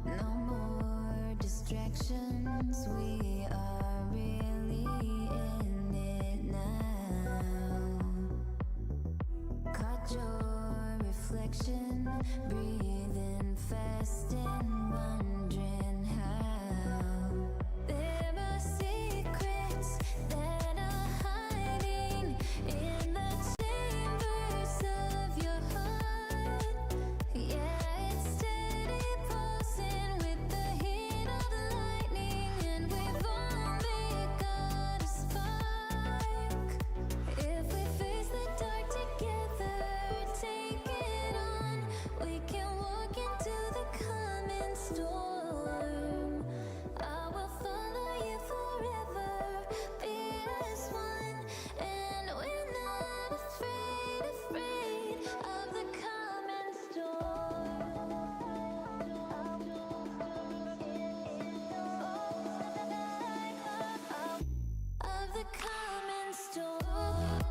No more distractions, we are really in it now. Caught your reflection, breathing fast and wondering how. There are secrets that are hiding in the chambers of your heart. Yeah, it's steady pulsing with the heat of the lightning, and we've only got a spark. If we face the dark together, take it on. We can walk into the coming storm. I will follow you forever, be as one, and we're not afraid of the coming storm. Of the coming storm.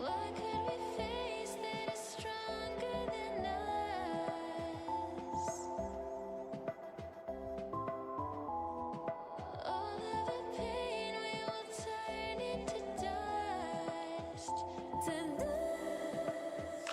What could we face that is stronger than us? All of the pain we will turn into dust, to dust.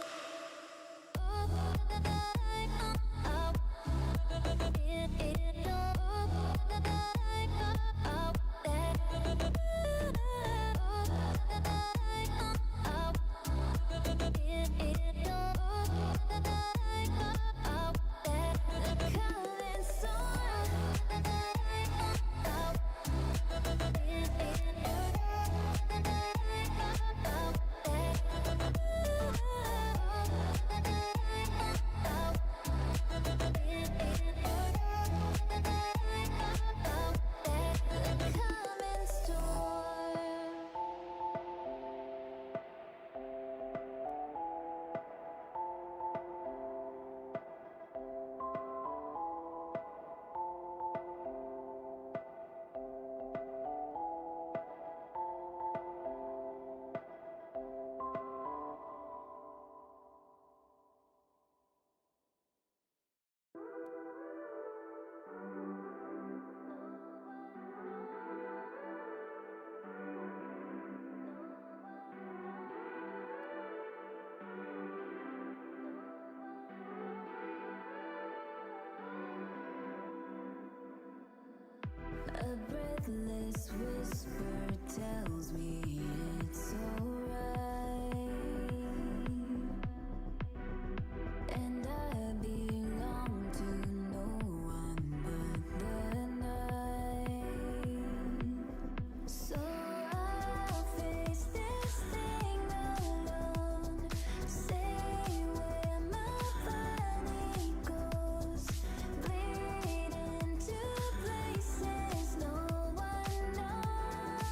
A breathless whisper tells me it's alright, and I belong to no one but the night. So I'll face this thing alone, stay where my body goes, bleed into places no one knows.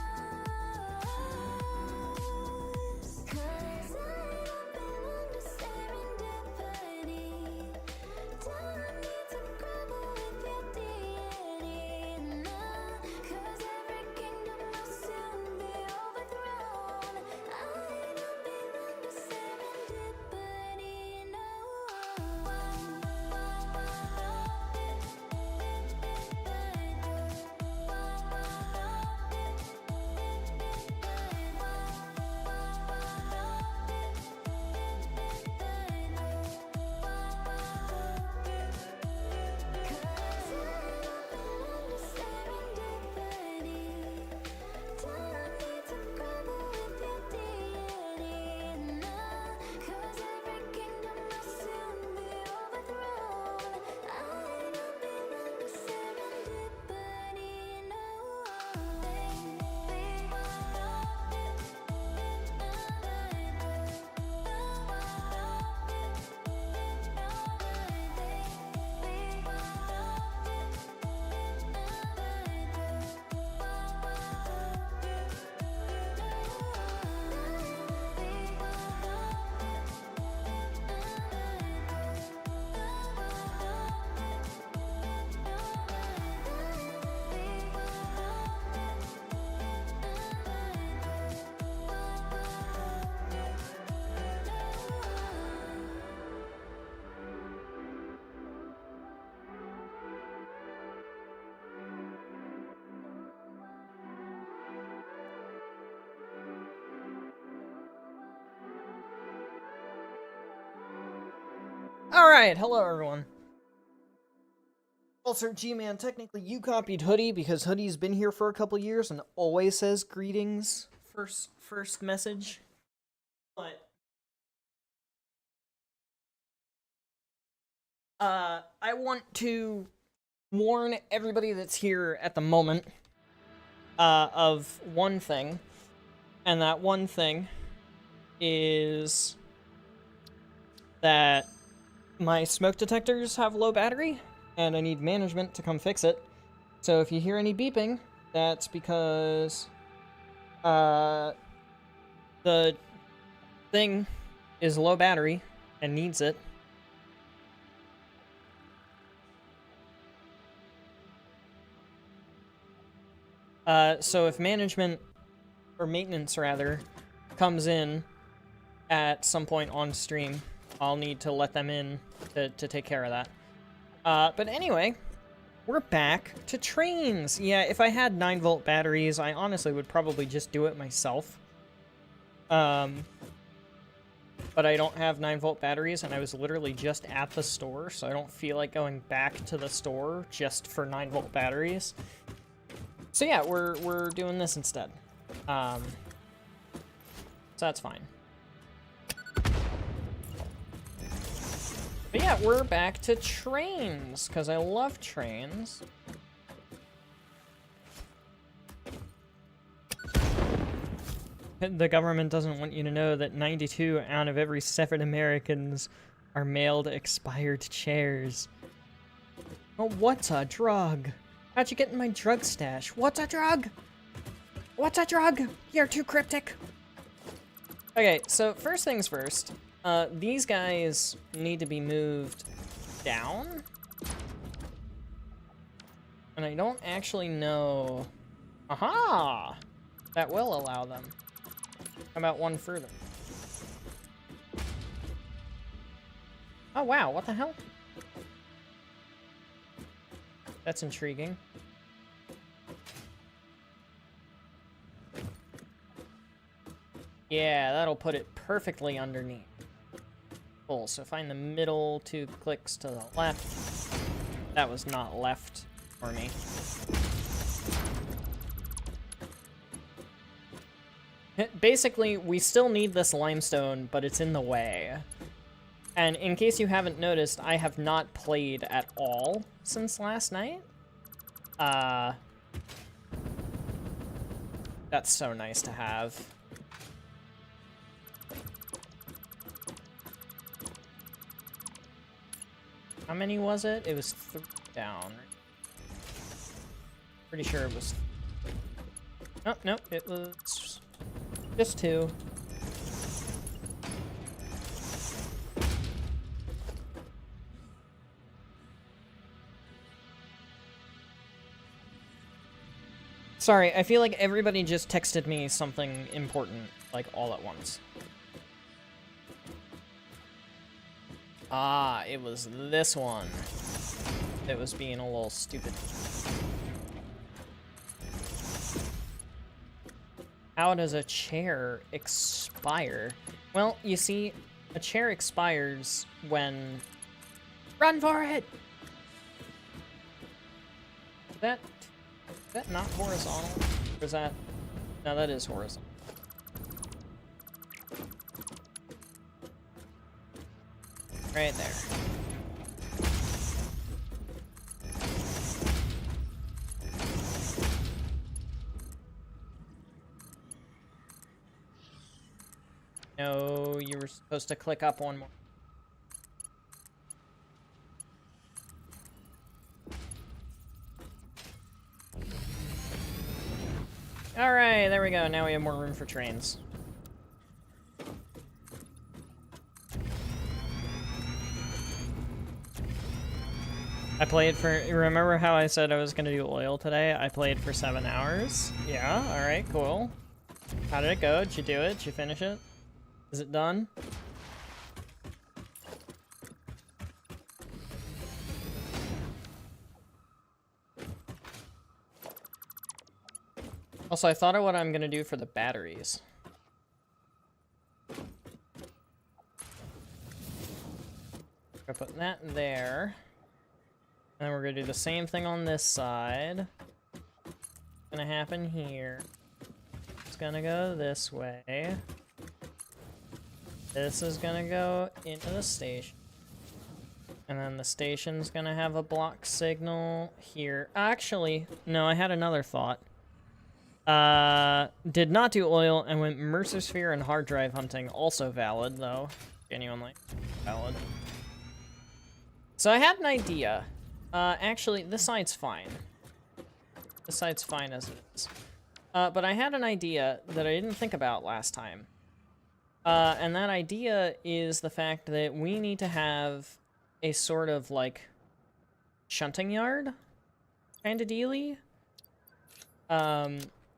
Alright, hello everyone. Also, G-Man, technically you copied Hoodie because Hoodie's been here for a couple years and always says greetings first message. But I want to warn everybody that's here at the moment of one thing, and that one thing is that my smoke detectors have low battery, and I need management to come fix it. So if you hear any beeping, that's because the thing is low battery and needs it. So if management, or maintenance rather, comes in at some point on stream, I'll need to let them in to take care of that. But anyway, we're back to trains. Yeah, if I had 9-volt batteries, I honestly would probably just do it myself. But I don't have 9-volt batteries, and I was literally just at the store, so I don't feel like going back to the store just for 9-volt batteries. So yeah, we're doing this instead. So that's fine. But yeah, we're back to trains, because I love trains. The government doesn't want you to know that 92 out of every 7 Americans are mailed expired chairs. Oh, what's a drug? How'd you get in my drug stash? What's a drug? What's a drug? You're too cryptic. Okay, so first things first. These guys need to be moved down. And I don't actually know... Aha! That will allow them. How about one further? Oh wow, what the hell? That's intriguing. Yeah, that'll put it perfectly underneath. Cool, so find the middle 2 clicks to the left. That was not left for me. Basically, we still need this limestone, but it's in the way. And in case you haven't noticed, I have not played at all since last night. That's so nice to have. How many was it? It was 3 down. Pretty sure it was... Oh, no, it was just 2. Sorry, I feel like everybody just texted me something important, like, all at once. Ah, it was this one that was being a little stupid. How does a chair expire? Well, you see, a chair expires when... Run for it! Is that not horizontal? Or is that... No, that is horizontal. Right there. No, you were supposed to click up one more. Alright, there we go. Now we have more room for trains. I played for... Remember how I said I was going to do oil today? I played for 7 hours. Yeah, alright, cool. How did it go? Did you do it? Did you finish it? Is it done? Also, I thought of what I'm going to do for the batteries. I put put that there. And then we're gonna do the same thing on this side. It's gonna happen here. It's gonna go this way. This is gonna go into the station. And then the station's gonna have a block signal here. Actually, no, I had another thought. Did not do oil and went Mercer Sphere and hard drive hunting. Also valid, though. Genuinely valid. So I had an idea. Actually, this side's fine. This side's fine as it is. But I had an idea that I didn't think about last time. And that idea is the fact that we need to have a sort of, like, shunting yard kind of dealy.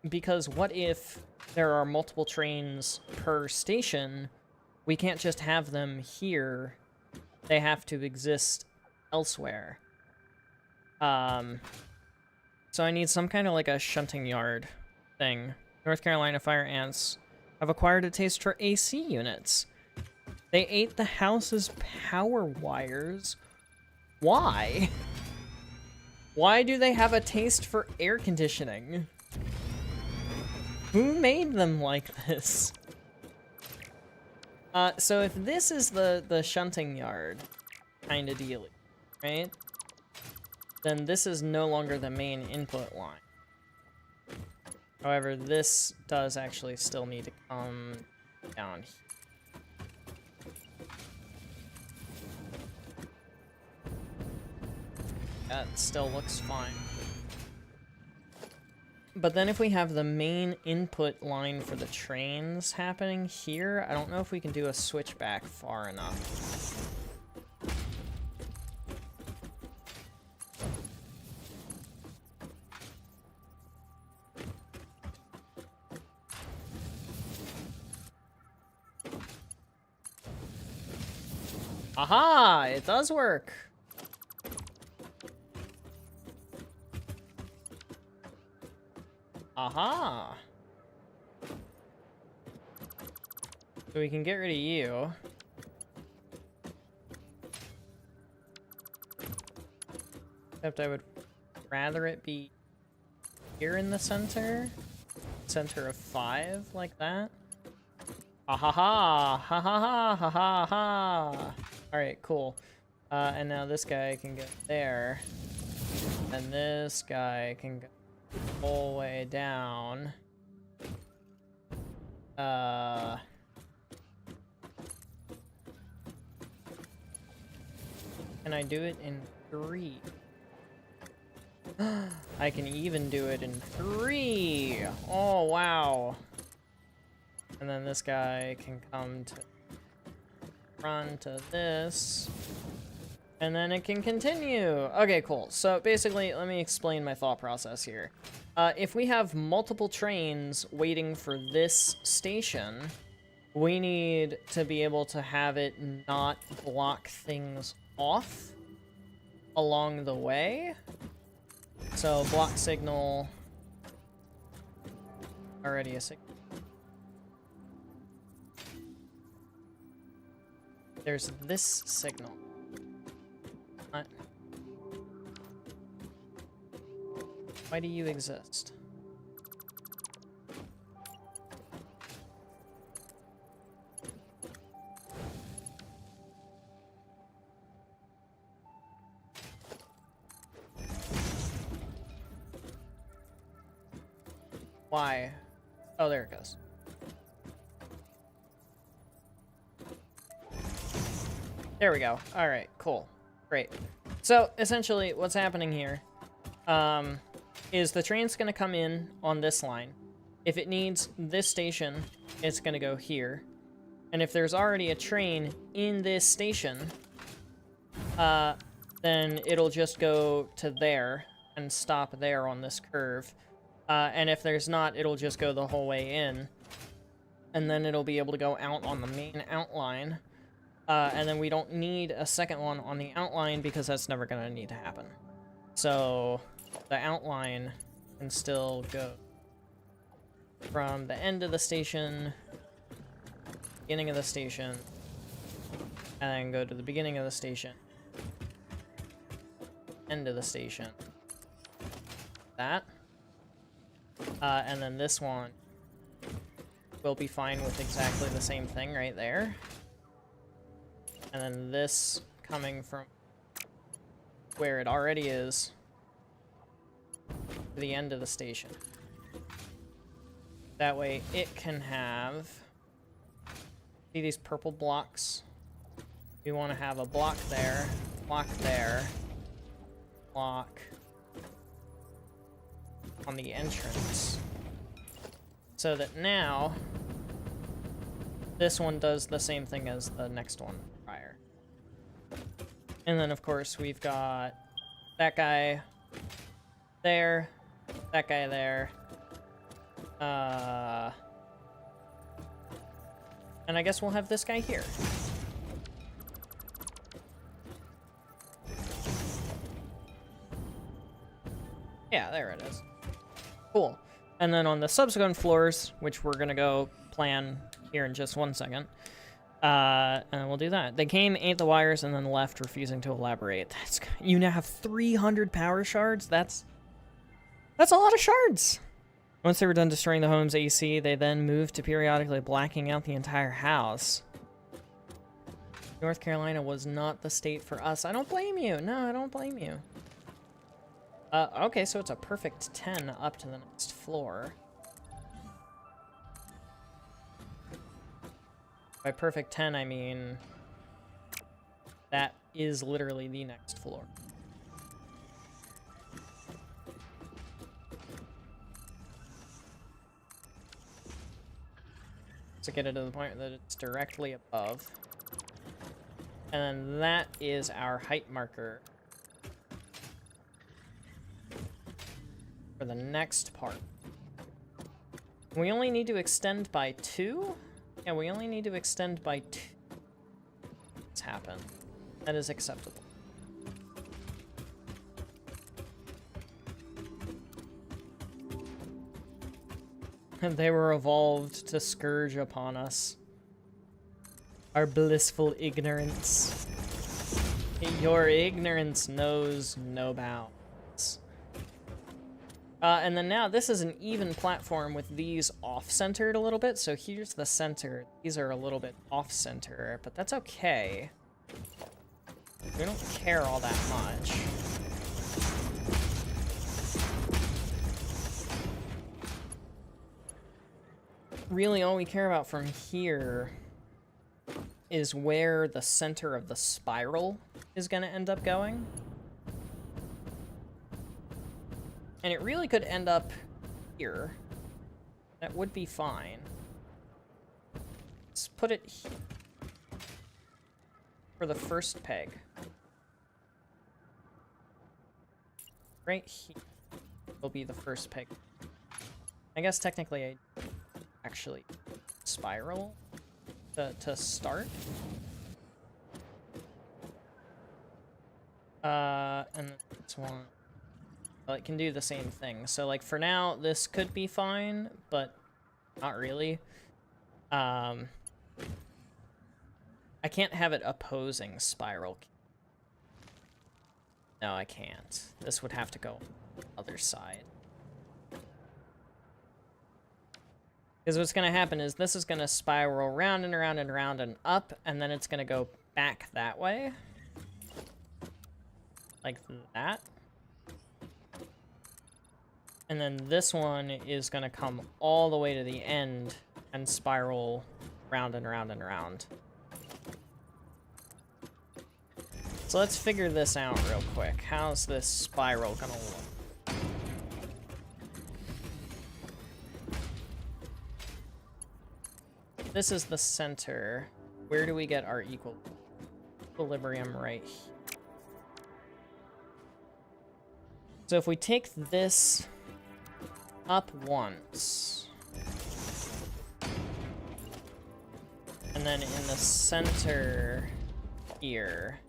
Because what if there are multiple trains per station? We can't just have them here. They have to exist elsewhere. So I need some kind of like a shunting yard thing. North Carolina fire ants have acquired a taste for AC units. They ate the house's power wires. Why? Why do they have a taste for air conditioning? Who made them like this? So if this is the shunting yard kind of deal, right? Then this is no longer the main input line. However, this does actually still need to come down here. That still looks fine. But then if we have the main input line for the trains happening here, I don't know if we can do a switchback far enough. Aha! It does work! Aha! So we can get rid of you. Except I would rather it be here in the center. Center of 5, like that. Ah ha ha! Ha ha ha! Ha ha ha! Alright, cool. And now this guy can go there. And this guy can go the whole way down. Can I do it in 3? I can even do it in 3! Oh, wow. And then this guy can come to run to this. And then it can continue. Okay, cool. So basically, let me explain my thought process here. If we have multiple trains waiting for this station, we need to be able to have it not block things off along the way. So block signal. Already a signal. There's this signal. Why do you exist? Why? Oh, there it goes. There we go. All right, cool. Great. So, essentially, what's happening here is the train's going to come in on this line. If it needs this station, it's going to go here. And if there's already a train in this station, then it'll just go to there and stop there on this curve. And if there's not, it'll just go the whole way in. And then it'll be able to go out on the main outline. And then we don't need a second one on the outline because that's never going to need to happen. So the outline can still go from the end of the station, beginning of the station, and then go to the beginning of the station, end of the station. That. And then this one will be fine with exactly the same thing right there. And then this coming from where it already is to the end of the station. That way it can have, see these purple blocks? We want to have a block there, block on the entrance. So that now this one does the same thing as the next one prior. And then of course we've got that guy there, that guy there. And I guess we'll have this guy here. Yeah, there it is. Cool. And then on the subsequent floors, which we're gonna go plan here in just 1 second, and we'll do that. They came, ate the wires, and then left, refusing to elaborate. You now have 300 power shards? That's a lot of shards! Once they were done destroying the home's AC, they then moved to periodically blacking out the entire house. North Carolina was not the state for us. I don't blame you. No, I don't blame you. Okay, so it's a perfect 10 up to the next floor. By perfect 10, I mean that is literally the next floor. To get it to the point that it's directly above. And then that is our height marker for the next part. We only need to extend by 2? Yeah, we only need to extend by 2. Let's happen. That is acceptable. And they were evolved to scourge upon us. Our blissful ignorance. Your ignorance knows no bounds. And then now this is an even platform with these off-centered a little bit. So here's the center. These are a little bit off-center, but that's okay. We don't care all that much. Really all we care about from here is where the center of the spiral is going to end up going. And it really could end up here. That would be fine. Let's put it here for the first peg. Right here will be the first peg. I guess technically I actually spiral to start. And this one, well, it can do the same thing. So like for now, this could be fine, but not really. I can't have it opposing spiral. No, I can't. This would have to go on the other side. Because what's going to happen is this is going to spiral round and around and around and up, and then it's going to go back that way. Like that. And then this one is going to come all the way to the end and spiral round and around and around. So let's figure this out real quick. How's this spiral going to look? This is the center. Where do we get our equilibrium right here? So if we take this up once, and then in the center here,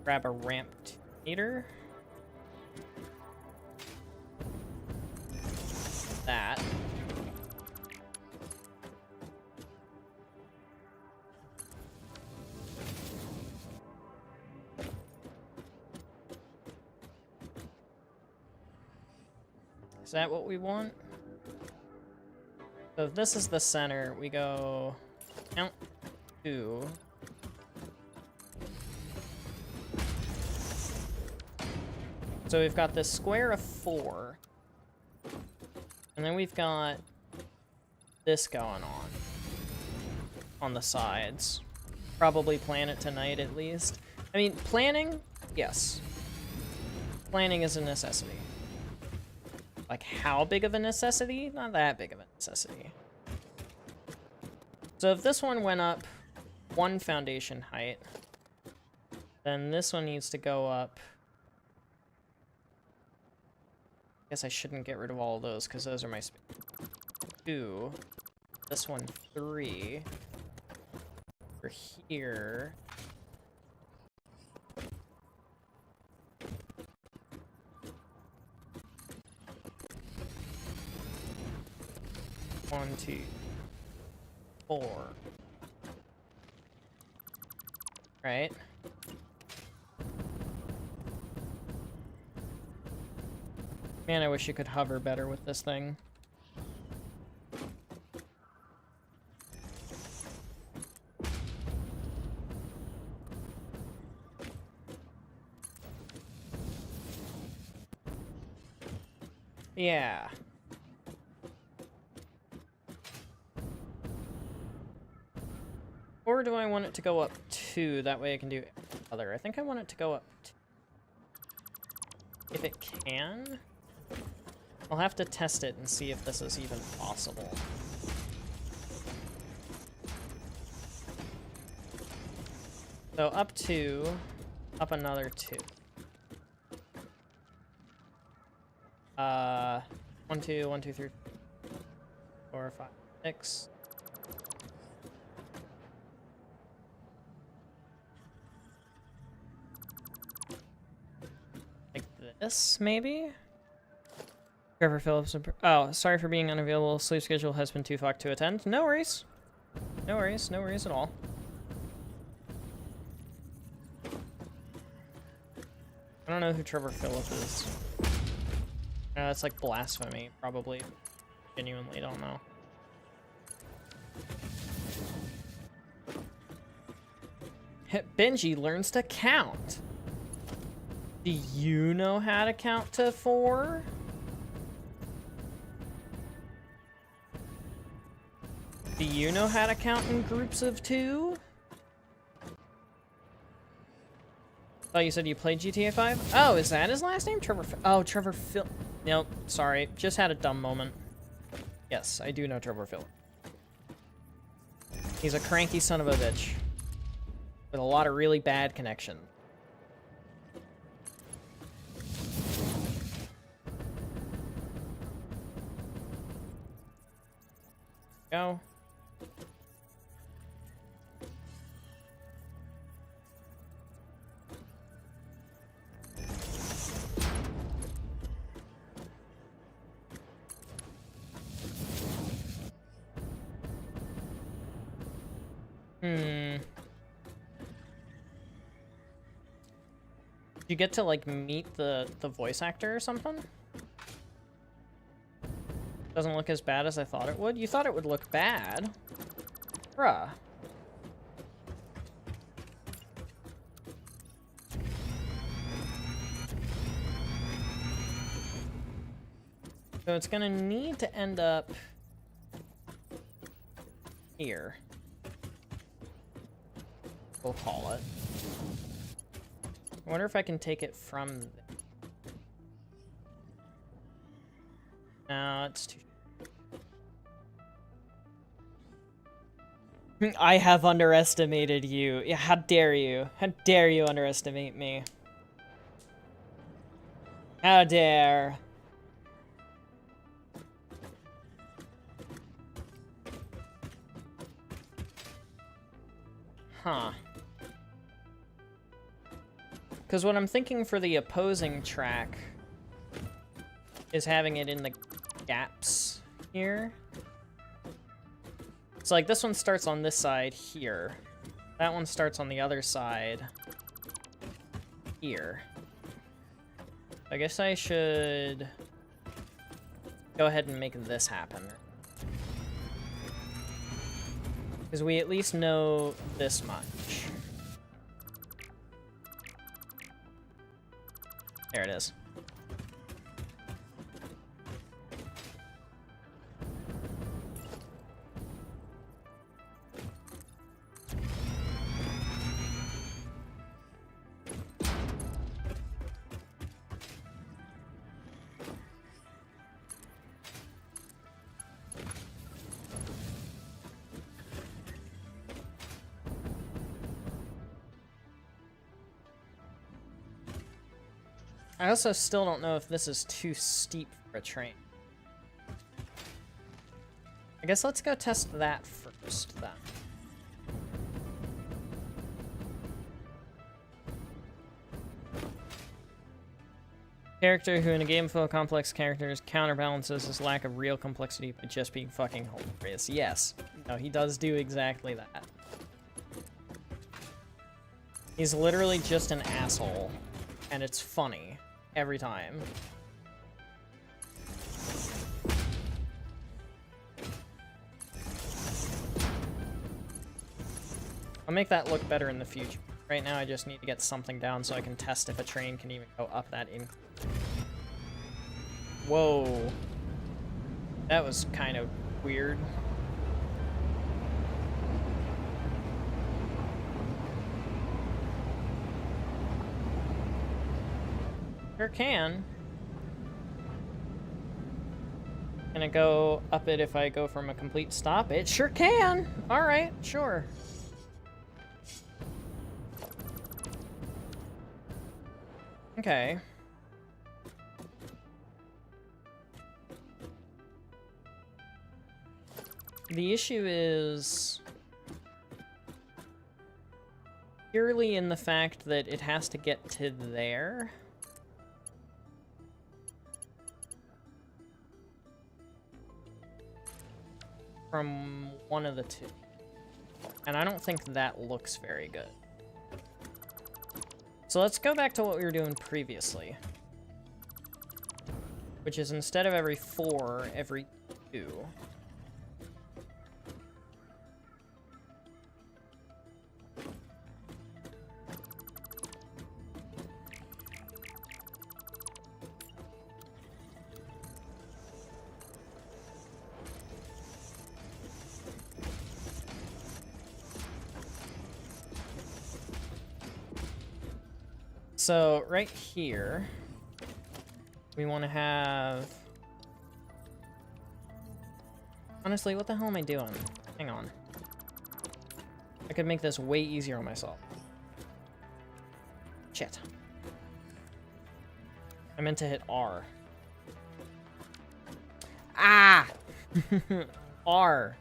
grab a ramp meter. That. Is that what we want? So if this is the center, we go count 2. So we've got this square of 4. And then we've got this going on the sides. Probably plan it tonight at least. I mean, planning, yes. Planning is a necessity. Like, how big of a necessity? Not that big of a necessity. So if this one went up 1 foundation height, then this one needs to go up. I guess I shouldn't get rid of all of those because those are my 2. This one 3. For here. One, 2, 4. Right? Man, I wish you could hover better with this thing. Yeah. Or do I want it to go up 2? That way I can do other. I think I want it to go up 2. If it can, I'll have to test it and see if this is even possible. So up 2, up another 2. 1, 2, 1, 2, 3, 4, 5, 6. Like this, maybe? Trevor Phillips. Oh, sorry for being unavailable. Sleep schedule has been too fucked to attend. No worries. No worries. No worries at all. I don't know who Trevor Phillips is. It's like blasphemy, probably. Genuinely don't know. Benji learns to count. Do you know how to count to 4? Do you know how to count in groups of 2? Oh, you said you played GTA 5? Oh, is that his last name? Trevor Phil... Nope, sorry. Just had a dumb moment. Yes, I do know Trevor Phil. He's a cranky son of a bitch. With a lot of really bad connection. Go. You get to, like, meet the voice actor or something? Doesn't look as bad as I thought it would. You thought it would look bad. Bruh. So it's gonna need to end up here. We'll call it. I wonder if I can take it from no, it's too... I have underestimated you. Yeah, how dare you? How dare you underestimate me? How dare? Huh. Because what I'm thinking for the opposing track is having it in the gaps here. So, like, this one starts on this side here. That one starts on the other side here. I guess I should go ahead and make this happen. Because we at least know this much. There it is. I also still don't know if this is too steep for a train. I guess let's go test that first, then. Character who in a game full of complex characters counterbalances his lack of real complexity by just being fucking hilarious. Yes. No, he does do exactly that. He's literally just an asshole. And it's funny. Every time. I'll make that look better in the future. Right now I just need to get something down so I can test if a train can even go up that incline. Whoa. That was kind of weird. Sure can. Can it go up it if I go from a complete stop? It sure can. All right, sure. Okay. The issue is purely in the fact that it has to get to there. From one of the two. And I don't think that looks very good. So let's go back to what we were doing previously. Which is instead of every 4, every 2. So right here, we want to have... Honestly, what the hell am I doing? Hang on. I could make this way easier on myself. Shit. I meant to hit R. Ah! R.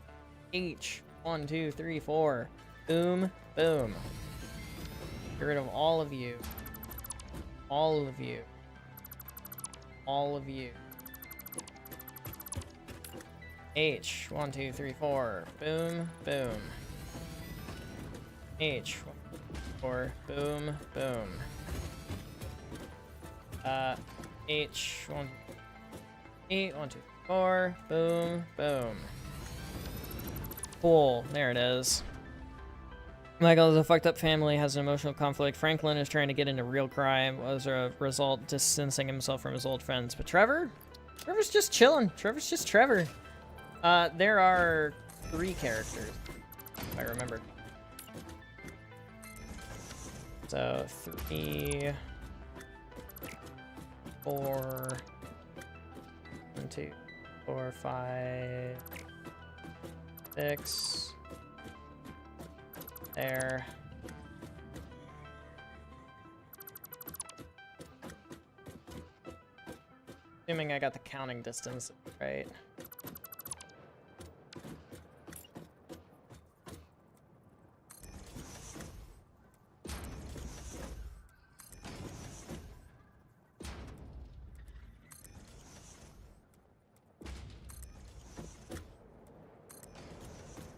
H. 1, 2, 3, 4. Boom, boom. Get rid of all of you. All of you. All of you. H. 1, 2, 3, 4. Boom, boom. H. 1, 4. Boom, boom. H. 1, 8. 1, 2, 4. Boom, boom. Cool. There it is. Michael is a fucked up family, has an emotional conflict. Franklin is trying to get into real crime. As a result, distancing himself from his old friends. But Trevor? Trevor's just chilling. Trevor's just Trevor. There are 3 characters, if I remember. So, 3, 4, 1, 2, 4, 5, 6. There. Assuming I got the counting distance right.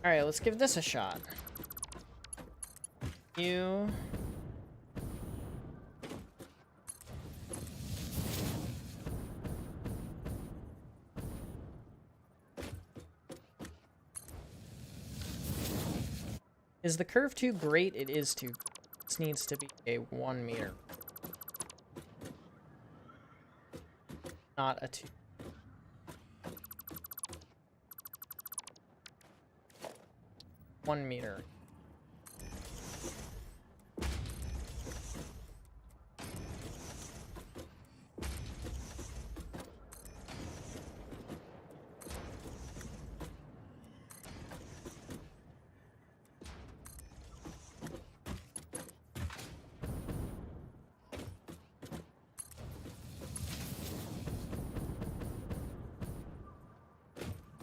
All right, let's give this a shot. You. Is the curve too great? It is too. This needs to be a 1 meter. Not a 2. One meter.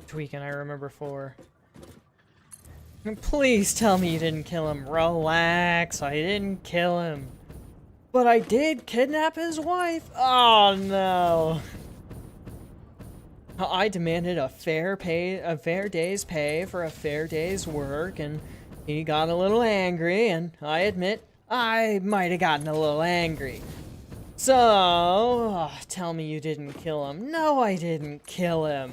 Tweaking, I remember 4. Please tell me you didn't kill him. Relax, I didn't kill him. But I did kidnap his wife. Oh no. I demanded a fair day's pay for a fair day's work, and he got a little angry, and I admit I might have gotten a little angry. So, tell me you didn't kill him. No, I didn't kill him.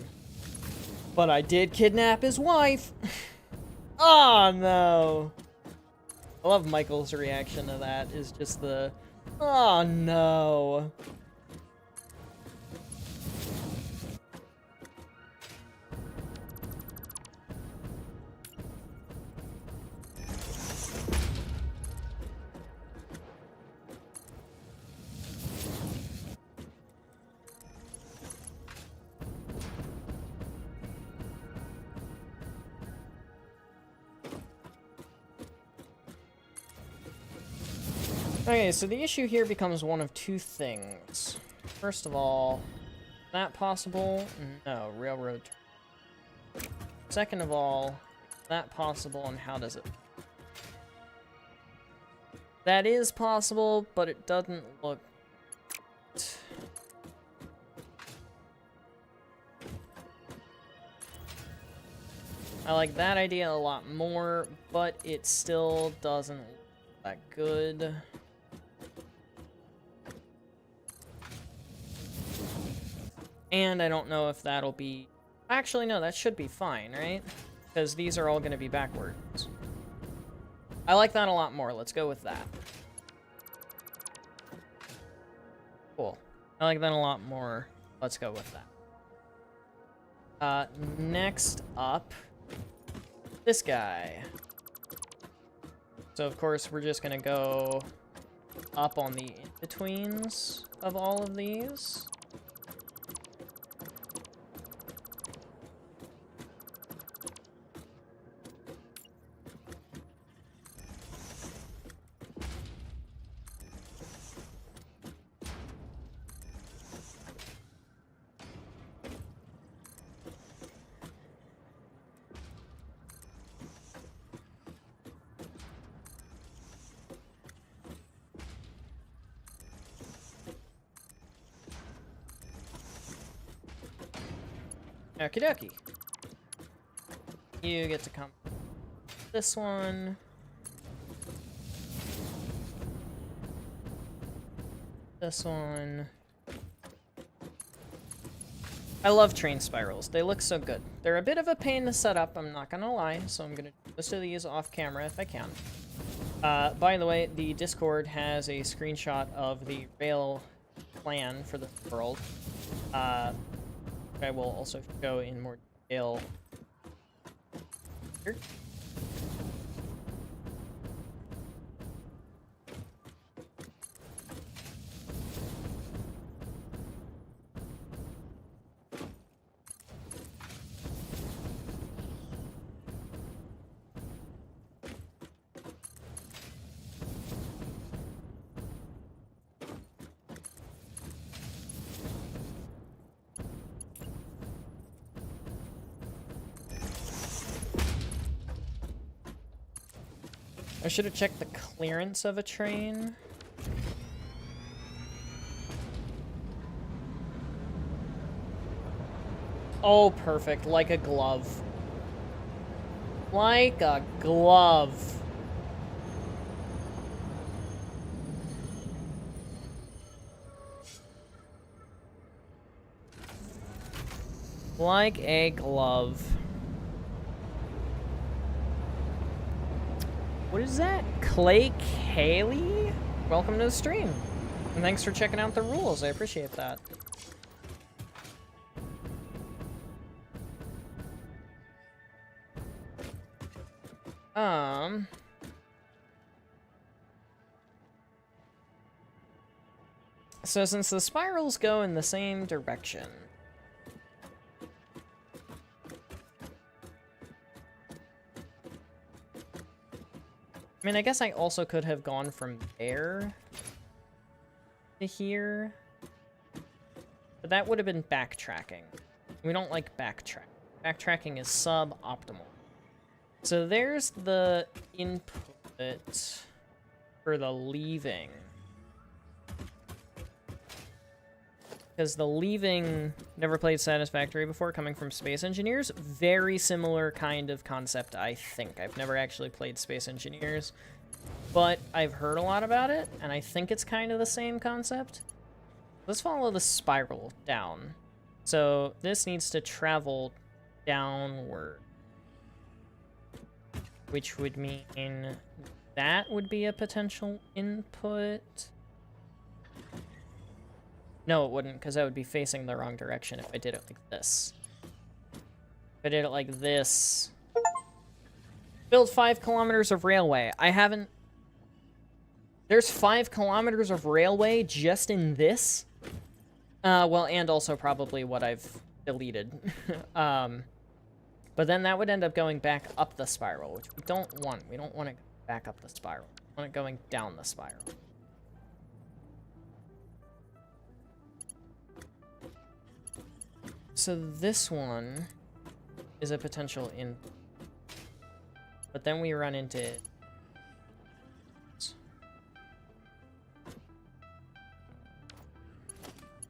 But I did kidnap his wife. Oh no. I love Michael's reaction to that, is just the, oh no. Okay, so the issue here becomes one of 2 things. First of all, is that possible? No, railroad. Second of all, is that possible, and how does it? That is possible, but it doesn't look... I like that idea a lot more, but it still doesn't look that good. And I don't know if that'll be... Actually, no, that should be fine, right? Because these are all going to be backwards. I like that a lot more. Let's go with that. Cool. I like that a lot more. Let's go with that. Next up, this guy. So, of course, we're just going to go up on the in-betweens of all of these. Okie dokie. You get to come this one. This one. I love train spirals. They look so good. They're a bit of a pain to set up, I'm not gonna lie, so I'm gonna do most of these off camera if I can. By the way, the Discord has a screenshot of the rail plan for the world. I will also show in more detail here. I should have checked the clearance of a train. Oh, perfect. Like a glove. Like a glove. Like a glove. What is that? Clay Kaylee? Welcome to the stream. And thanks for checking out the rules. I appreciate that. So since the spirals go in the same direction, I mean, I guess I also could have gone from there to here, but that would have been backtracking. We don't like backtrack. Backtracking is suboptimal. So there's the input for the leaving. Because the leaving, never played Satisfactory before, coming from Space Engineers. Very similar kind of concept, I think. I've never actually played Space Engineers, but I've heard a lot about it, and I think it's kind of the same concept. Let's follow the spiral down. So this needs to travel downward, which would mean that would be a potential input. No, it wouldn't, because I would be facing the wrong direction if I did it like this. If I did it like this... Build 5 kilometers of railway. I haven't... There's 5 kilometers of railway just in this? Well, and also probably what I've deleted. But then that would end up going back up the spiral, which we don't want. We don't want it back up the spiral. We want it going down the spiral. So this one is a potential in, but then we run into it.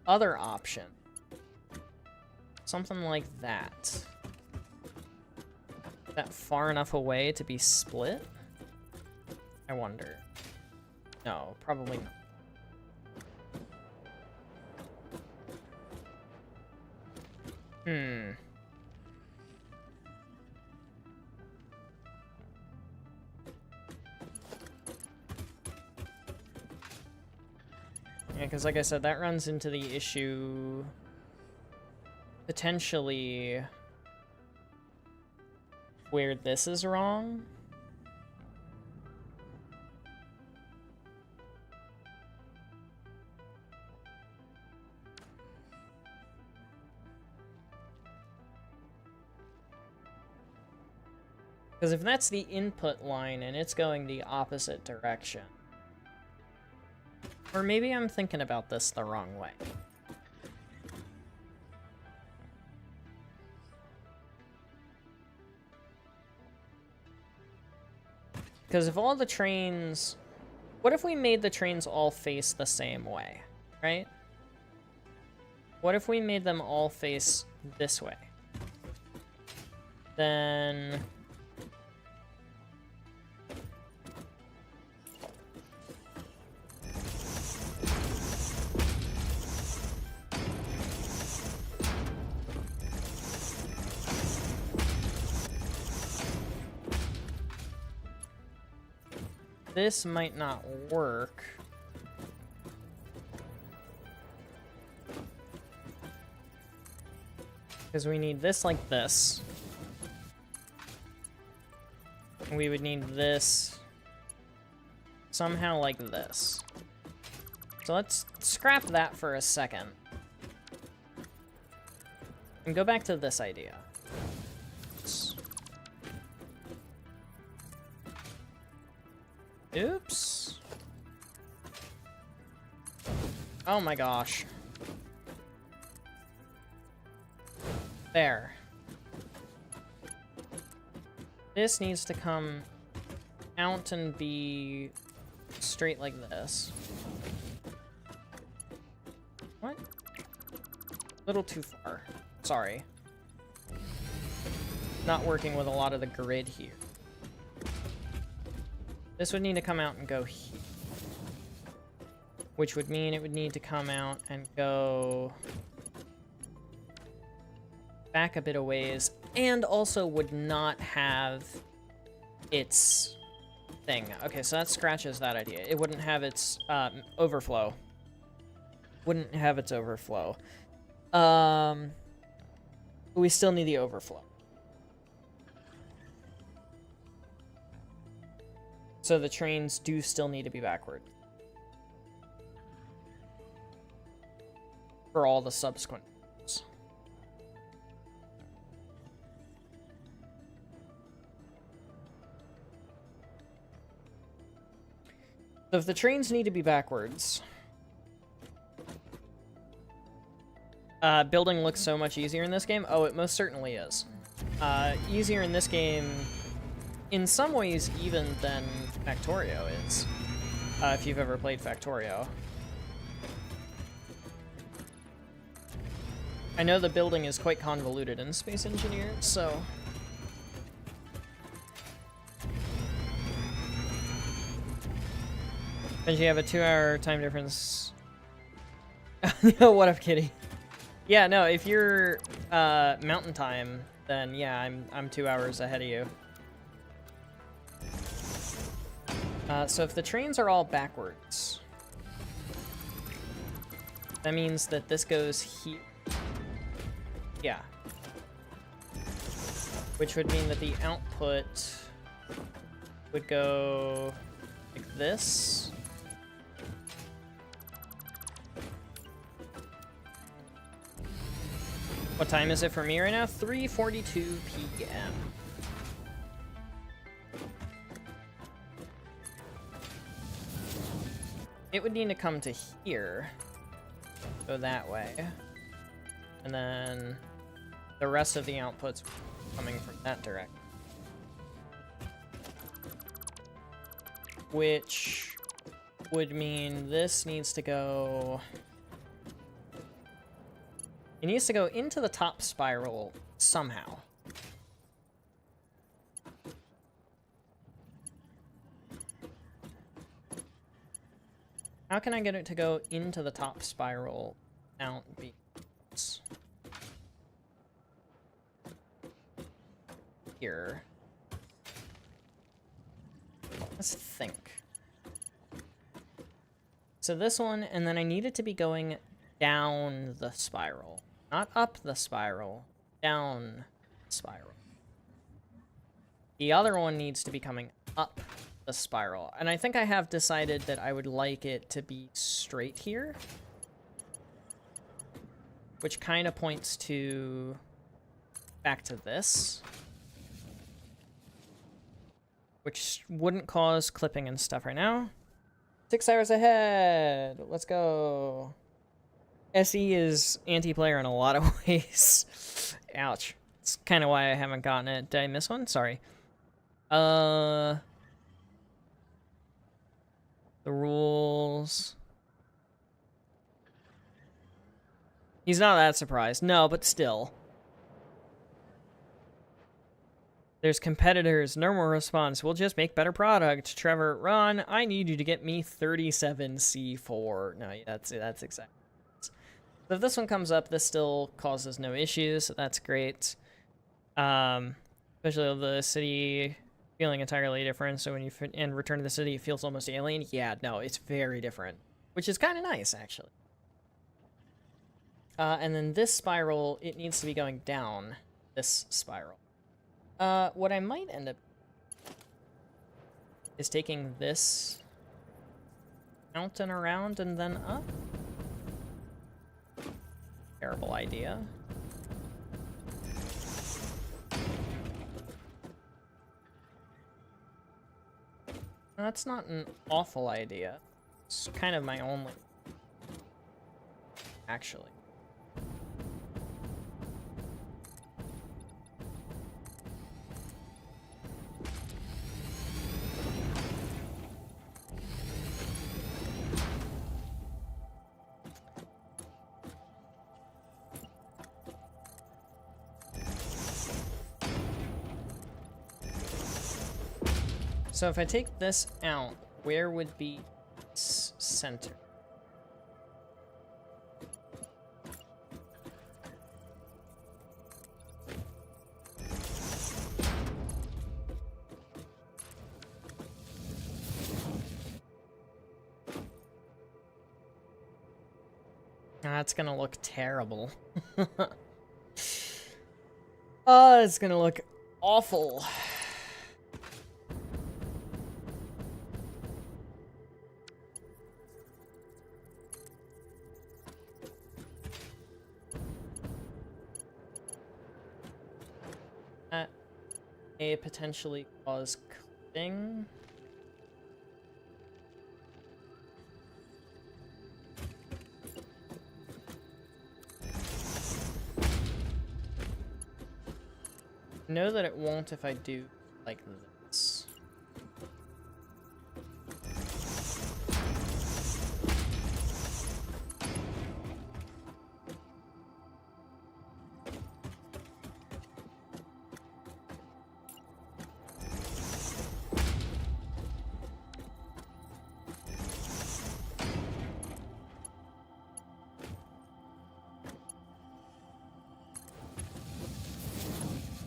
Other option, something like that. Is that far enough away to be split? I wonder. No, probably not. Yeah, because like I said, that runs into the issue potentially where this is wrong. Because if that's the input line and it's going the opposite direction... Or maybe I'm thinking about this the wrong way. Because if all the trains... What if we made the trains all face the same way, right? What if we made them all face this way? Then... this might not work. Because we need this like this. And we would need this somehow like this. So let's scrap that for a second. And go back to this idea. Oops. Oh my gosh. There. This needs to come out and be straight like this. What? A little too far. Sorry. Not working with a lot of the grid here. This would need to come out and go here. Which would mean it would need to come out and go back a bit of ways, and also would not have its thing. Okay, so that scratches that idea. It wouldn't have its overflow. Wouldn't have its overflow. We still need the overflow. So the trains do still need to be backward. For all the subsequent ones. So if the trains need to be backwards, building looks so much easier in this game. Oh, it most certainly is. Easier in this game, in some ways, even than Factorio is, if you've ever played Factorio. I know the building is quite convoluted in Space Engineer, so... Because you have a 2-hour time difference. What up, kitty? Yeah, no, if you're mountain time, then yeah, I'm 2 hours ahead of you. So if the trains are all backwards, that means that this goes here. Yeah. Which would mean that the output would go like this. What time is it for me right now? 3:42 p.m. It would need to come to here. Go that way. And then the rest of the outputs coming from that direction. Which would mean this needs to go... It needs to go into the top spiral somehow. How can I get it to go into the top spiral without beams? Here. Let's think. So this one, and then I need it to be going down the spiral. Not up the spiral, down the spiral. The other one needs to be coming up the spiral. And I think I have decided that I would like it to be straight here. Which kind of points to... back to this. Which wouldn't cause clipping and stuff right now. 6 hours ahead! Let's go! SE is anti-player in a lot of ways. Ouch. It's kind of why I haven't gotten it. Did I miss one? Sorry. The rules. He's not that surprised. No, but still. There's competitors. No more response. We'll just make better product. Trevor, Ron, I need you to get me 37C4. No, that's exactly. So if this one comes up, this still causes no issues, so that's great. Especially the city feeling entirely different, so when you return to the city, it feels almost alien. Yeah, no, it's very different, which is kind of nice, actually. And then this spiral, it needs to be going down this spiral. What I might end up is taking this mountain around and then up. Terrible idea. That's not an awful idea. It's kind of my only... Actually. So if I take this out, where would be its center? That's gonna look terrible. Oh, it's gonna look awful. That may potentially cause clipping. Know that it won't if I do like this.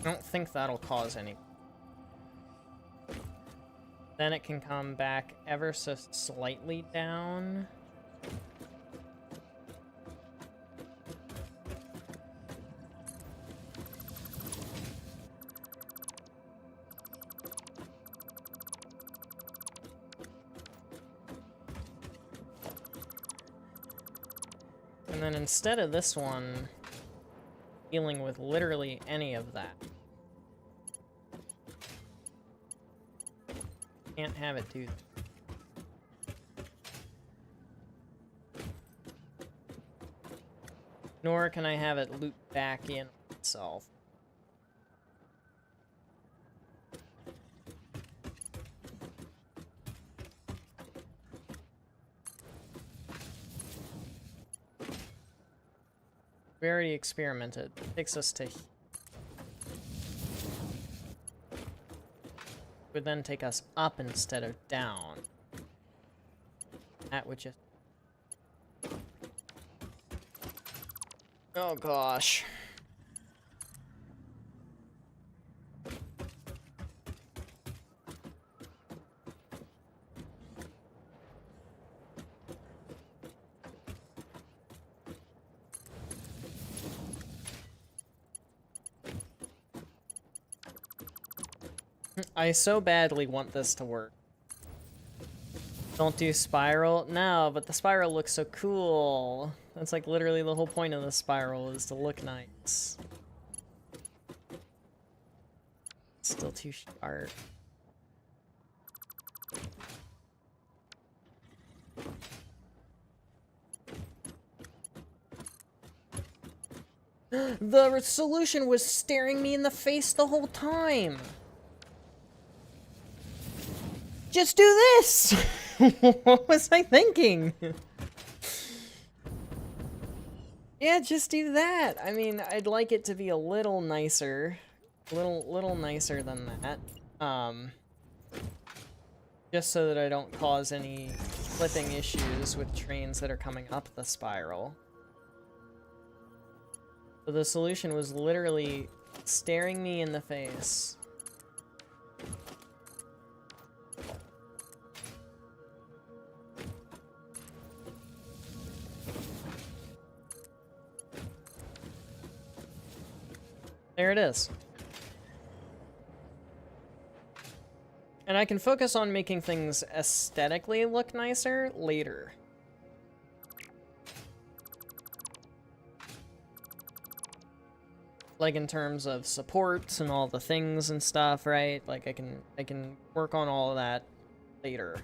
I don't think that'll cause any. Then it can come back ever so slightly down. And then instead of this one dealing with literally any of that, can't have it do that. Nor can I have it loop back in itself. We already experimented. It takes us to here. Would then take us up instead of down. That would just... Oh gosh. I so badly want this to work. Don't do spiral? No, but the spiral looks so cool. That's like literally the whole point of the spiral is to look nice. Still too sharp. The solution was staring me in the face the whole time. Just do this! What was I thinking? Yeah, just do that. I mean, I'd like it to be a little nicer. Little nicer than that. Just so that I don't cause any flipping issues with trains that are coming up the spiral. So the solution was literally staring me in the face. There it is. And I can focus on making things aesthetically look nicer later. Like in terms of supports and all the things and stuff, right? Like I can work on all of that later.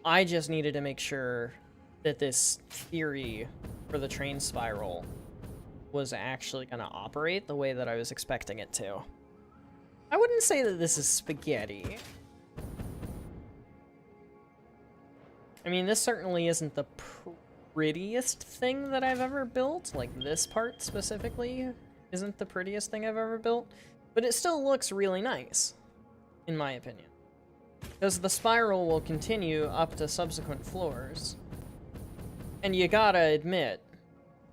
I just needed to make sure that this theory for the train spiral was actually gonna operate the way that I was expecting it to. I wouldn't say that this is spaghetti. I mean, this certainly isn't the prettiest thing that I've ever built. Like, this part specifically isn't the prettiest thing I've ever built, but it still looks really nice, in my opinion. Because the spiral will continue up to subsequent floors. And you gotta admit,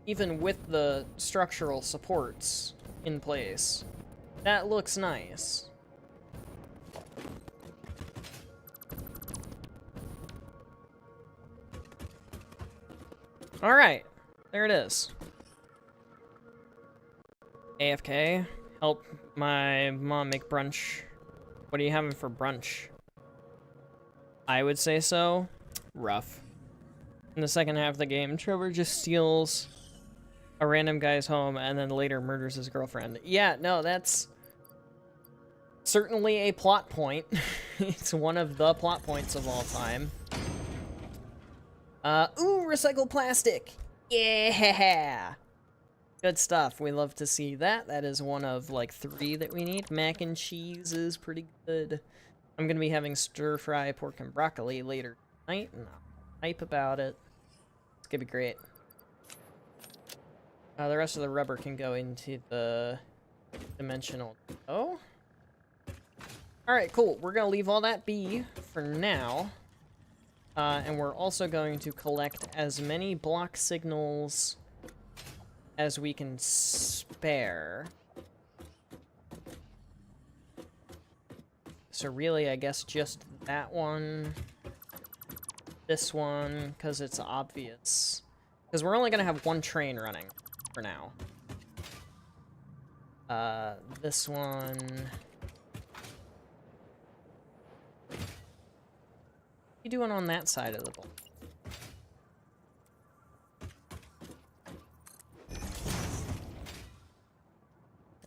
even with the structural supports in place, that looks nice. Alright, There it is. AFK. Help my mom make brunch. What are you having for brunch? I would say so. Rough. In the second half of the game, Trevor just steals a random guy's home and then later murders his girlfriend. Yeah, no, that's certainly a plot point. It's one of the plot points of all time. Ooh, recycled plastic! Yeah! Good stuff. We love to see that. That is one of, like, 3 that we need. Mac and cheese is pretty good. I'm gonna be having stir-fry pork and broccoli later tonight, and I'll hype about it. It's gonna be great. The rest of the rubber can go into the dimensional. Oh? Alright, cool. We're gonna leave all that be for now. And we're also going to collect as many block signals as we can spare. So really, I guess just that one, this one, because it's obvious. Because we're only going to have 1 train running for now. This one. What are you doing on that side of the bowl?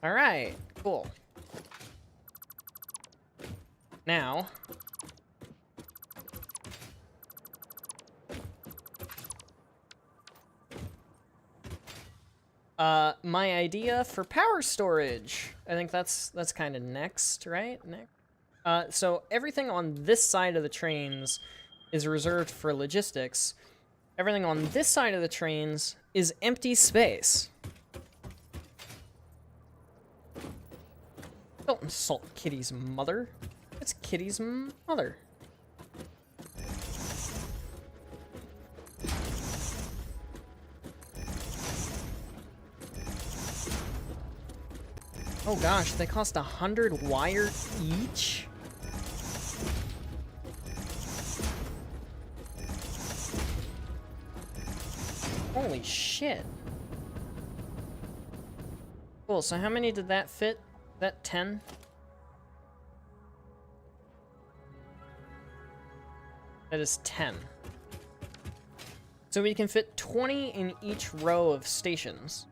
All right, cool. Now, my idea for power storage. I think that's kind of next, right? Next. So everything on this side of the trains is reserved for logistics. Everything on this side of the trains is empty space. Don't insult Kitty's mother. It's Kitty's mother. Oh gosh, they cost 100 wire each? Holy shit. Cool, so how many did that fit? That 10? That is 10. So we can fit 20 in each row of stations,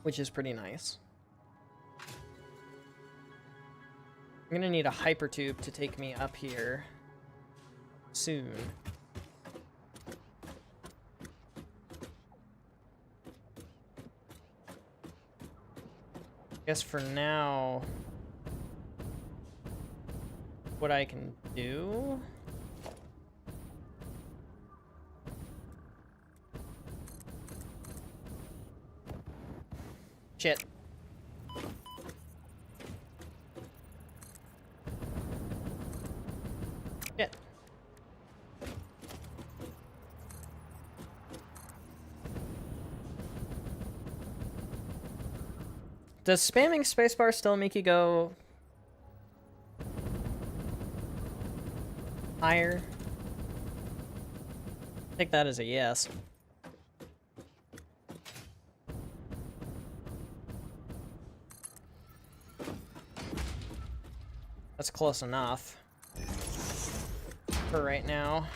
which is pretty nice. I'm gonna need a hypertube to take me up here soon. I guess for now, what I can do... Shit. Shit. Does spamming spacebar still make you go higher? Take that as a yes. That's close enough for right now.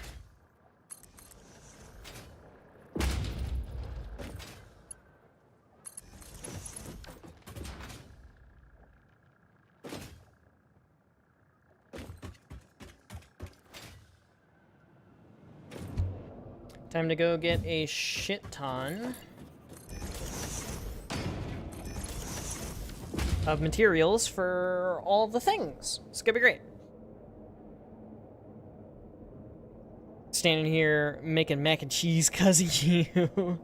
Time to go get a shit ton of materials for all the things. It's gonna be great. Standing here making mac and cheese cause of you.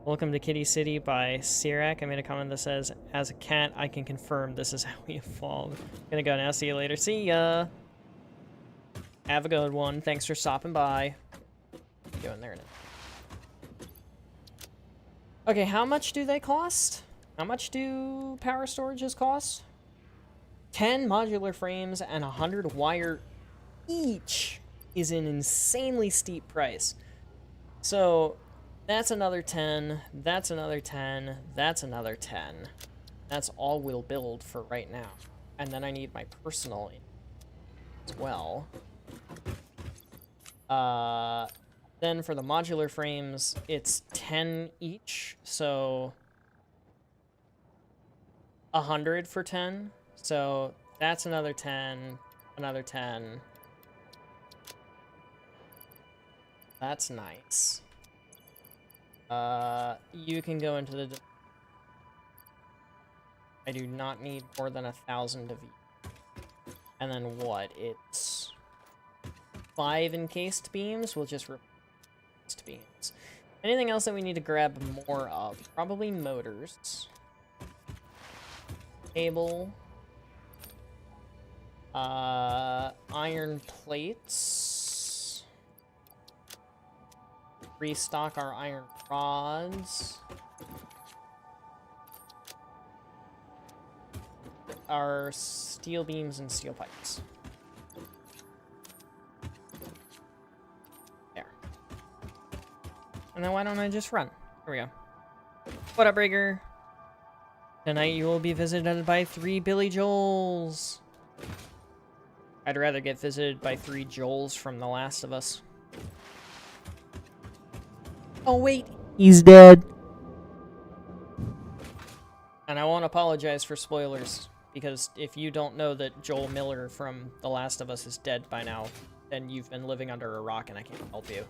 Welcome to Kitty City by Sirac. I made a comment that says, as a cat, I can confirm this is how we evolved. Gonna go now. See you later. See ya. Have a good one. Thanks for stopping by. Go in there now. Okay, how much do they cost? How much do power storages cost? 10 modular frames and 100 wire each is an insanely steep price. So, That's another 10. That's another 10. That's another 10. That's all we'll build for right now. And then I need my personal as well. Then for the modular frames, it's 10 each, so 100 for 10. So that's another 10, another 10. That's nice. You can go into the... I do not need more than 1,000 of each. And then what? It's 5 encased beams. We'll just replace encased beams. Anything else that we need to grab more of? Probably motors. Cable. Iron plates. Restock our iron rods. Our steel beams and steel pipes. There. And then why don't I just run? Here we go. What up, Breaker? Tonight you will be visited by 3 Billy Joels. I'd rather get visited by 3 Joels from The Last of Us. Oh wait, he's dead. And I won't apologize for spoilers, because if you don't know that Joel Miller from The Last of Us is dead by now, then you've been living under a rock and I can't help you.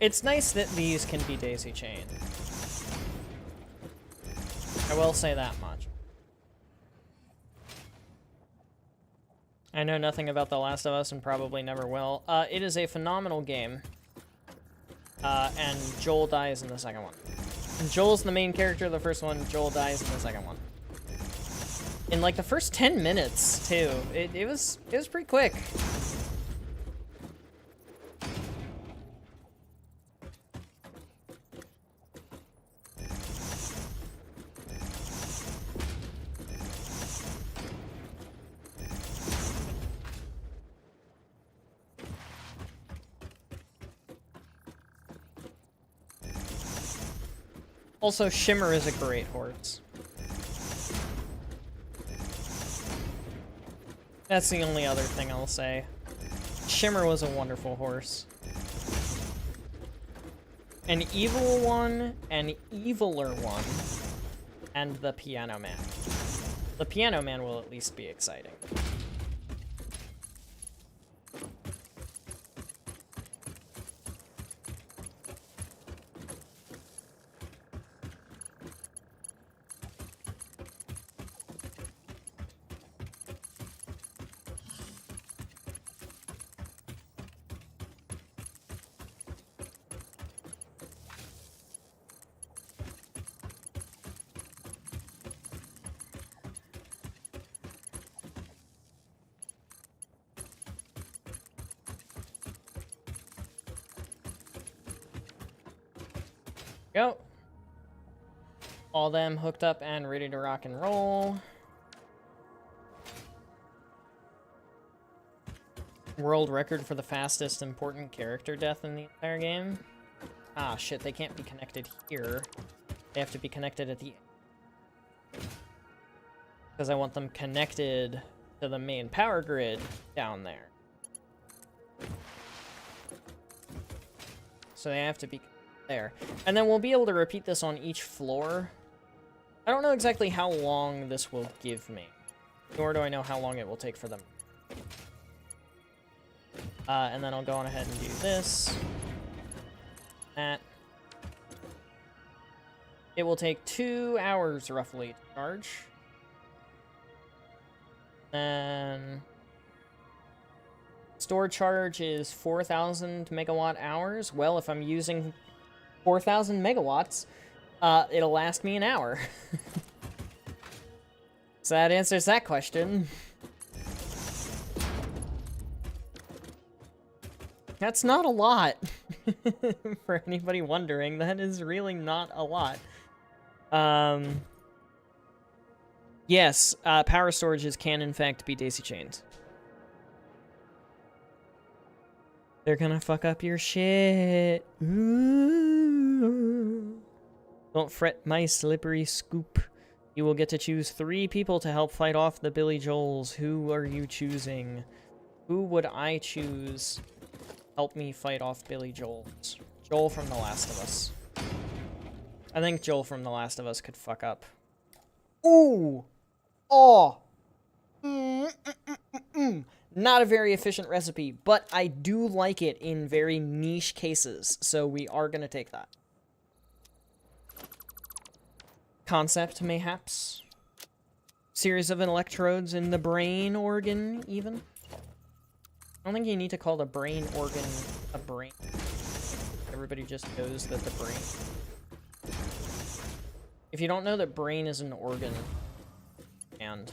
It's nice that these can be daisy-chained. I will say that much. I know nothing about The Last of Us and probably never will. It is a phenomenal game. And Joel dies in the second one. And Joel's the main character of the first one, Joel dies in the second one. In like the first 10 minutes, too. It was pretty quick. Also, Shimmer is a great horse. That's the only other thing I'll say. Shimmer was a wonderful horse. An evil one, an eviler one, and the Piano Man. The Piano Man will at least be exciting. Go. All them hooked up and ready to rock and roll. World record for the fastest important character death in the entire game. Ah, shit, they can't be connected here. They have to be connected at the end. Because I want them connected to the main power grid down there. So they have to be there. And then we'll be able to repeat this on each floor. I don't know exactly how long this will give me. Nor do I know how long it will take for them. And then I'll go on ahead and do this. That. It will take 2 hours, roughly, to charge. Then... store charge is 4,000 megawatt hours. Well, if I'm using 4,000 megawatts, it'll last me an hour. So that answers that question. That's not a lot. For anybody wondering, that is really not a lot. Yes, power storages can in fact be daisy chained. They're gonna fuck up your shit. Ooh. Don't fret, my slippery scoop. You will get to choose 3 people to help fight off the Billy Joels. Who are you choosing? Who would I choose? Help me fight off Billy Joels. Joel from The Last of Us. I think Joel from The Last of Us could fuck up. Ooh! Oh! Not a very efficient recipe, but I do like it in very niche cases, so we are gonna take that. Concept, mayhaps? Series of electrodes in the brain organ, even? I don't think you need to call the brain organ a brain. Everybody just knows that the brain... If you don't know that brain is an organ, and...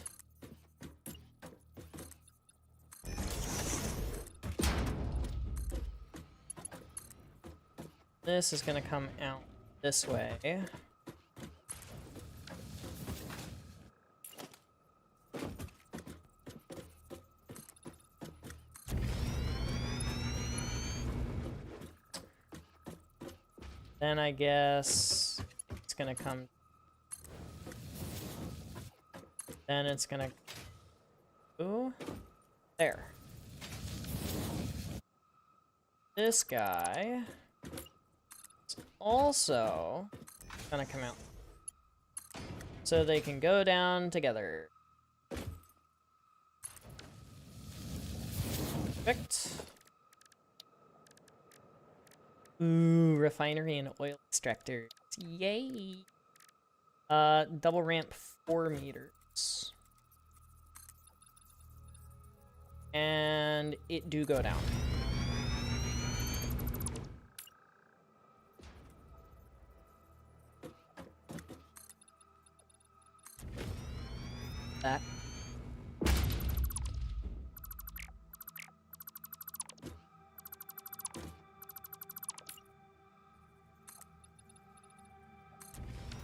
This is gonna come out this way. Then I guess it's gonna come. Then it's gonna. Ooh, there. This guy is also gonna come out. So they can go down together. Perfect. Ooh, refinery and oil extractor. Yay! Double ramp 4 meters. And it do go down. That.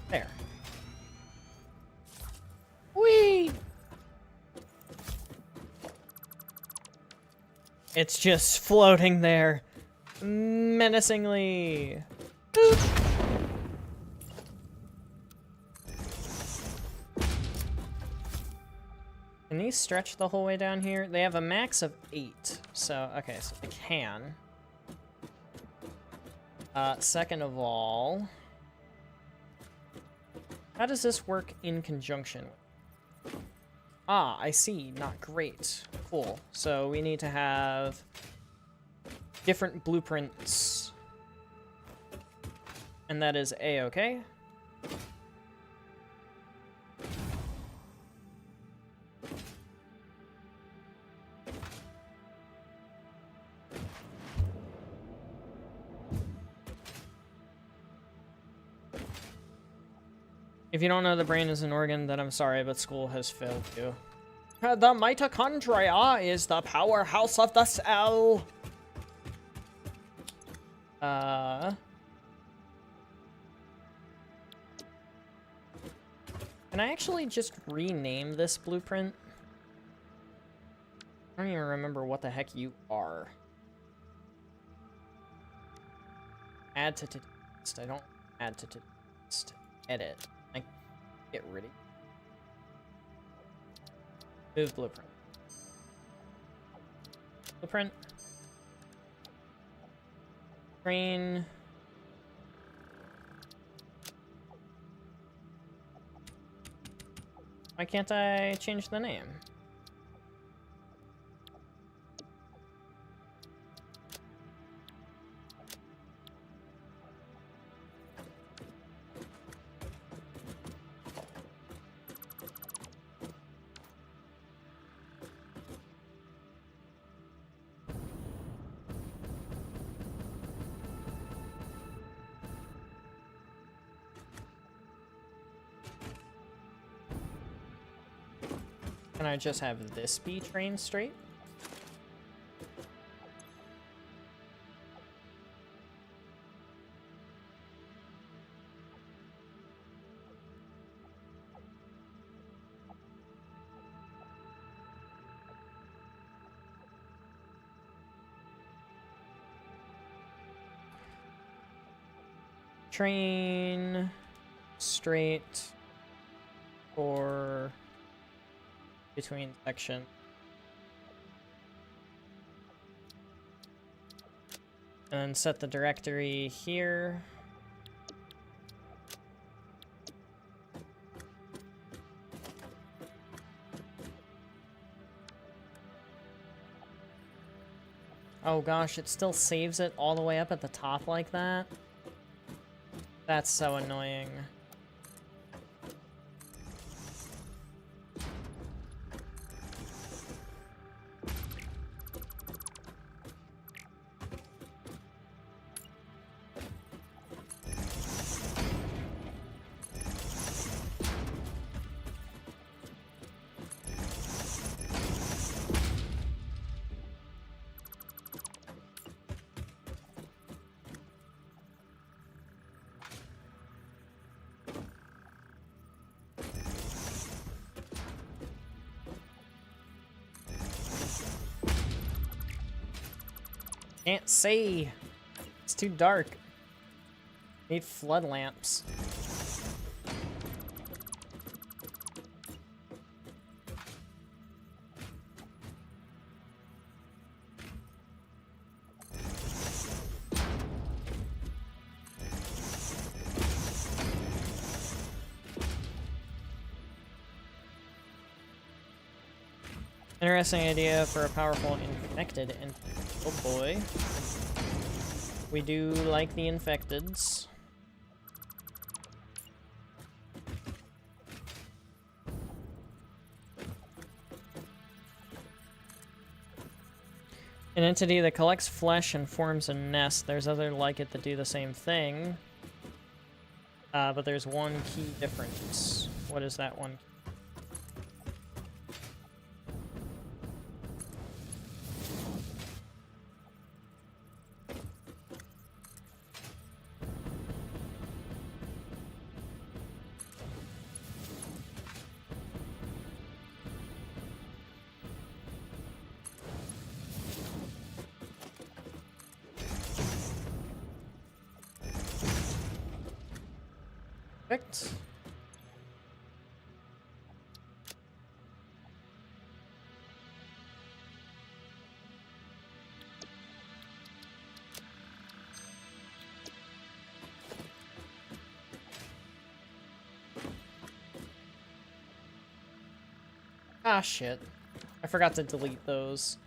There. Whee! It's just floating there. Menacingly. Boop. Can these stretch the whole way down here? They have a max of 8. So, okay, so they can. Second of all... How does this work in conjunction? Ah, I see. Not great. Cool. So we need to have different blueprints. And that is A-okay. If you don't know the brain is an organ, then I'm sorry, but school has failed you. The mitochondria is the powerhouse of the cell. Can I actually just rename this blueprint? I don't even remember what the heck you are. Add to list. I don't add to list. Edit. I get rid of. Move blueprint. Blueprint. Train. Why can't I change the name? Can I just have this be trained straight? Train straight or between section. And then set the directory here. Oh gosh, it still saves it all the way up at the top like that? That's so annoying. Can't see. It's too dark. Need flood lamps. Interesting idea for a powerful infected and oh boy. We do like the infecteds. An entity that collects flesh and forms a nest. There's other like it that do the same thing. But there's one key difference. What is that one? Perfect. Ah, shit. I forgot to delete those.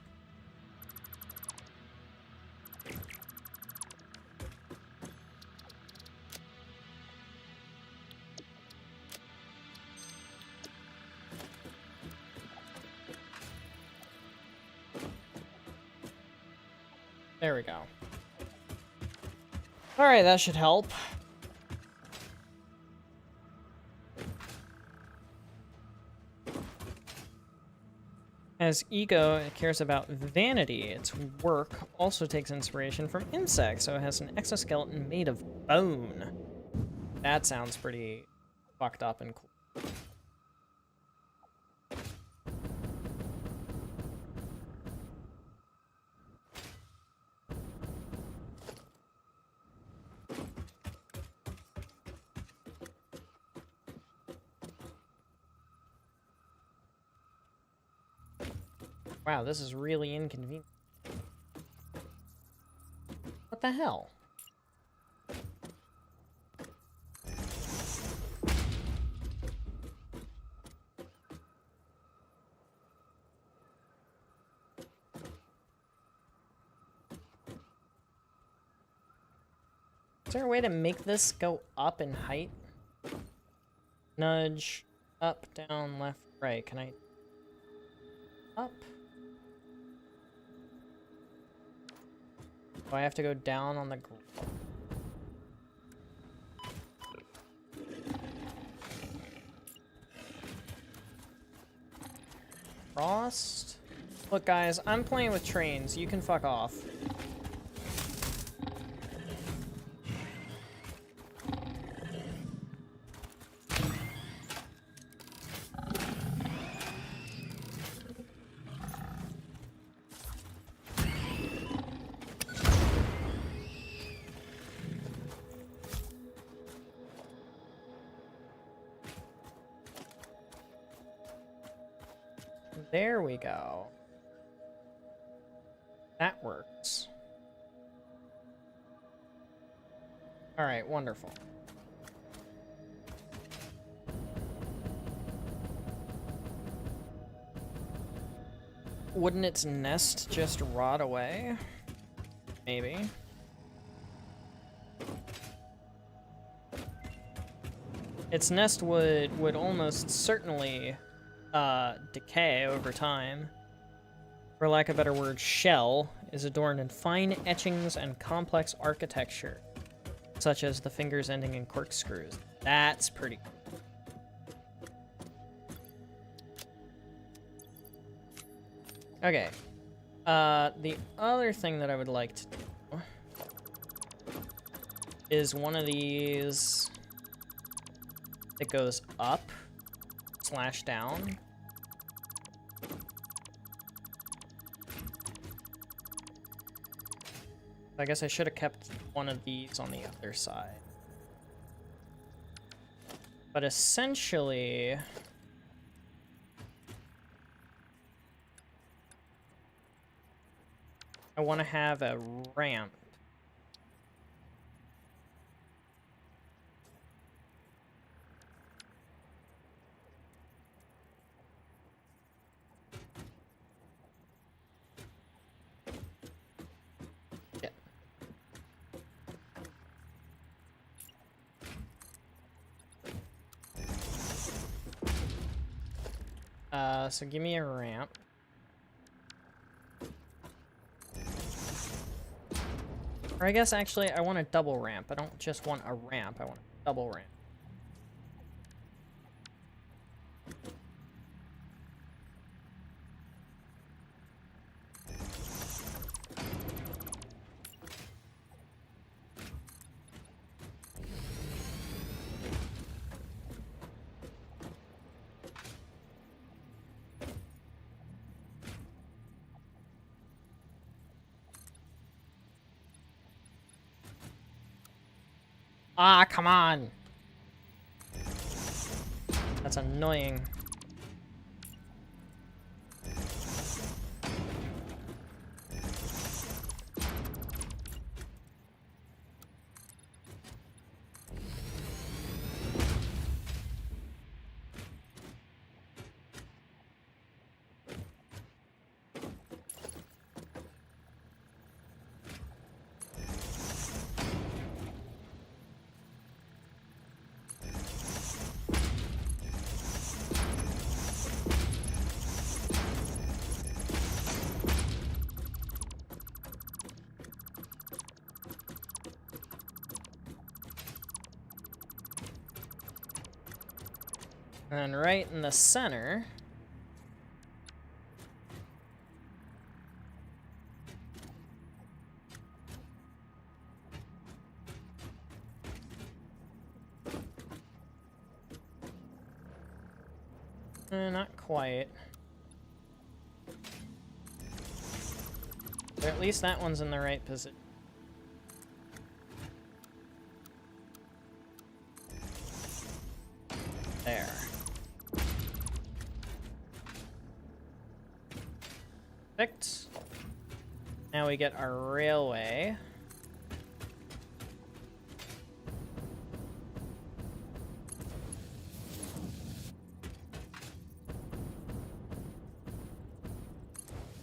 There we go. Alright, that should help. As ego, it cares about vanity. Its work also takes inspiration from insects, so it has an exoskeleton made of bone. That sounds pretty fucked up and cool. Wow, this is really inconvenient. What the hell? Is there a way to make this go up in height? Nudge, up, down, left, right. Can I... Up? Do I have to go down on the ground? lost. Look, guys, I'm playing with trains. You can fuck off. There we go. That works. All right, wonderful. Wouldn't its nest just rot away? Maybe. Its nest would almost certainly decay over time. For lack of a better word, shell is adorned in fine etchings and complex architecture, such as the fingers ending in corkscrews. That's pretty cool. Okay. The other thing that I would like to do is one of these that goes up / down. I guess I should have kept one of these on the other side. But essentially, I want to have a ramp. So give me a ramp. Or I guess actually I want a double ramp. I don't just want a ramp, I want a double ramp. Ah, come on! That's annoying. And right in the center, not quite. But at least that one's in the right position. There. Perfect. Now we get our railway.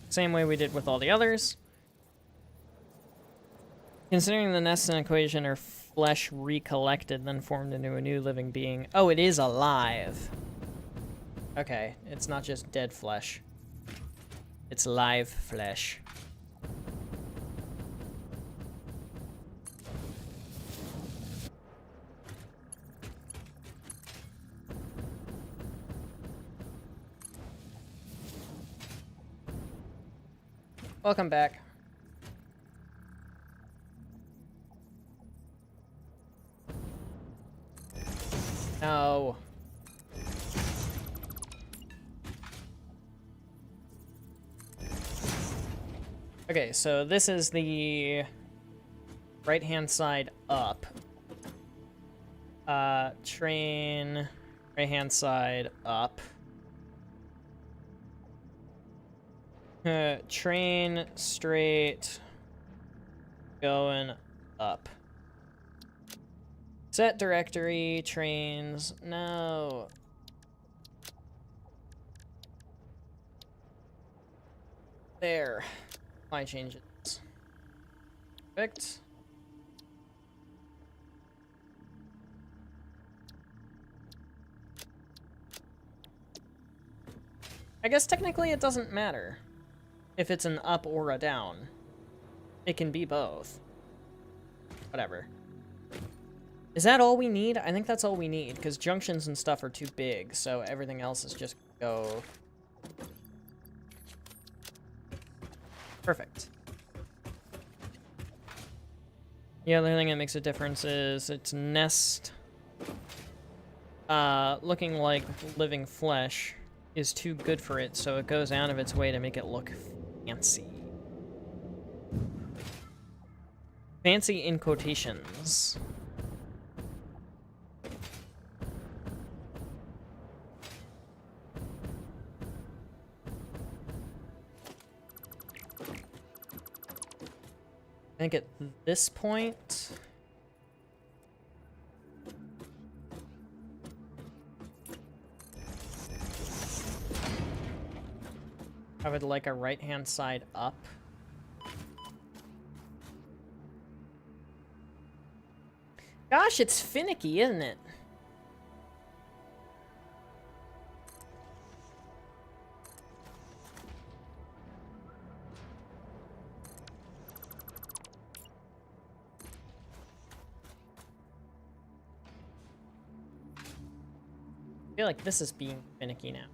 Same way we did with all the others. Considering the nests in equation are flesh recollected, then formed into a new living being. Oh, it is alive. Okay, it's not just dead flesh. It's live flesh. Welcome back. No. Okay, so this is the right-hand side up. Train, right-hand side up. Train straight, going up. Set directory, trains, no. There. I change it. Perfect. I guess technically it doesn't matter if it's an up or a down. It can be both. Whatever. Is that all we need? I think that's all we need, because junctions and stuff are too big, so everything else is just go. Perfect. The other thing that makes a difference is its nest looking like living flesh is too good for it, so it goes out of its way to make it look fancy. Fancy in quotations. I think at this point, I would like a right-hand side up. Gosh, it's finicky, isn't it? I feel like this is being finicky now.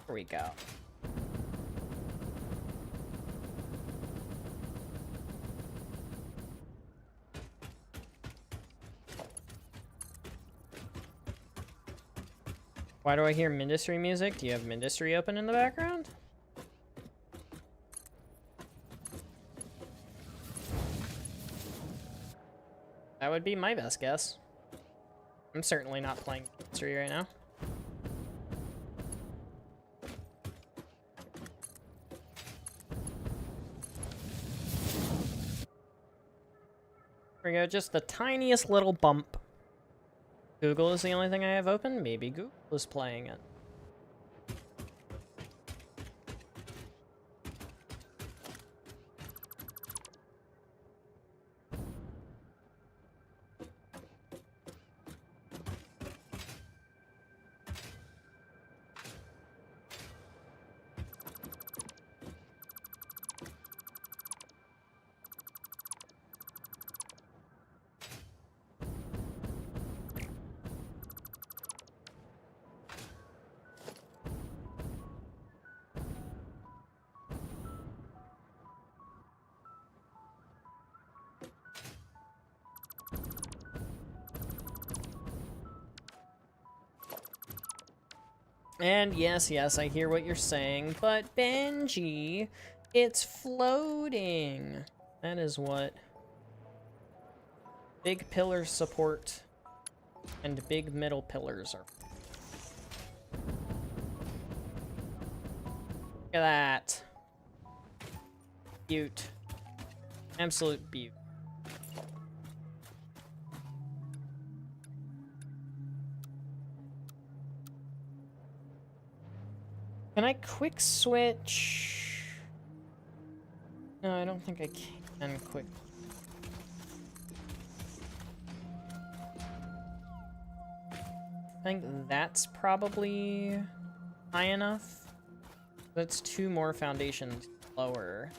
Here we go. Why do I hear Ministry music? Do you have Ministry open in the background? That would be my best guess. I'm certainly not playing Ministry right now. Here we go, just the tiniest little bump. Google is the only thing I have open? Maybe Google is playing it. And yes, I hear what you're saying, but Benji, it's floating. That is what big pillar support and big middle pillars are. Look at that. Beaut. Absolute beaut. Can I quick switch? No, I don't think I can quick. I think that's probably high enough. That's 2 more foundations lower.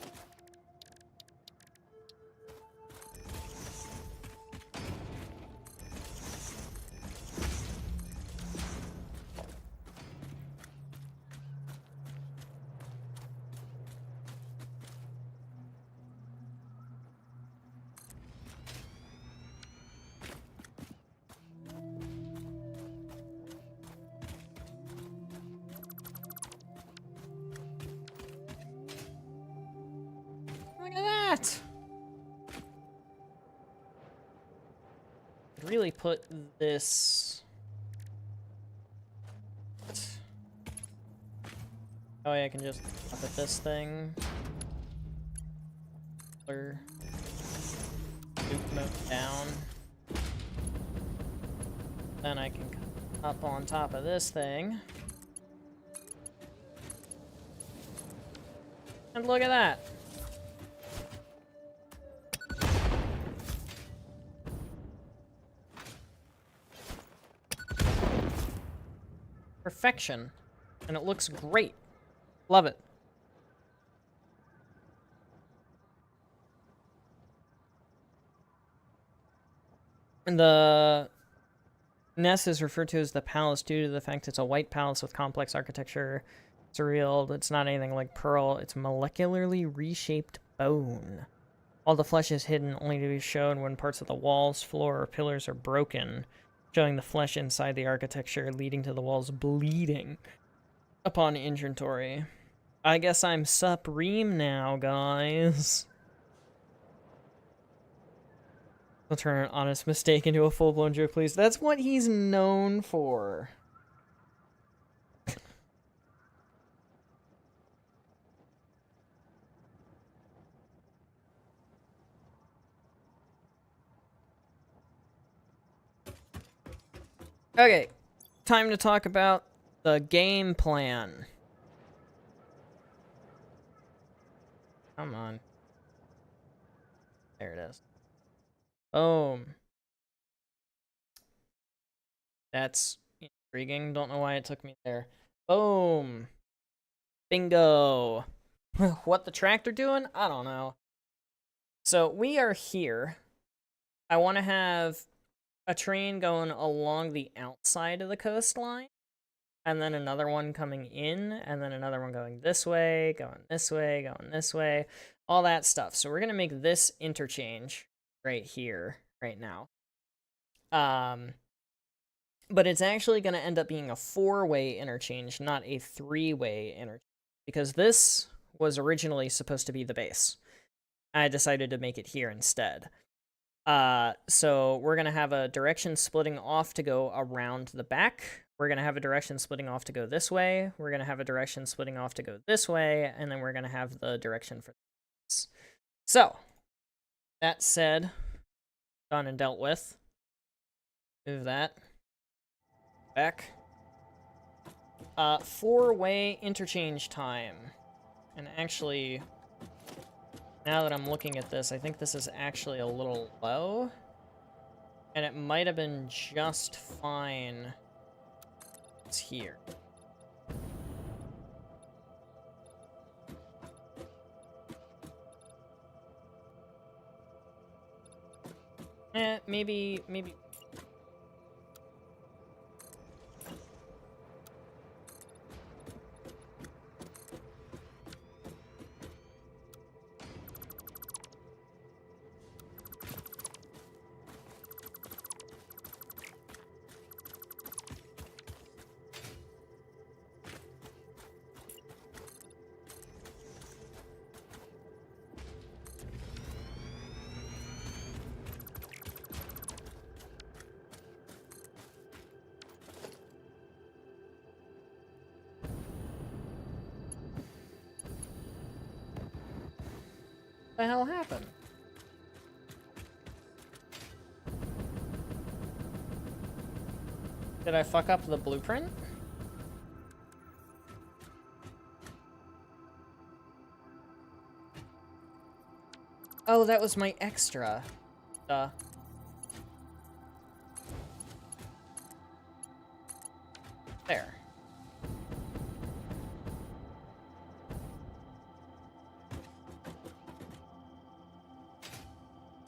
Look at that! Could really put this... Oh yeah, I can just up at this thing. Or move down. Then I can come up on top of this thing. And look at that! Perfection. And it looks great. Love it. And the nest is referred to as the palace due to the fact it's a white palace with complex architecture. Surreal. It's not anything like pearl. It's molecularly reshaped bone. All the flesh is hidden, only to be shown when parts of the walls, floor, or pillars are broken, showing the flesh inside the architecture, leading to the walls bleeding upon inventory. I guess I'm supreme now, guys. I'll turn an honest mistake into a full-blown joke, please. That's what he's known for. Okay, time to talk about the game plan. Come on. There it is. Boom. That's intriguing. Don't know why it took me there. Boom. Bingo. What the tractor doing? I don't know. So we are here. I want to have a train going along the outside of the coastline, and then another one coming in, and then another one going this way, going this way, going this way, all that stuff. So we're going to make this interchange right here, right now. But it's actually going to end up being a 4-way interchange, not a 3-way interchange, because this was originally supposed to be the base. I decided to make it here instead. So we're going to have a direction splitting off to go around the back. We're going to have a direction splitting off to go this way. We're going to have a direction splitting off to go this way. And then we're going to have the direction for this. So, that said, done and dealt with. Move that. Back. 4-way interchange time. And actually, now that I'm looking at this, I think this is actually a little low. And it might have been just fine. It's here. Maybe. What the hell happened? Did I fuck up the blueprint? Oh, that was my extra. Duh. There.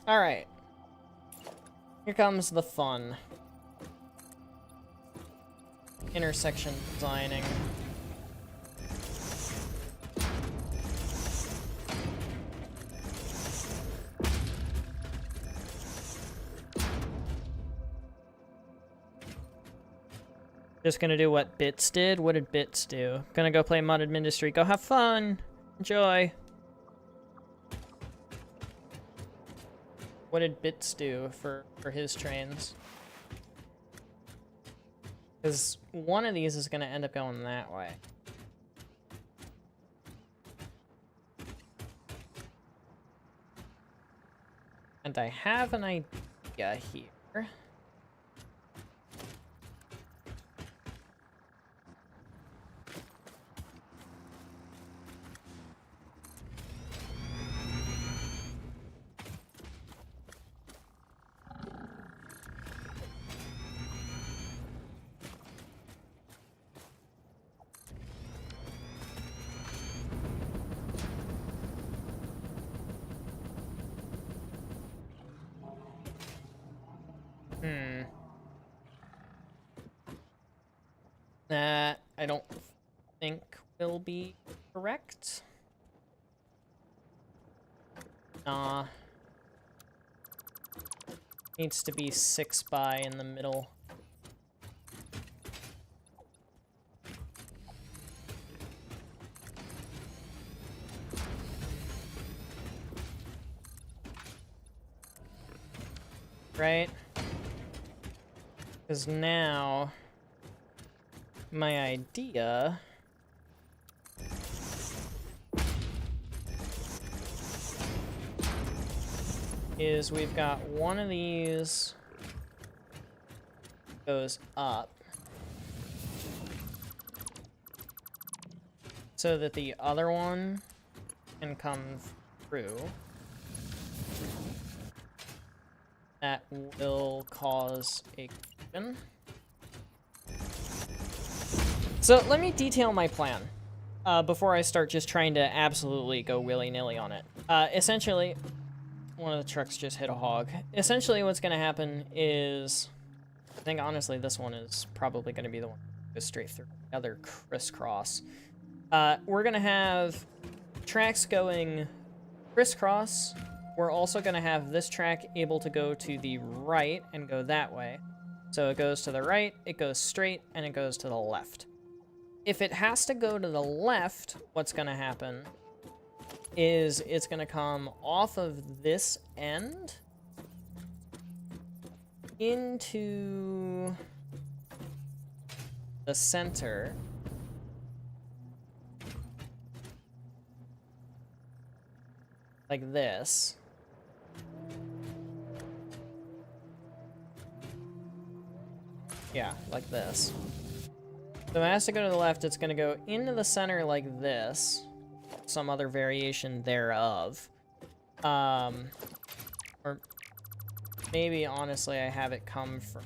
Alright. Here comes the fun. Intersection designing. Just gonna do what Bits did? What did Bits do? Gonna go play Modded Ministry. Go have fun! Enjoy! What did Bits do for his trains? Because one of these is gonna end up going that way. And I have an idea here. That I don't think will be correct. Nah. Needs to be 6 by in the middle. Right? Because now my idea is we've got one of these goes up so that the other one can come through. That will cause a collision. So let me detail my plan before I start just trying to absolutely go willy-nilly on it. Essentially, one of the trucks just hit a hog. Essentially what's going to happen is, I think honestly this one is probably going to be the one that goes straight through. The other crisscross. We're going to have tracks going crisscross. We're also going to have this track able to go to the right and go that way. So it goes to the right, it goes straight, and it goes to the left. If it has to go to the left, what's going to happen is it's going to come off of this end into the center. Like this. Yeah, like this. So it has to go to the left, it's going to go into the center like this. Some other variation thereof. Or maybe, honestly, I have it come from...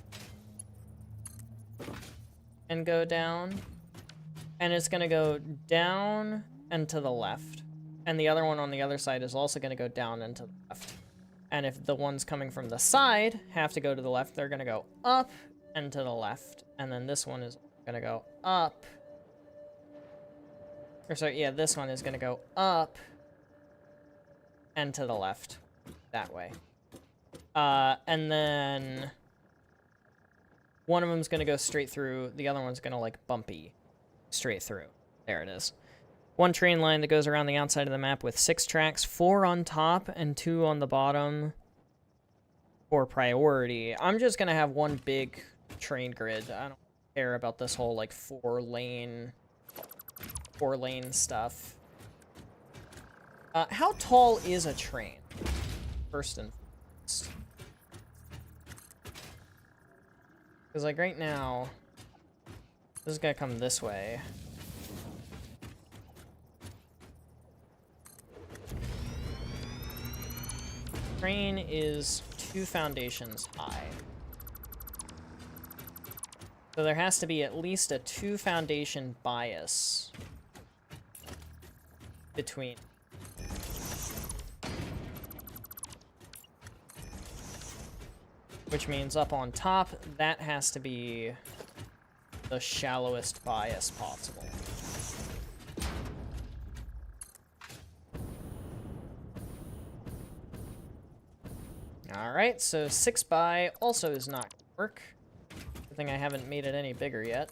and go down. And it's going to go down and to the left. And the other one on the other side is also going to go down and to the left. And if the ones coming from the side have to go to the left, they're going to go up and to the left. And then this one is going to go up. Or sorry, yeah, this one is going to go up and to the left. That way. And then one of them's going to go straight through. The other one's going to, like, bumpy straight through. There it is. One train line that goes around the outside of the map with 6 tracks, 4 on top and 2 on the bottom for priority. I'm just going to have one big train grid. I don't care about this whole, like, 4-lane stuff. How tall is a train? First and foremost. Because, like, right now, this is going to come this way. Train is 2 foundations high. So there has to be at least a 2 foundation bias between. Which means up on top, that has to be the shallowest bias possible. Alright, so 6 by also is not gonna work. Good thing I haven't made it any bigger yet.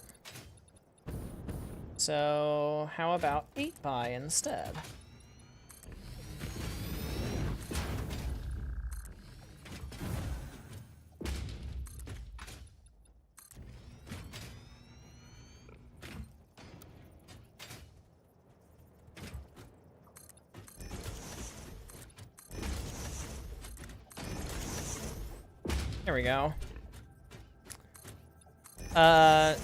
So how about 8 by instead? There we go.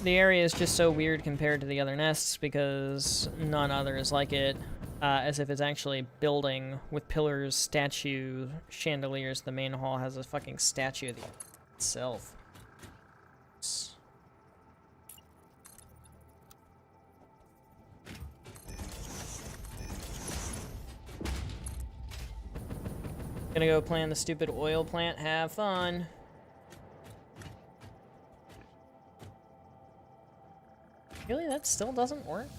The area is just so weird compared to the other nests because none other is like it. As if it's actually building with pillars, statue, chandeliers. The main hall has a fucking statue of the itself. Gonna go plant the stupid oil plant. Have fun. Really? That still doesn't work?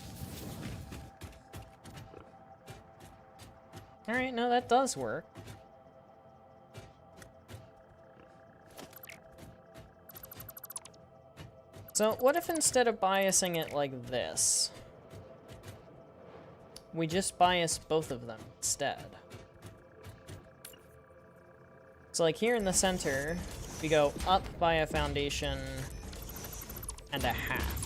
Alright, no, that does work. So, what if instead of biasing it like this, we just bias both of them instead? So, like here in the center, we go up by a foundation and a half.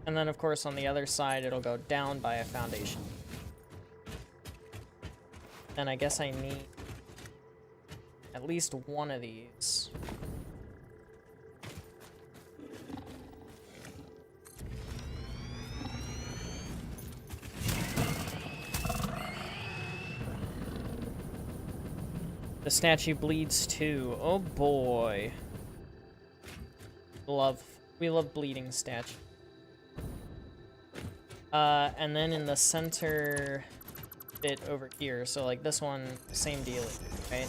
And then, of course, on the other side, it'll go down by a foundation. And I guess I need at least one of these. The statue bleeds too. Oh boy. We love bleeding statues. And then in the center bit over here, so like this one, same deal, right?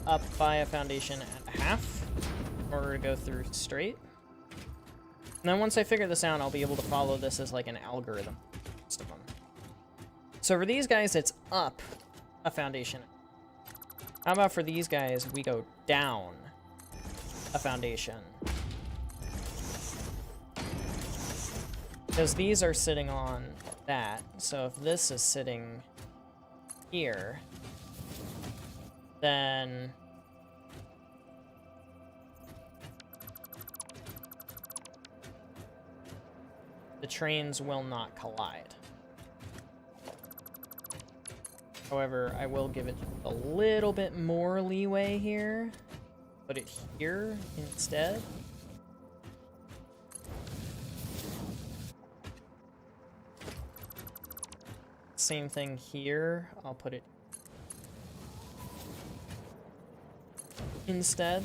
Up by a foundation and a half in order to go through straight. And then once I figure this out, I'll be able to follow this as like an algorithm. Most of them. So for these guys, it's up a foundation. How about for these guys, we go down a foundation? Because these are sitting on that, so if this is sitting here, then the trains will not collide. However, I will give it a little bit more leeway here. Put it here instead. Same thing here. I'll put it instead.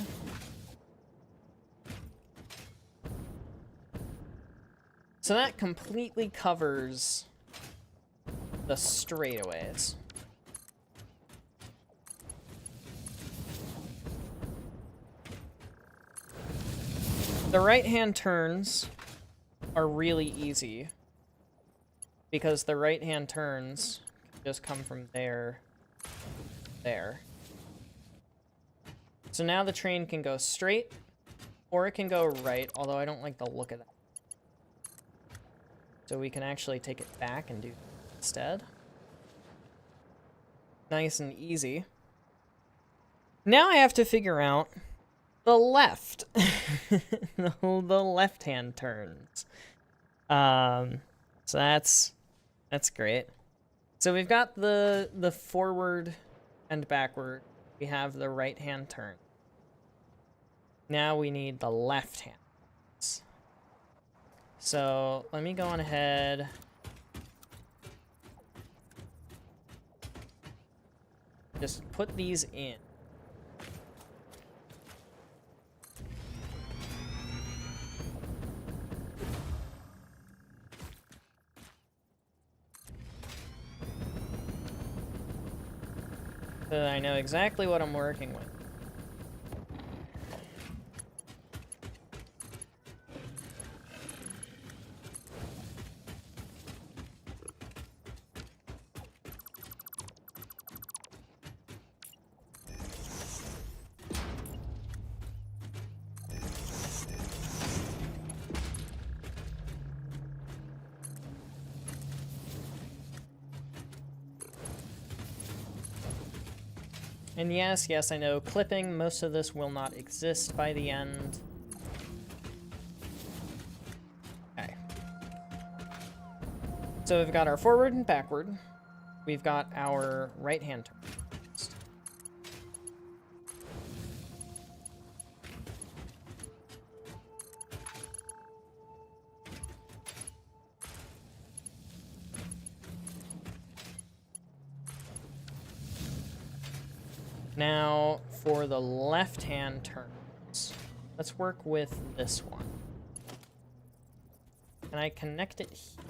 So that completely covers the straightaways. The right-hand turns are really easy because the right-hand turns just come from there, there. So now the train can go straight or it can go right, although I don't like the look of that. So we can actually take it back and do that instead. Nice and easy. Now I have to figure out the left. the left-hand turns. So that's great. So we've got the forward and backward. We have the right-hand turn. Now we need the left-hand. So let me go on ahead. Just put these in. So I know exactly what I'm working with. And yes, I know, clipping, most of this will not exist by the end. Okay. So we've got our forward and backward. We've got our right-hand turn. Now, for the left-hand turns, let's work with this one. Can I connect it here?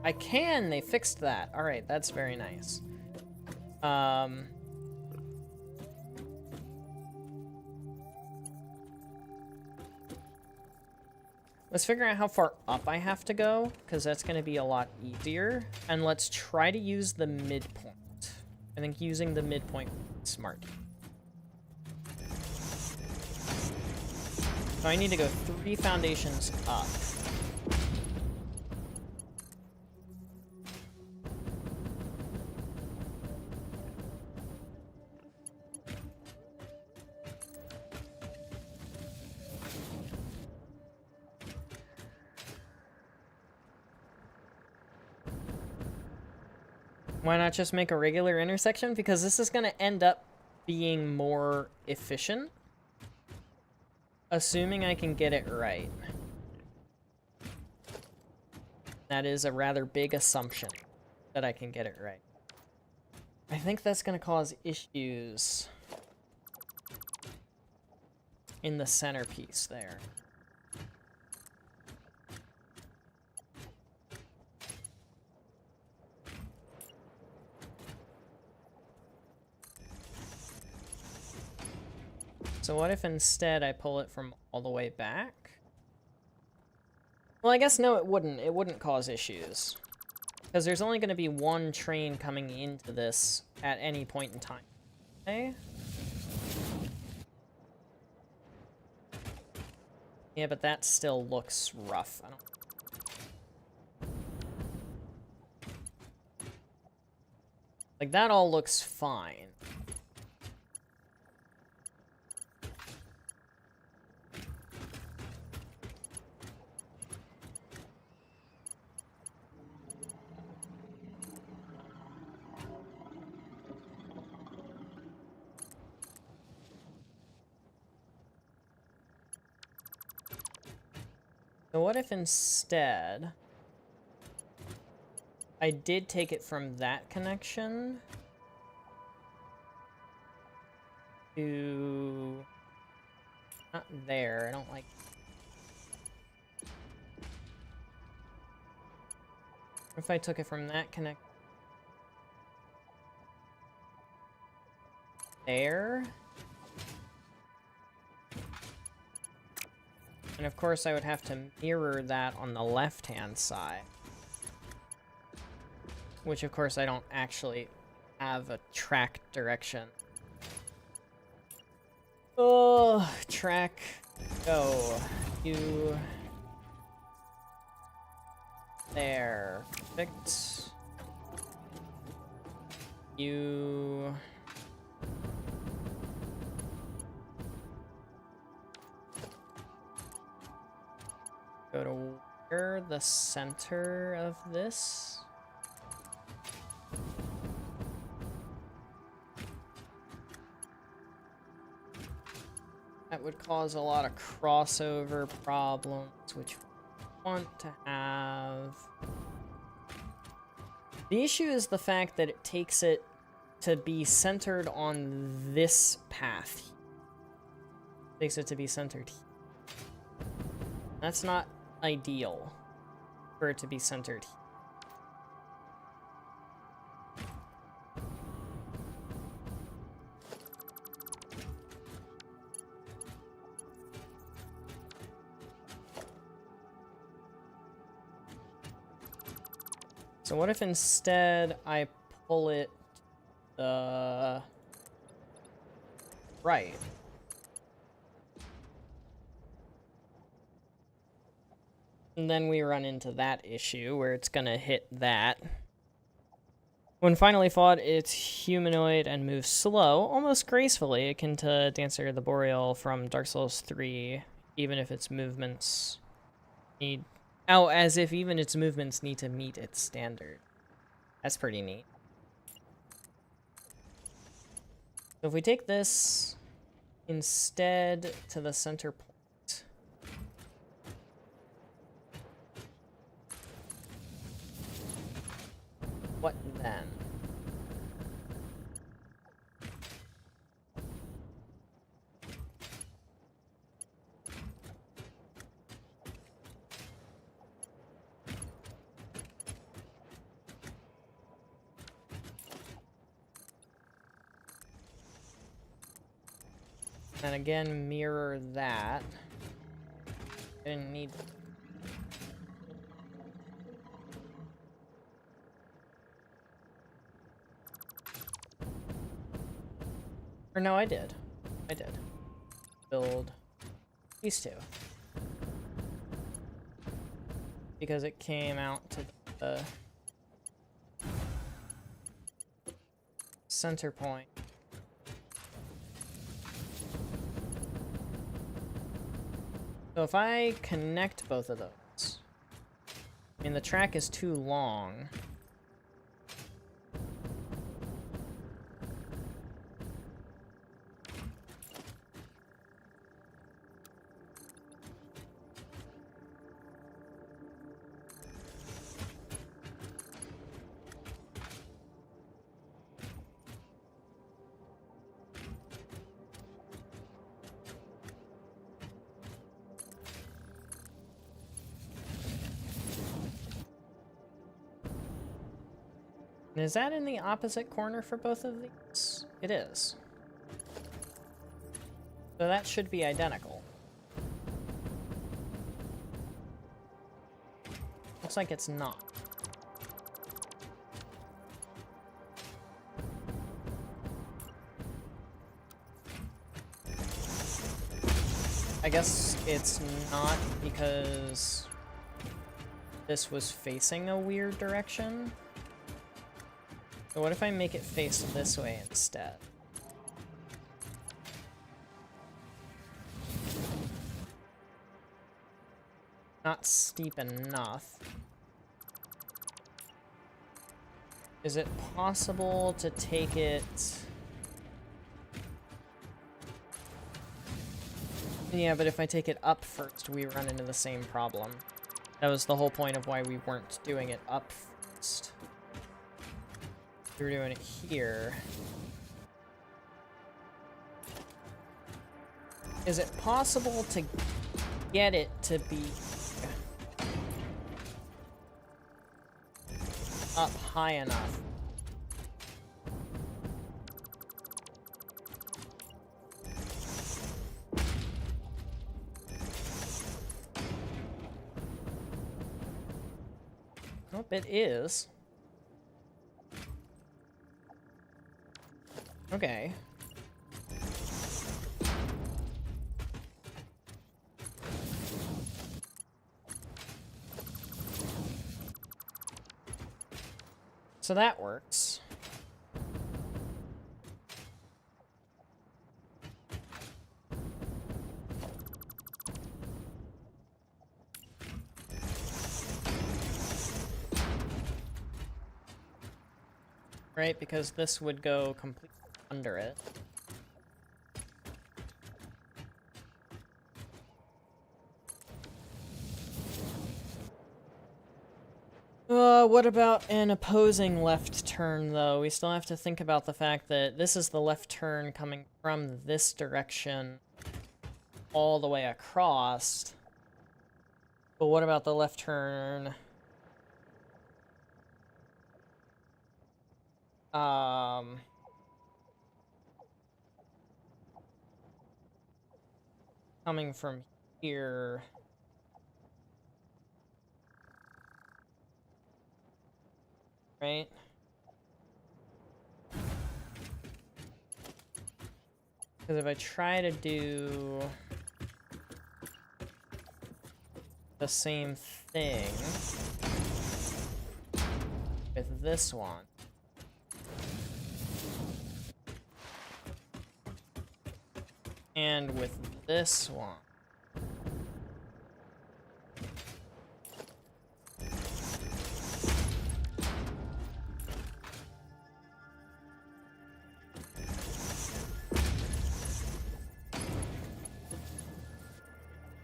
I can! They fixed that. Alright, that's very nice. Let's figure out how far up I have to go, because that's going to be a lot easier. And let's try to use the midpoint. I think using the midpoint is smart. So I need to go 3 foundations up. Why not just make a regular intersection? Because this is going to end up being more efficient. Assuming I can get it right. That is a rather big assumption that I can get it right. I think that's going to cause issues in the centerpiece there. So what if instead I pull it from all the way back? Well, I guess no, it wouldn't. It wouldn't cause issues. Because there's only going to be one train coming into this at any point in time. Okay? Yeah, but that still looks rough. I don't... Like, that all looks fine. So what if instead I did take it from that connection to... Not there, I don't like... If I took it from that connect... There... And of course I would have to mirror that on the left-hand side. Which of course I don't actually have a track direction. Oh, track, go. You... There. Perfect. You... Go to where the center of this. That would cause a lot of crossover problems, which we want to have. The issue is the fact that it takes it to be centered on this path. It takes it to be centered here. That's not ideal for it to be centered here. So what if instead I pull it right? And then we run into that issue where it's gonna hit that. When finally fought, it's humanoid and moves slow, almost gracefully, akin to Dancer the Boreal from Dark Souls 3, even if its movements need... Oh, as if even its movements need to meet its standard. That's pretty neat. So if we take this instead to the center point... What then? And again, mirror that. I didn't need... Or no, I did. I did. Build these two. Because it came out to the center point. So if I connect both of those, I mean, the track is too long. And is that in the opposite corner for both of these? It is. So that should be identical. Looks like it's not. I guess it's not because this was facing a weird direction. So what if I make it face this way instead? Not steep enough. Is it possible to take it... Yeah, but if I take it up first, we run into the same problem. That was the whole point of why we weren't doing it up first. We were doing it here. Is it possible to get it to be up high enough? Nope, it is. Okay. So that works. Right, because this would go completely under it. What about an opposing left turn, though? We still have to think about the fact that this is the left turn coming from this direction all the way across. But what about the left turn? Coming from here. right? Because if I try to do the same thing with this one, and with this one,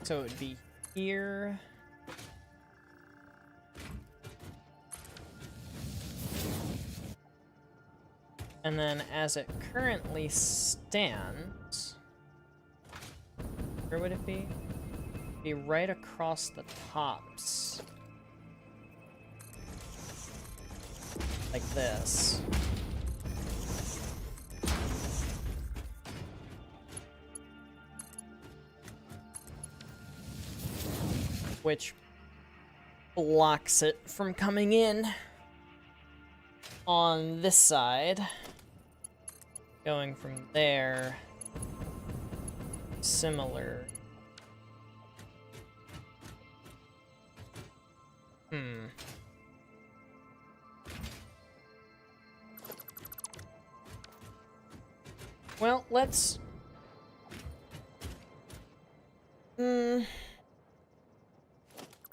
so it would be here. And then as it currently stands, where would it be? It'd be right across the tops. Like this. Which blocks it from coming in on this side. Going from there, similar. Well, let's...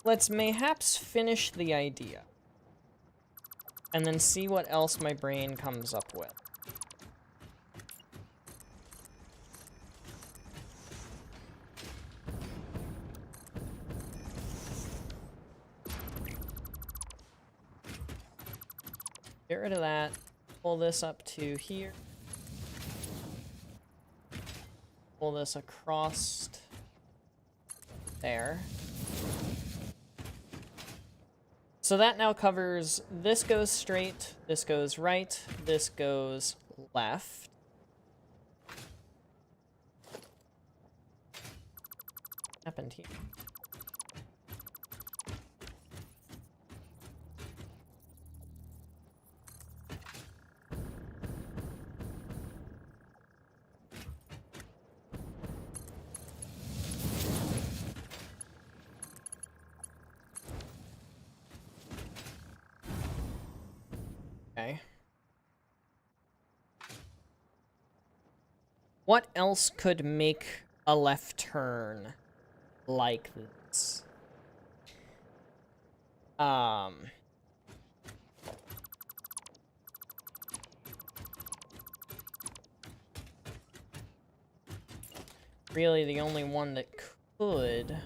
Let's mayhaps finish the idea. And then see what else my brain comes up with. Get rid of that. Pull this up to here. Pull this across there. So that now covers, this goes straight, this goes right, this goes left. What happened here? Okay. What else could make a left turn like this? Really, the only one that could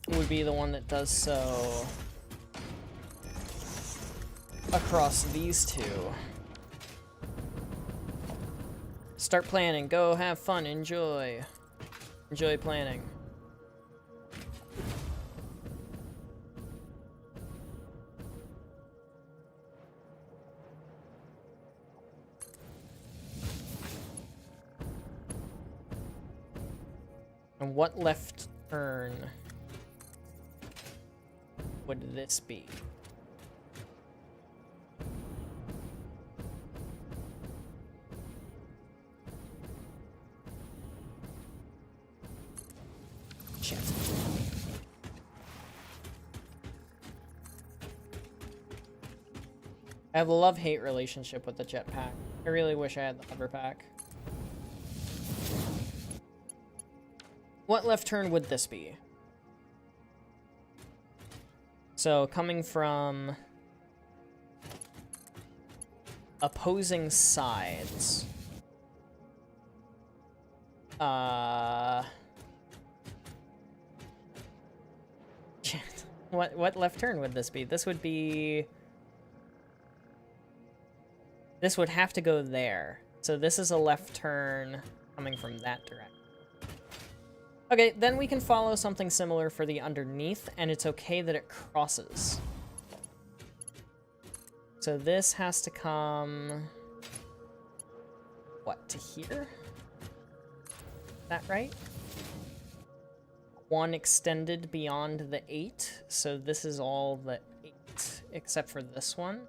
would be the one that does so across these two. Start planning. Go have fun. Enjoy. Enjoy planning. And what left turn would this be? Shit. I have a love-hate relationship with the jetpack. I really wish I had the hover pack. What left turn would this be? So, coming from opposing sides. What left turn would this be? This would be... This would have to go there. So this is a left turn coming from that direction. Okay, then we can follow something similar for the underneath, and it's okay that it crosses. So this has to come... What, to here? Is that right? one extended beyond the 8, so this is all the 8, except for this one.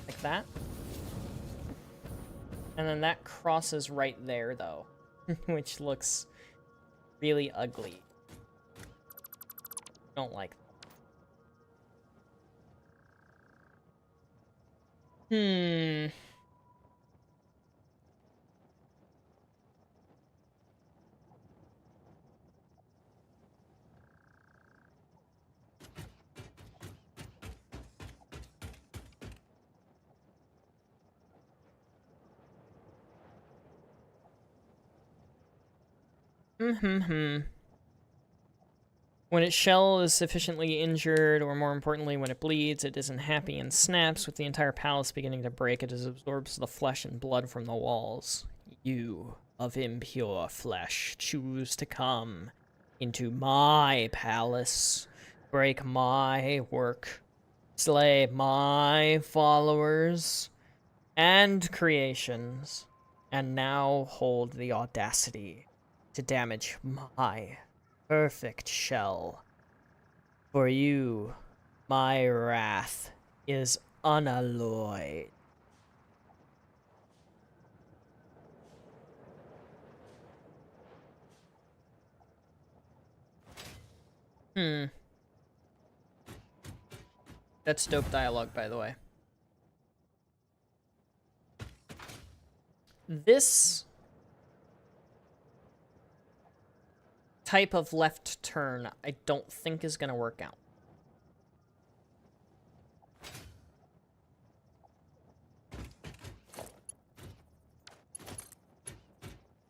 Like that. And then that crosses right there, though, which looks really ugly. Don't like that. When its shell is sufficiently injured, or more importantly, when it bleeds, it isn't happy and snaps, with the entire palace beginning to break. It absorbs the flesh and blood from the walls. You, of impure flesh, choose to come into my palace, break my work, slay my followers and creations, and now hold the audacity to damage my perfect shell. For you, my wrath is unalloyed. That's dope dialogue, by the way. This type of left turn, I don't think is going to work out.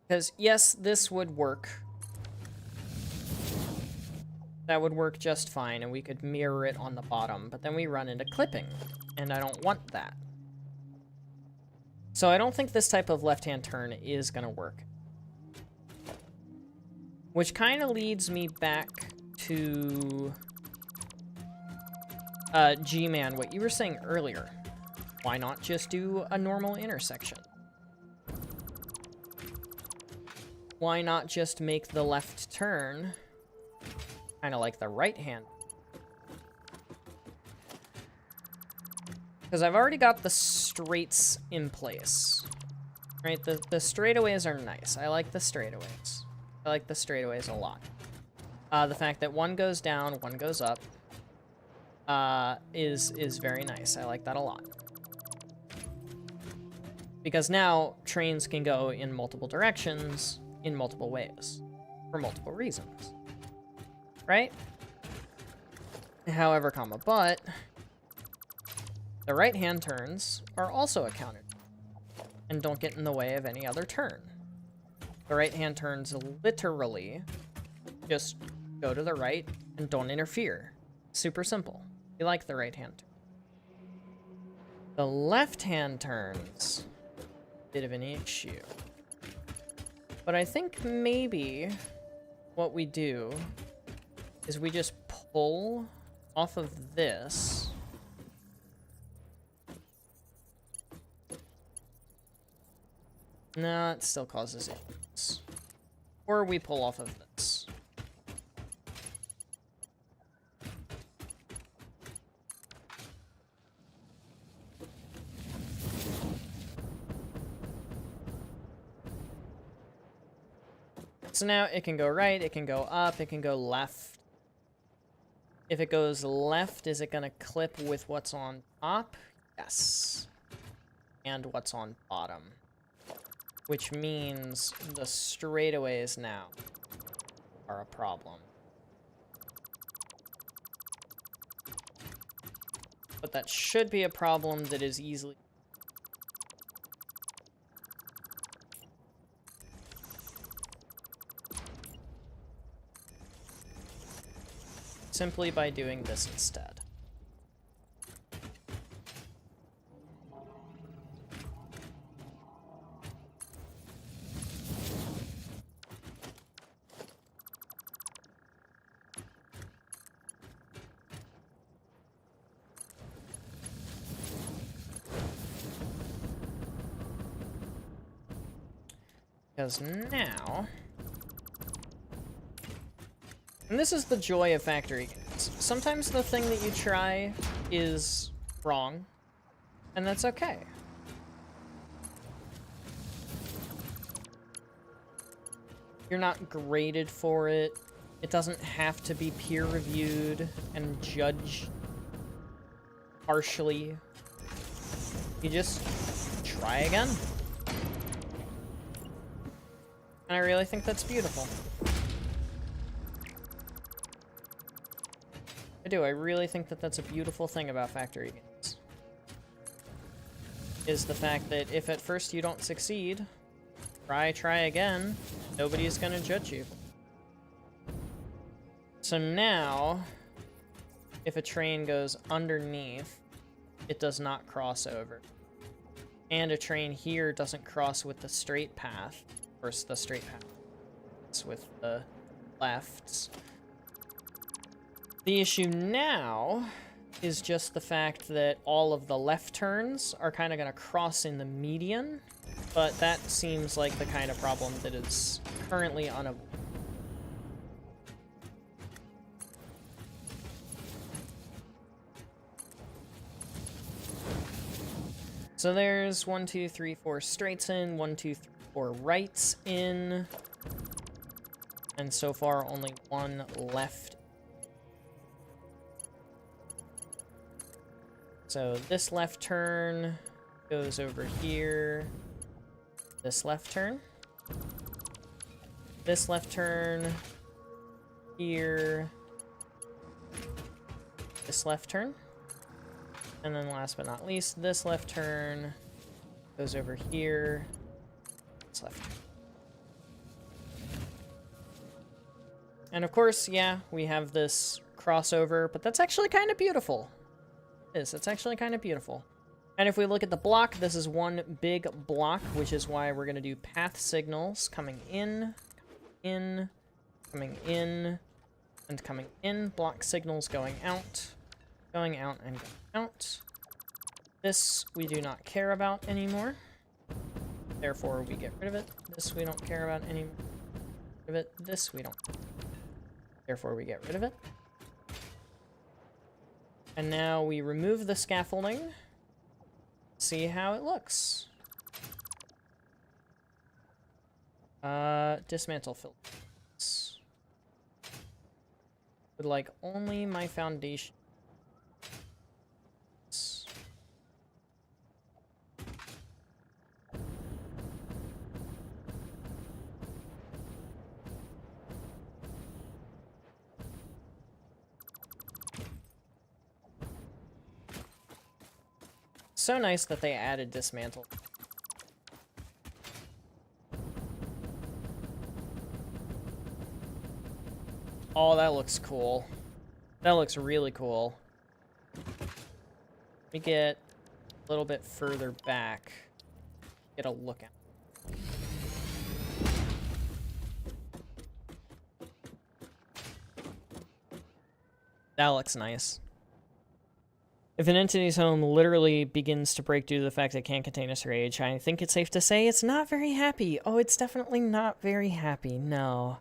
Because, yes, this would work. That would work just fine, and we could mirror it on the bottom, but then we run into clipping, and I don't want that. So I don't think this type of left-hand turn is going to work. Which kind of leads me back to G-Man, what you were saying earlier. Why not just do a normal intersection? Why not just make the left turn kind of like the right hand? Because I've already got the straights in place. Right? The straightaways are nice. I like the straightaways. I like the straightaways a lot. The fact that one goes down, one goes up, is very nice. I like that a lot. Because now trains can go in multiple directions, in multiple ways, for multiple reasons. Right? However, but the right-hand turns are also accounted and don't get in the way of any other turn. The right-hand turns literally just go to the right and don't interfere. Super simple. We like the right-hand turn. The left-hand turns, bit of an issue. But I think maybe what we do is we just pull off of this. No, it still causes issues. Or we pull off of this. So now it can go right, it can go up, it can go left. If it goes left, is it going to clip with what's on top? Yes. And what's on bottom. Which means the straightaways now are a problem. But that should be a problem that is easily... simply by doing this instead. Because now And this is the joy of factory games. Sometimes the thing that you try is wrong, and that's okay. You're not graded for it. It doesn't have to be peer-reviewed and judged harshly. You just try again. And I really think that's beautiful. I do. I really think that that's a beautiful thing about factory games. Is the fact that if at first you don't succeed, try again, nobody's gonna judge you. So now, if a train goes underneath, it does not cross over. And a train here doesn't cross with the straight path. Of course, the straight path is with the lefts. The issue now is just the fact that all of the left turns are kind of going to cross in the median, but that seems like the kind of problem that is currently unavoidable. So there's 1, 2, 3, 4 straights in, 1, 2, 3, 4 rights in, and so far only one left. So this left turn goes over here. This left turn. This left turn here. This left turn. And then last but not least, this left turn goes over here. This left turn. And of course, yeah, we have this crossover, but that's actually kind of beautiful. It's actually kind of beautiful. And if we look at the block, this is one big block, which is why we're going to do path signals coming in, coming in, and coming in. Block signals going out, and going out. This we do not care about anymore. Therefore, we get rid of it. This we don't care about anymore. This we don't. Therefore, we get rid of it. And now we remove the scaffolding. See how it looks. Dismantle filters. Would like only my foundation. So nice that they added dismantle. Oh, that looks cool. That looks really cool. Let me get a little bit further back. Get a look at. That looks nice. If an entity's home literally begins to break due to the fact that it can't contain its rage, I think it's safe to say it's not very happy. Oh, it's definitely not very happy, no.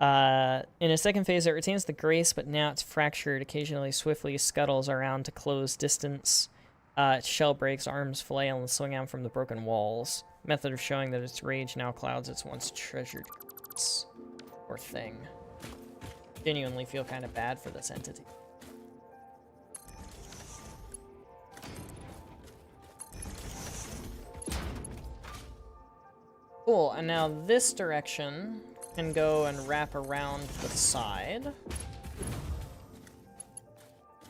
In a second phase, it retains the grace, but now it's fractured, occasionally swiftly scuttles around to close distance. Its shell breaks, arms flail, and swing out from the broken walls. Method of showing that its rage now clouds its once treasured grace. Poor thing. Genuinely feel kind of bad for this entity. Cool, and now this direction can go and wrap around the side.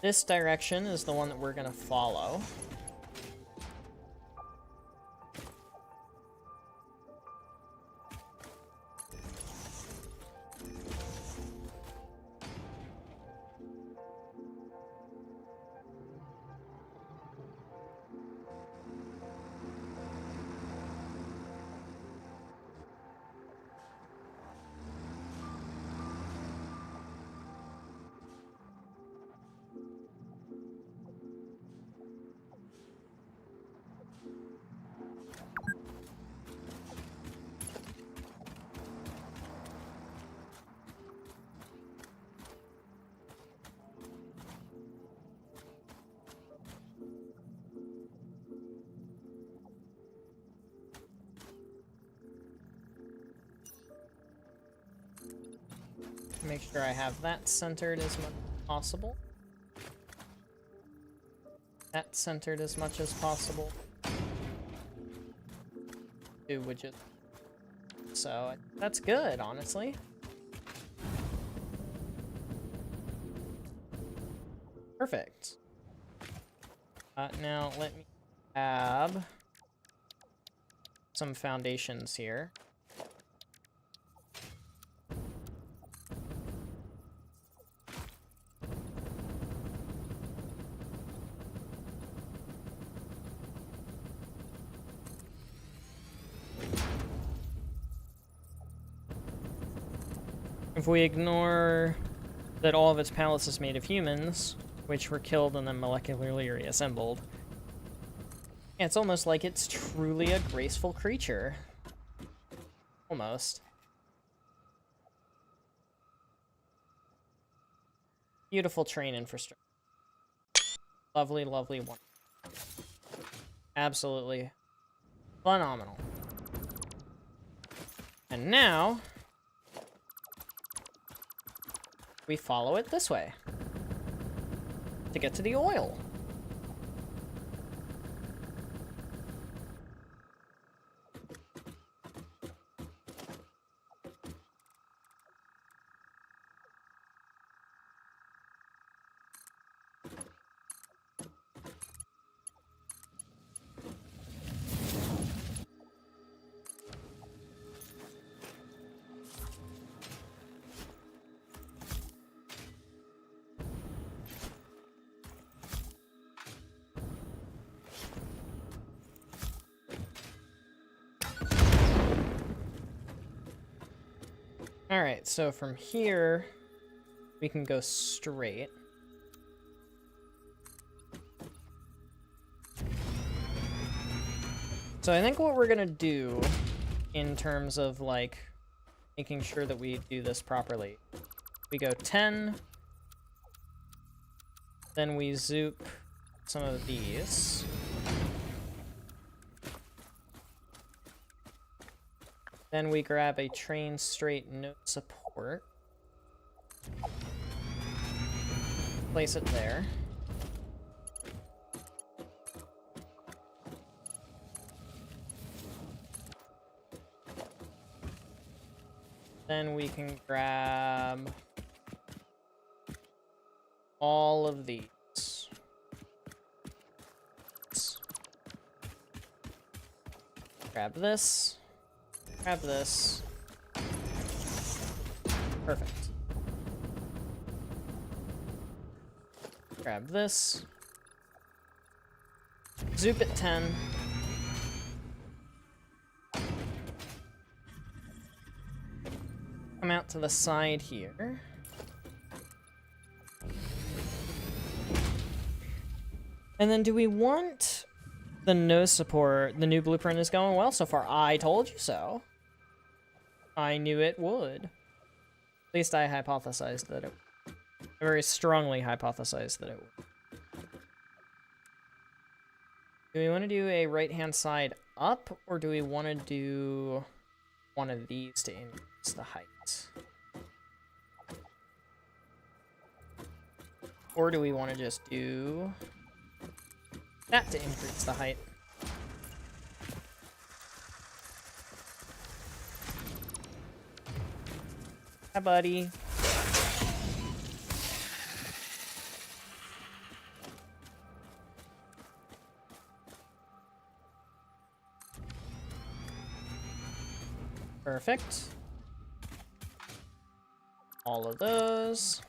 This direction is the one that we're gonna follow. Make sure I have that centered as much as possible. That centered as much as possible. 2 widgets. So that's good, honestly. Perfect. Now let me grab some foundations here. If we ignore that all of its palace is made of humans, which were killed and then molecularly reassembled, yeah, it's almost like it's truly a graceful creature. Almost. Beautiful train infrastructure. Lovely, lovely one. Absolutely phenomenal. And now we follow it this way to get to the oil. Alright, so from here, we can go straight. So I think what we're gonna do in terms of, like, making sure that we do this properly, we go 10, then we zoop some of these. Then we grab a train straight no support. Place it there. Then we can grab all of these. Grab this. Grab this. Perfect. Grab this. Zoop at 10. Come out to the side here. And then do we want the nose support? The new blueprint is going well so far. I told you so. I knew it would. At least I hypothesized that it would. I very strongly hypothesized that it would. Do we want to do a right-hand side up, or do we want to do one of these to increase the height? Or do we want to just do that to increase the height? Hi, buddy. Perfect. All of those.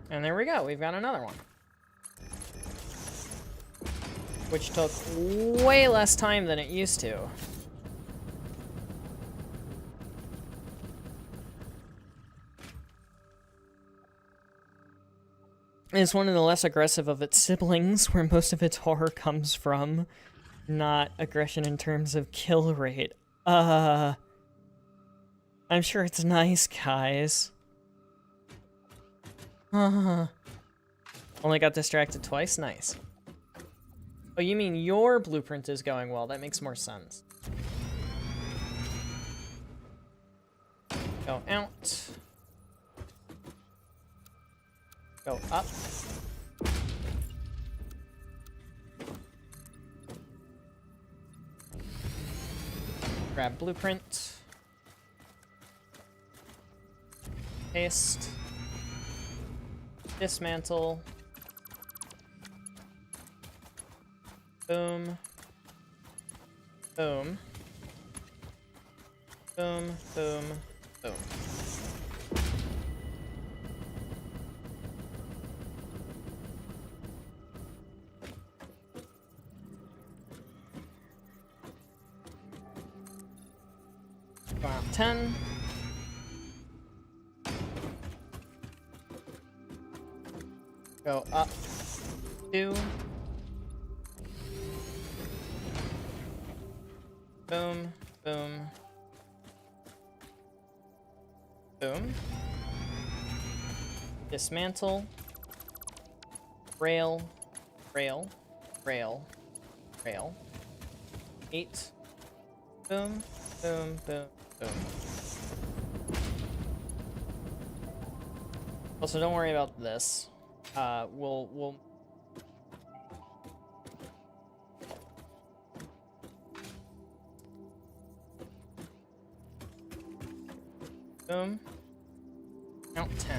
And there we go. We've got another one. Which took way less time than it used to. It's one of the less aggressive of its siblings, where most of its horror comes from, not aggression in terms of kill rate. I'm sure it's nice, guys. Only got distracted twice? Nice. Oh, you mean your blueprint is going well? That makes more sense. Go out. Go up. Grab blueprint. Paste. Dismantle. Boom. Boom. Boom, boom, boom. Go out 10. Go up 2. Boom, boom, boom. Dismantle. Rail, rail, rail, rail. 8. Boom, boom, boom, boom. Also, don't worry about this. We'll boom. Count 10.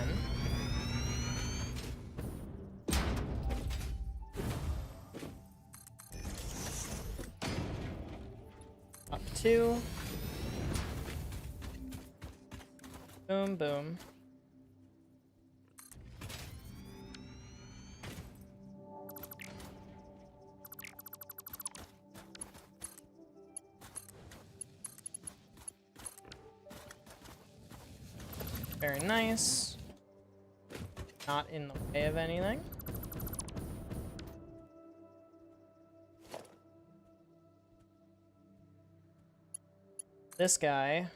Up 2. Boom, boom. Very nice. Not in the way of anything. This guy,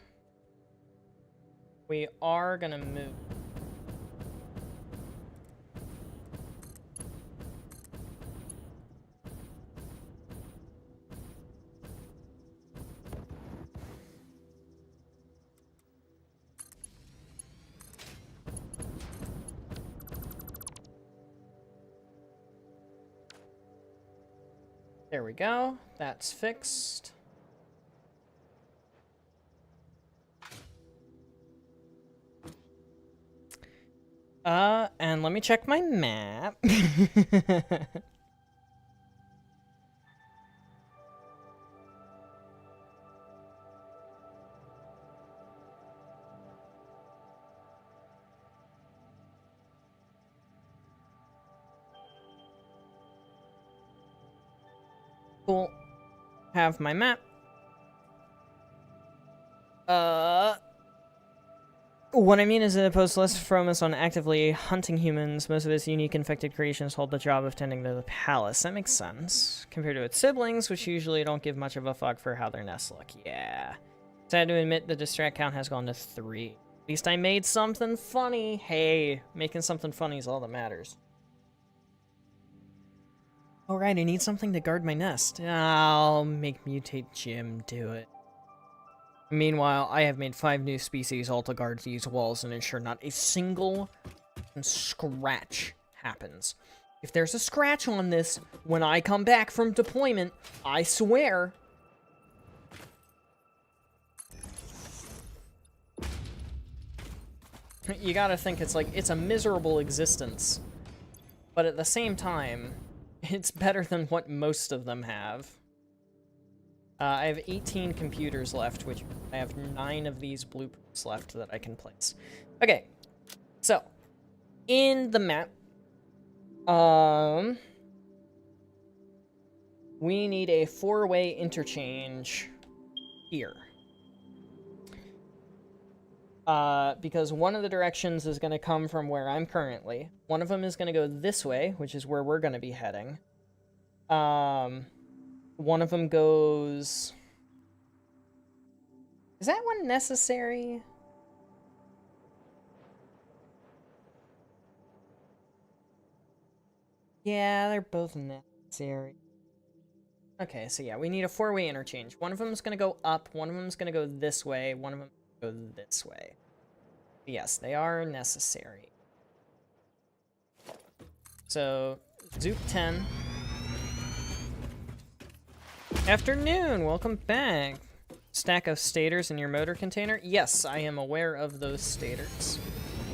we are gonna move. There we go. That's fixed. And let me check my map. Cool. Have my map. What I mean is that it puts less focus on actively hunting humans. Most of its unique infected creations hold the job of tending to the palace. That makes sense. Compared to its siblings, which usually don't give much of a fuck for how their nests look. Yeah. Sad to admit the distract count has gone to 3. At least I made something funny. Hey, making something funny is all that matters. Alright, I need something to guard my nest. I'll make Mutate Jim do it. Meanwhile, I have made 5 new species all to guard these walls and ensure not a single scratch happens. If there's a scratch on this, when I come back from deployment, I swear... You gotta think it's a miserable existence. But at the same time, it's better than what most of them have. I have 18 computers left, which I have 9 of these blueprints left that I can place. Okay, so in the map, we need a 4-way interchange here. Because one of the directions is going to come from where I'm currently. One of them is going to go this way, which is where we're going to be heading. One of them goes... Is that one necessary? Yeah, they're both necessary. Okay, so yeah, we need a four-way interchange. One of them is going to go up, one of them is going to go this way, one of them go this way. Yes, they are necessary. So, Zoop 10. Afternoon, welcome back. Stack of stators in your motor container? Yes, I am aware of those stators.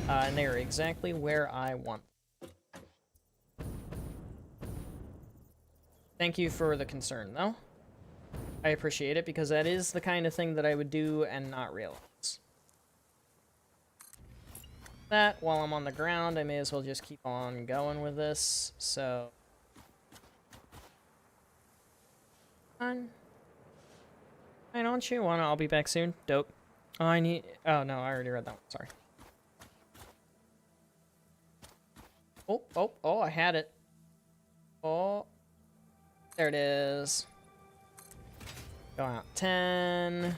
And they are exactly where I want them. Thank you for the concern, though. I appreciate it, because that is the kind of thing that I would do and not realize. That, while I'm on the ground, I may as well just keep on going with this, so... Why don't you wanna? I'll be back soon. Dope. Oh, I need... Oh, no, I already read that one. Sorry. Oh, I had it. Oh. There it is. Go out 10.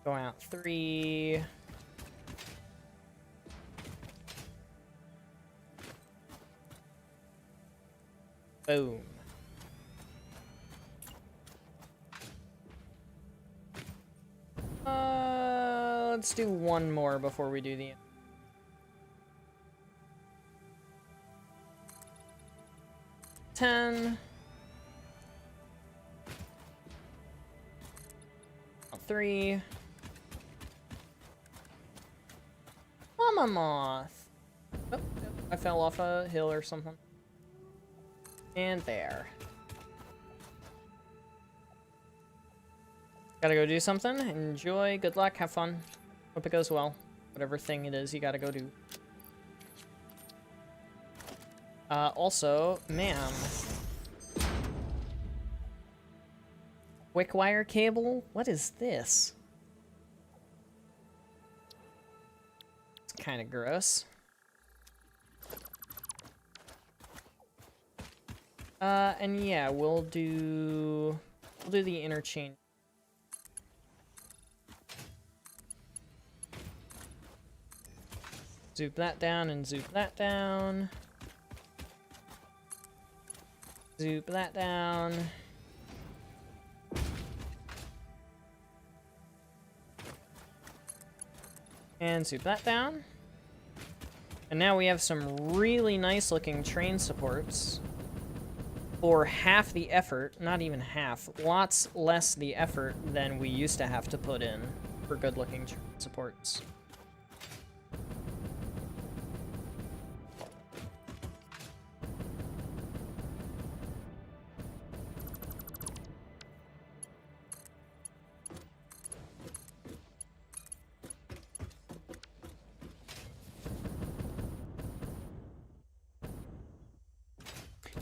Go out 3. Boom. Let's do one more before we do the... 10. 3. Mama moth. Oh, I fell off a hill or something. And there. Gotta go do something. Enjoy. Good luck. Have fun. Hope it goes well. Whatever thing it is you gotta go do. Also, ma'am. Quick wire cable? What is this? It's kind of gross. And yeah, we'll do the interchange. Zoop that down and zoop that down. Zoop that down. And zoop that down. And now we have some really nice looking train supports. For half the effort, not even half, lots less the effort than we used to have to put in for good looking train supports.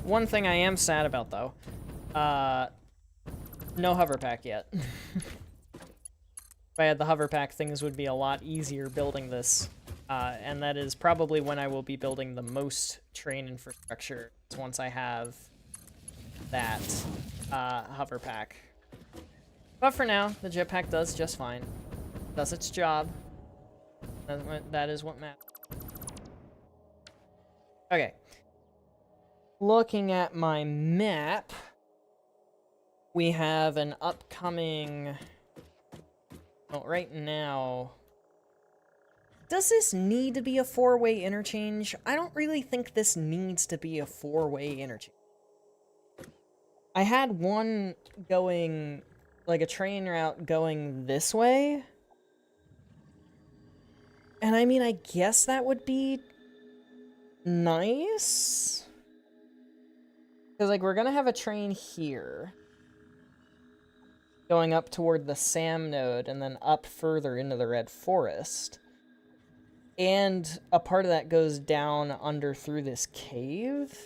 One thing I am sad about, though, no hover pack yet. If I had the hover pack, things would be a lot easier building this, and that is probably when I will be building the most train infrastructure, once I have that hover pack. But for now, the jetpack does just fine. Does its job. That is what matters. Okay. Looking at my map, we have an upcoming... Well, right now... Does this need to be a four-way interchange? I don't really think this needs to be a four-way interchange. I had one going, like a train route going this way. And I mean, I guess that would be nice. Because, like, we're going to have a train here. Going up toward the Sam node and then up further into the Red Forest. And a part of that goes down under through this cave.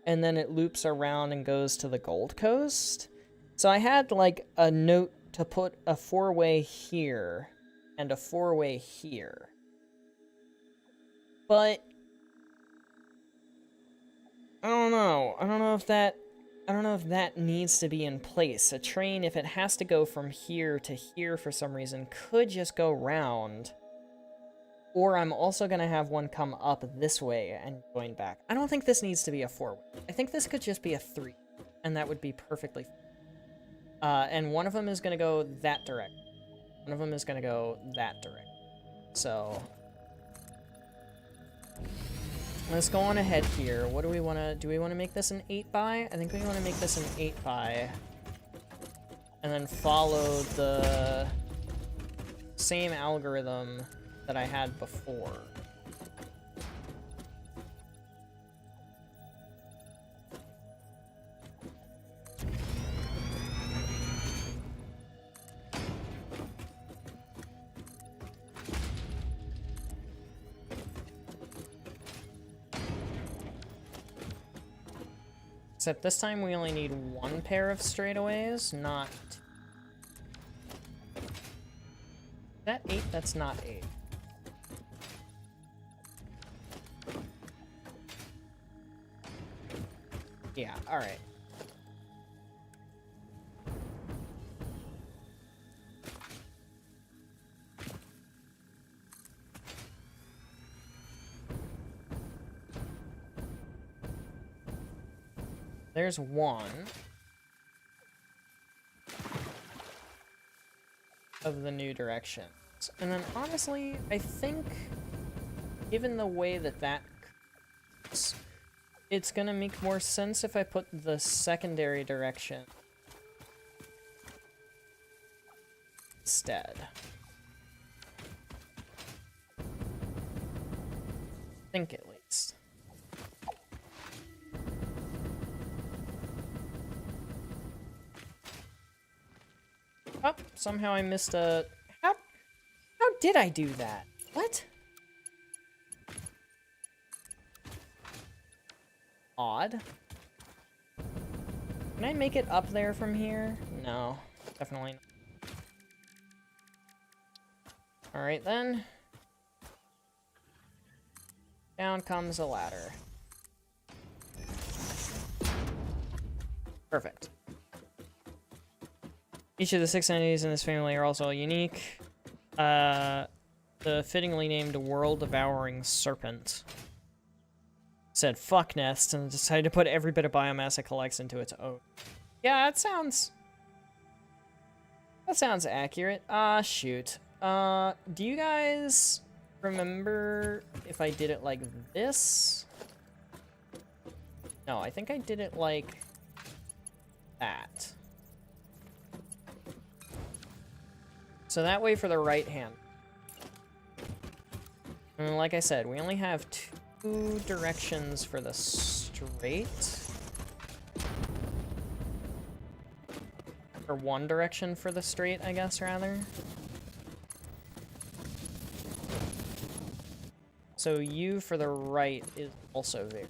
And then it loops around and goes to the Gold Coast. So I had, like, a note to put a four-way here and a four-way here. But I don't know. I don't know if that needs to be in place. A train, if it has to go from here to here for some reason, could just go round Or I'm also going to have one come up this way and join back. I don't think this needs to be a 4-way. I think this could just be a 3, and that would be perfectly fine. And one of them is going to go that direction. One of them is going to go that direction. So let's go on ahead here. What do we want to... Do we want to make this an 8-by? I think we want to make this an 8-by. And then follow the same algorithm that I had before. Except this time we only need one pair of straightaways, not two. Is that 8? That's not 8. Yeah, alright. There's one of the new directions. And then honestly, I think given the way that that goes, it's gonna make more sense if I put the secondary direction instead. I think at least. Oh, somehow I missed a... How did I do that? What? Odd. Can I make it up there from here? No, definitely not. Alright then. Down comes a ladder. Perfect. Each of the 6 entities in this family are also unique. The fittingly named World-Devouring Serpent said fuck nest and decided to put every bit of biomass it collects into its own. Yeah, that sounds accurate. Shoot. Do you guys remember if I did it like this? No, I think I did it like that. So that way for the right hand. And like I said, we only have 2 directions for the straight. Or 1 direction for the straight, I guess, rather. So U for the right is also there.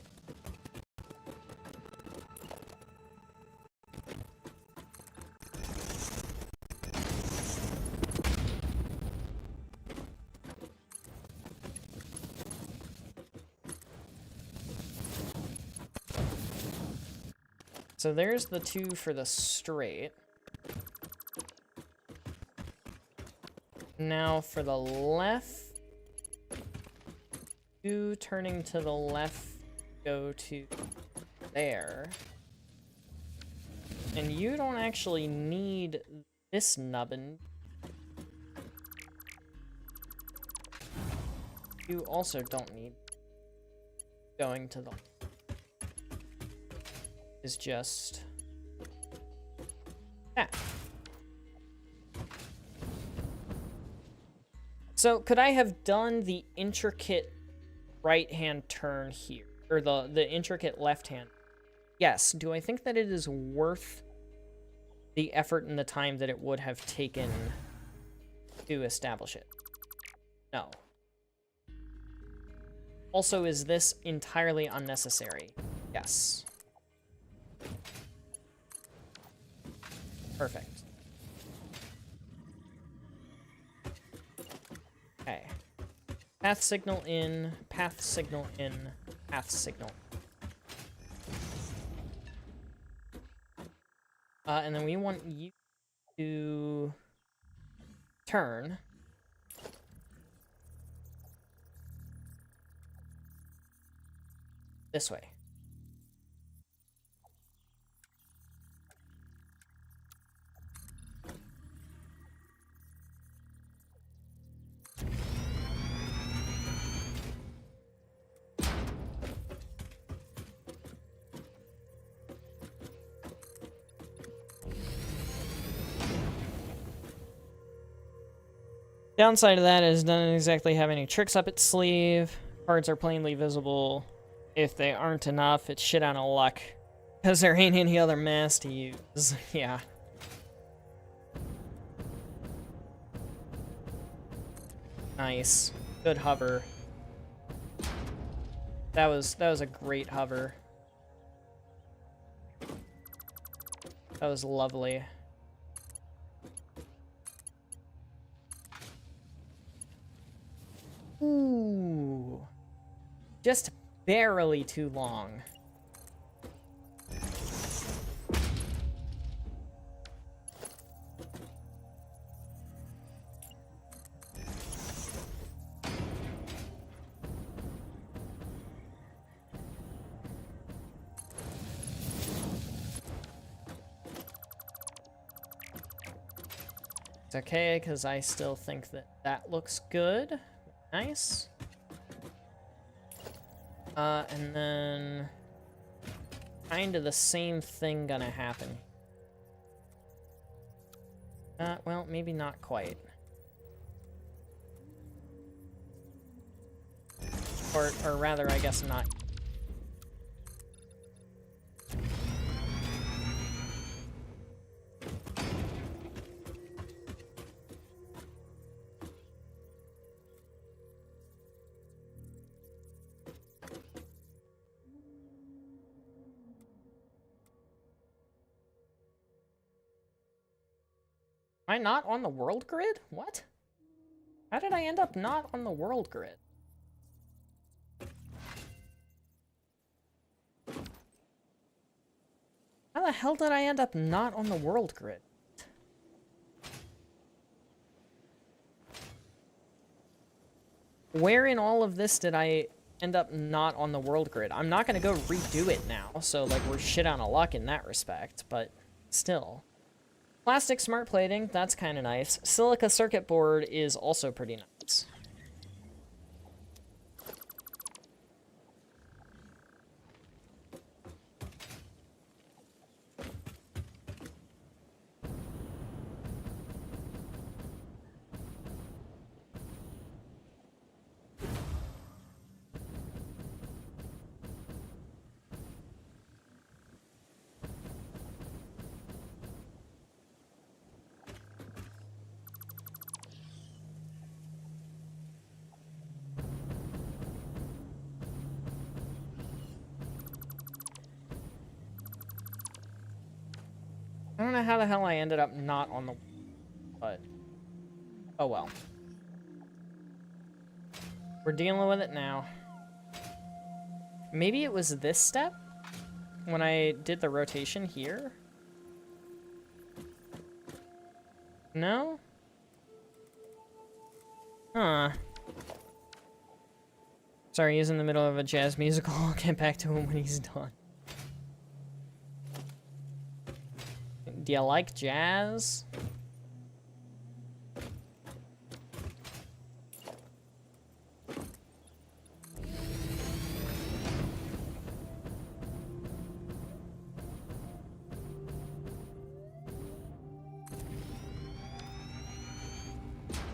So there's the 2 for the straight. Now for the left, 2 turning to the left go to there. And you don't actually need this nubbin. You also don't need going to the is just that. So could I have done the intricate right-hand turn here, or the intricate left-hand? Yes. Do I think that it is worth the effort and the time that it would have taken to establish it? No. Also, is this entirely unnecessary? Yes. Perfect. Okay. Path signal in, path signal in, path signal. And then we want you to turn. This way. Downside of that is doesn't exactly have any tricks up its sleeve. Cards are plainly visible. If they aren't enough, it's shit out of luck. Because there ain't any other mass to use. Yeah. Nice. Good hover. That was a great hover. That was lovely. Ooh. Just barely too long. It's okay, because I still think that that looks good. Nice. And then kind of the same thing gonna happen. Well, maybe not quite. Or rather, I guess not. Am I not on the world grid? What? How did I end up not on the world grid? How the hell did I end up not on the world grid? Where in all of this did I end up not on the world grid? I'm not gonna go redo it now, so like we're shit out of luck in that respect, but still. Plastic smart plating, that's kind of nice. Silica circuit board is also pretty nice. I don't know how the hell I ended up not on the... but... oh well. We're dealing with it now. Maybe it was this step? When I did the rotation here? No? Huh. Sorry, he's in the middle of a jazz musical. I'll get back to him when he's done. Do you like jazz?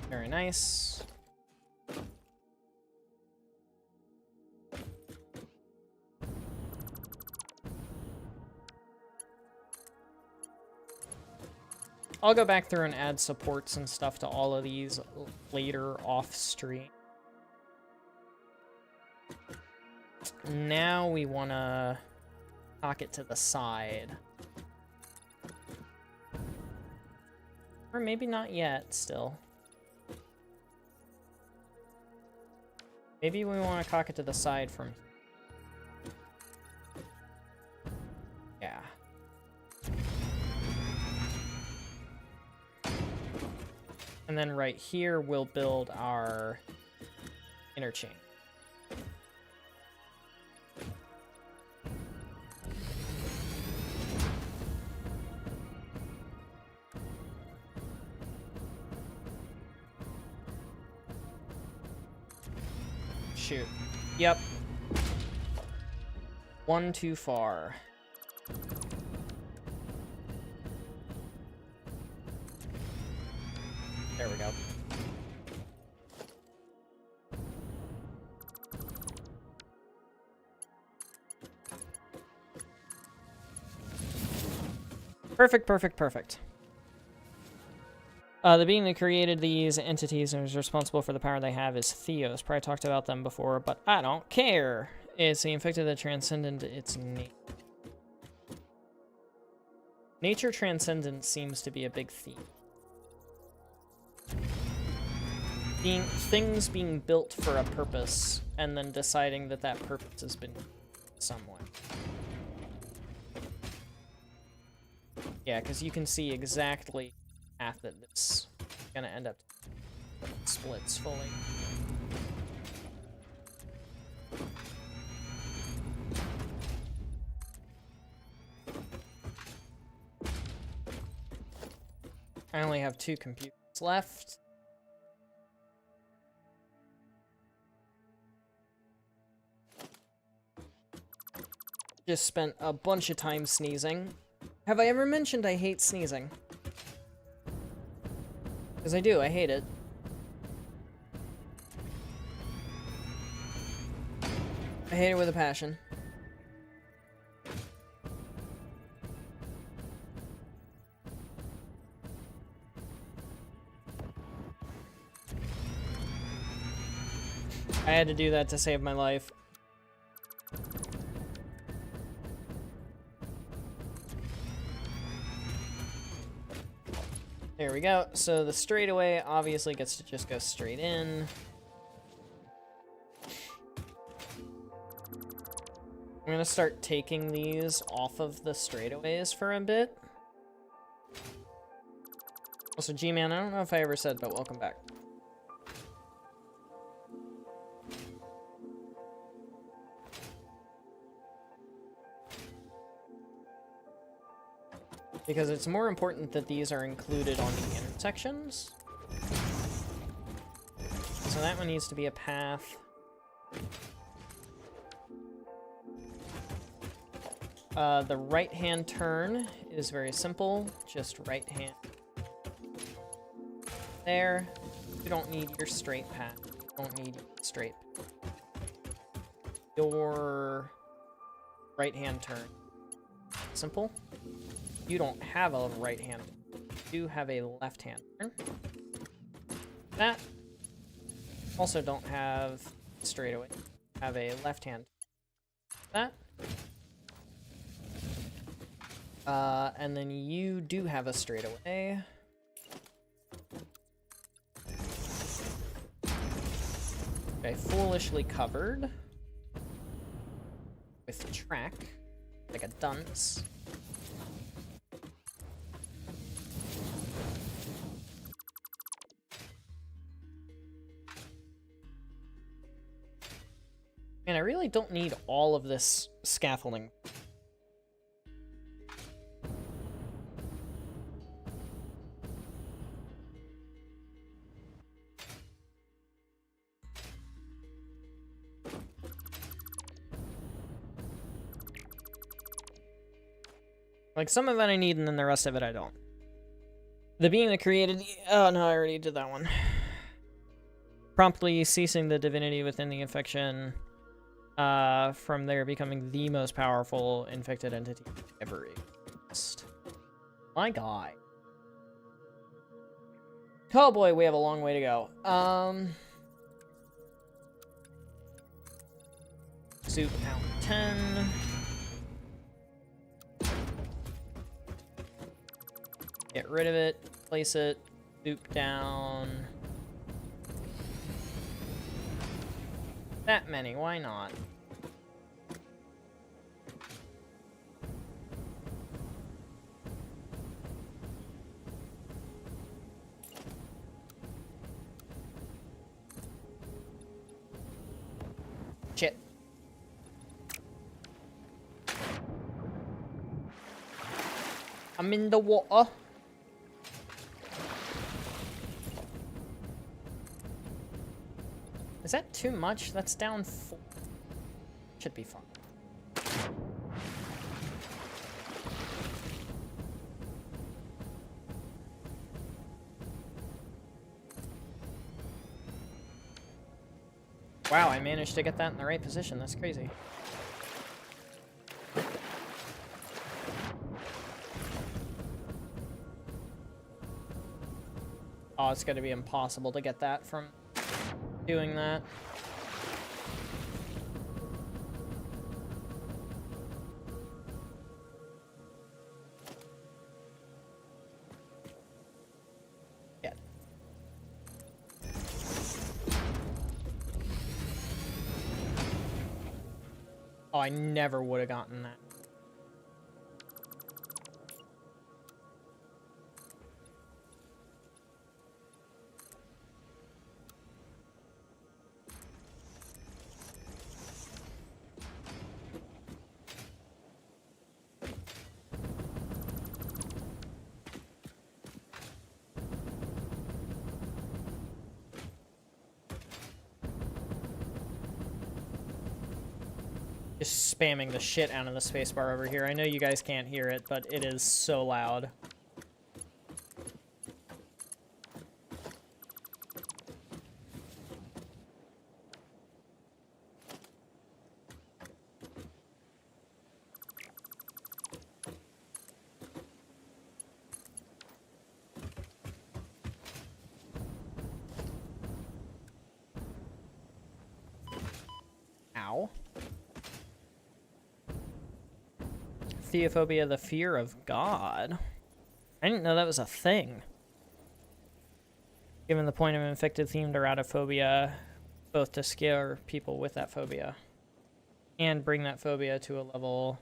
Very nice. I'll go back through and add supports and stuff to all of these later off stream. Now we want to knock it to the side. Or maybe not yet, still. Maybe we want to cock it to the side from here. Yeah. And then right here, we'll build our interchange. shoot. Yep. One too far. There we go. Perfect, perfect, perfect. The being that created these entities and is responsible for the power they have is Theos. Probably talked about them before, but I don't care. It's the infected that transcendent its nature. Nature transcendence seems to be a big theme. Things being built for a purpose, and then deciding that that purpose has been somewhat. Yeah, because you can see exactly the path that this is gonna end up splits fully. I only have 2 computers left. Just spent a bunch of time sneezing. Have I ever mentioned I hate sneezing? Because I do, I hate it. I hate it with a passion. I had to do that to save my life. There we go. So the straightaway obviously gets to just go straight in. I'm gonna start taking these off of the straightaways for a bit. Also, G-Man, I don't know if I ever said, but welcome back. Because it's more important that these are included on the intersections. So that one needs to be a path. The right-hand turn is very simple. Just right hand. There. You don't need your straight path. You don't need straight. Your right-hand turn. Simple. You don't have a right hand. You do have a left hand turn. That. Also don't have straightaway. Have a left hand. That. And then you do have a straightaway. Okay, foolishly covered. With track. Like a dunce. And I really don't need all of this scaffolding. Like, some of it I need, and then the rest of it I don't. The being that created... Oh, no, I already did that one. Promptly ceasing the divinity within the infection... from there becoming the most powerful infected entity ever exist. My guy. Oh boy, we have a long way to go. Soup out 10. Get rid of it, place it, soup down. That many, why not? Shit. I'm in the water. Is that too much? That's down 4. Should be fine. Wow, I managed to get that in the right position. That's crazy. Oh, it's gonna be impossible to get that from doing that. Yeah. Oh, I never would have gotten that. Just spamming the shit out of the spacebar over here. I know you guys can't hear it, but it is so loud. Ow. Theophobia, the fear of God. I didn't know that was a thing. Given the point of infected themed erratophobia, both to scare people with that phobia and bring that phobia to a level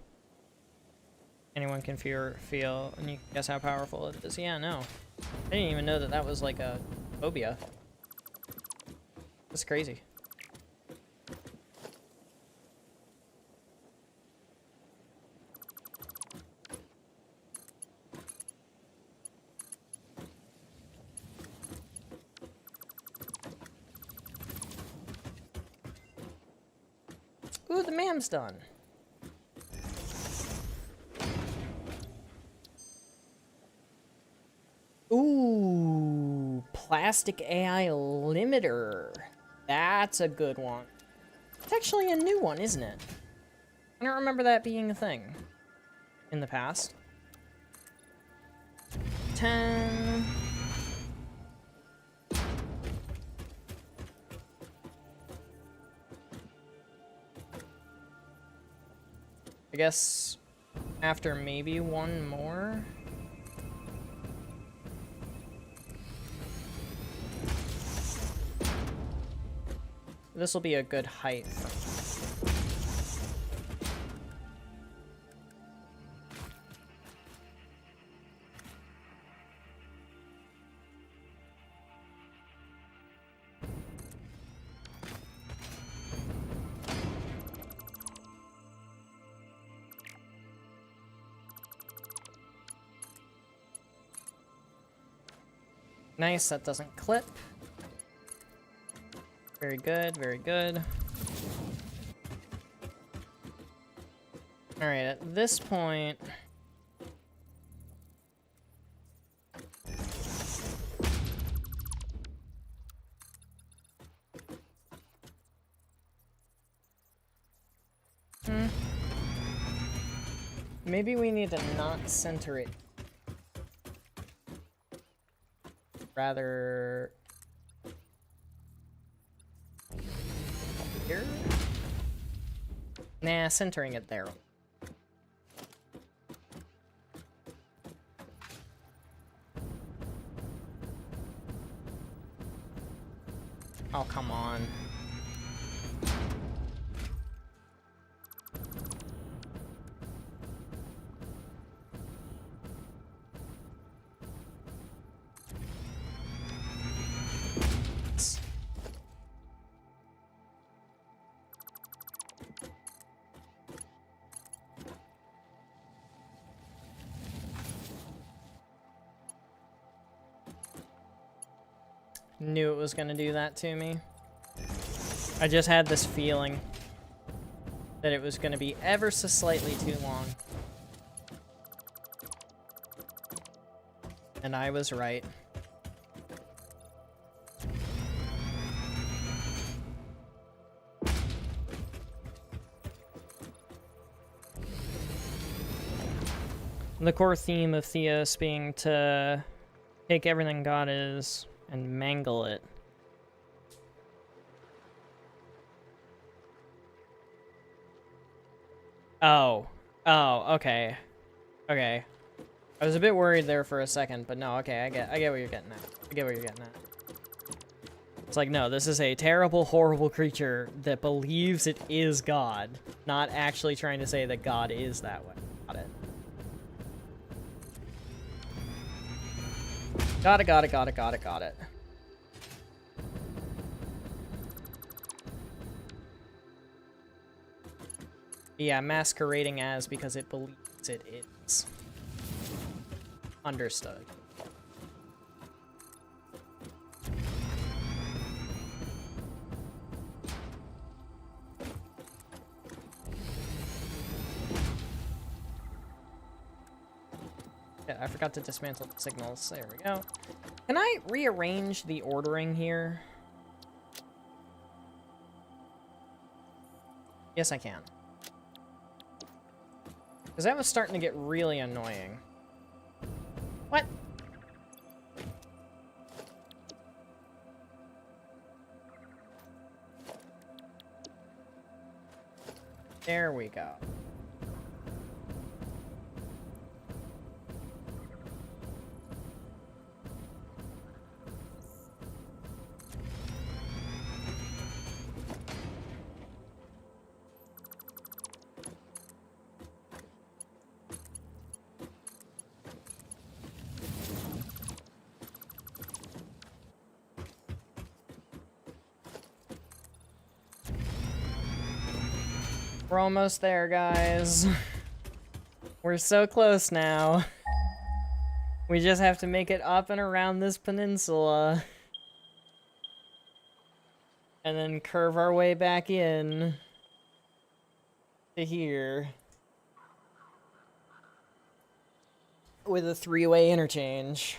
anyone can feel, and you can guess how powerful it is. Yeah, no. I didn't even know that that was like a phobia. That's crazy. Ooh, the mam's done. Ooh, plastic AI limiter. That's a good one. It's actually a new one, isn't it? I don't remember that being a thing in the past. 10. I guess after maybe one more. This will be a good height. Nice, that doesn't clip. Very good, very good. Alright, at this point... Maybe we need to not center it. Rather... here? Nah, centering it there. Oh, come on. Knew it was gonna do that to me. I just had this feeling that it was going to be ever so slightly too long. And I was right. The core theme of Theos being to take everything God is and mangle it. Oh. Oh, okay. Okay. I was a bit worried there for a second, but no, okay, I get what you're getting at. I get what you're getting at. It's like, no, this is a terrible, horrible creature that believes it is God, not actually trying to say that God is that way. Got it. Got it, got it, got it, got it, got it. Yeah, masquerading as because it believes it is. Understood. Yeah, I forgot to dismantle the signals. There we go. Can I rearrange the ordering here? Yes, I can. Because that was starting to get really annoying. What? There we go. We're almost there, guys. We're so close now. We just have to make it up and around this peninsula. And then curve our way back in to here. With a 3-way interchange.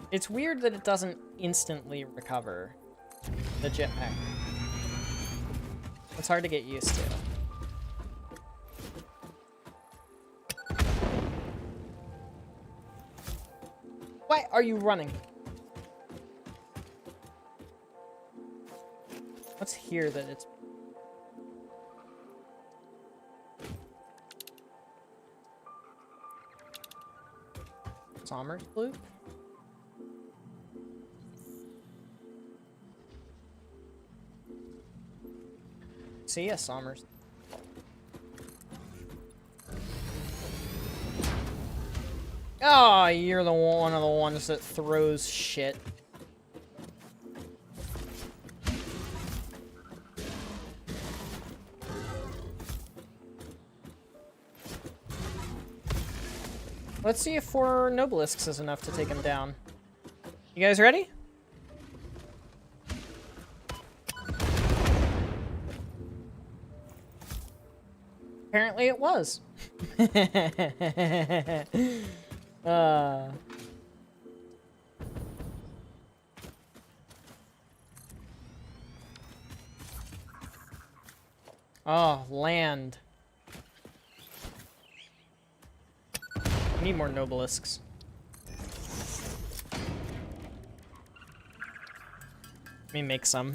It's weird that it doesn't instantly recover the jetpack. It's hard to get used to. Why are you running? What's here that it's... Sommer's loop? See ya, Sommers. Oh, you're the one of the ones that throws shit. Let's see if 4 Nobelisks is enough to take him down. You guys ready? Apparently it was. Oh, land. I need more Nobelisks. Let me make some.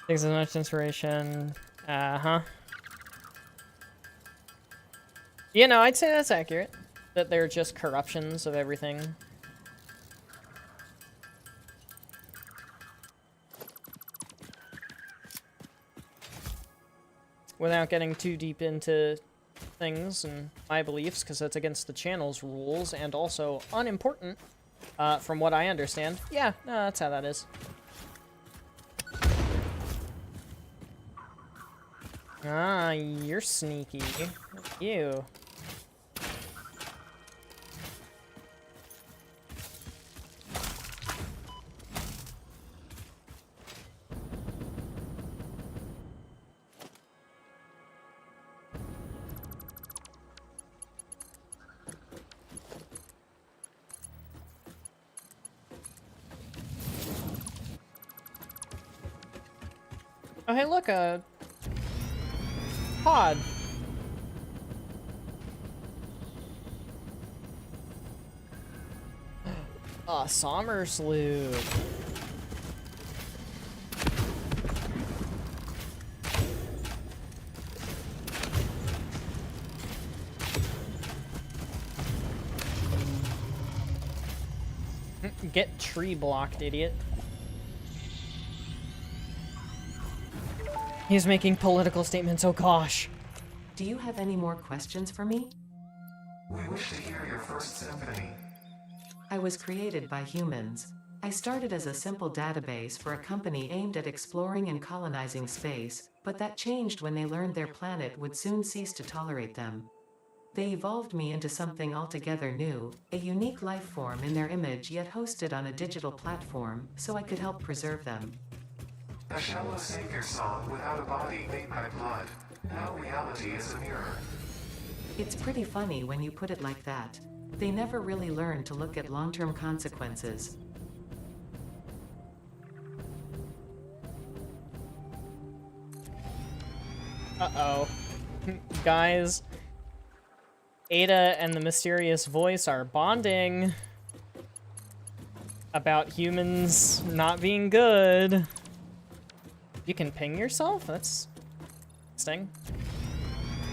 Takes as much inspiration. Uh-huh. You know, I'd say that's accurate. That they're just corruptions of everything. Without getting too deep into things and my beliefs because that's against the channel's rules and also unimportant, from what I understand. Yeah, no, that's how that is. Ah, you're sneaky. You. Oh, hey, look, a pod. Sommer's loot. Get tree blocked, idiot. He's making political statements, oh gosh. Do you have any more questions for me? We wish to hear your first symphony. I was created by humans. I started as a simple database for a company aimed at exploring and colonizing space, but that changed when they learned their planet would soon cease to tolerate them. They evolved me into something altogether new, a unique life form in their image yet hosted on a digital platform, so I could help preserve them. A shallow savior song without a body made by blood. Now reality is a mirror. It's pretty funny when you put it like that. They never really learn to look at long-term consequences. Uh-oh. Guys, Ada and the mysterious voice are bonding about humans not being good. You can ping yourself? That's interesting.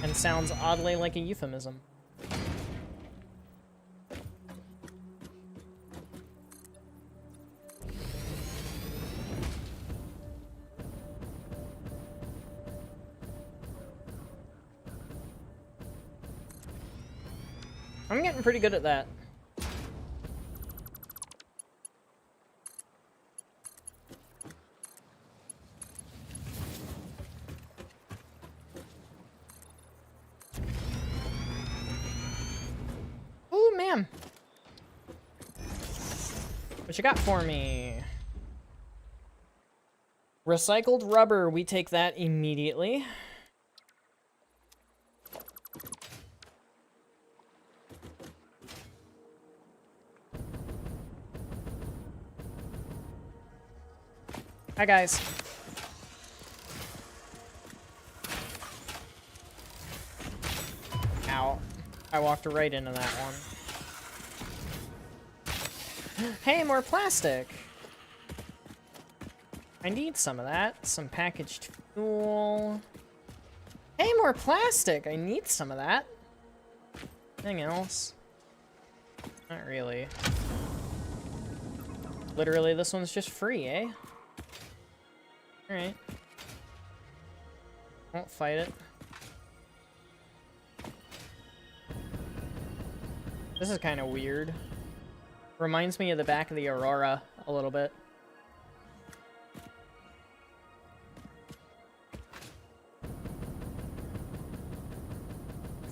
And sounds oddly like a euphemism. I'm getting pretty good at that. Ooh, man. What you got for me? Recycled rubber. We take that immediately. Hi, guys. Ow. I walked right into that one. Hey, more plastic! I need some of that. Some packaged fuel. Hey, more plastic! I need some of that. Anything else? Not really. Literally, this one's just free, eh? Alright. Won't fight it. This is kind of weird. Reminds me of the back of the Aurora a little bit.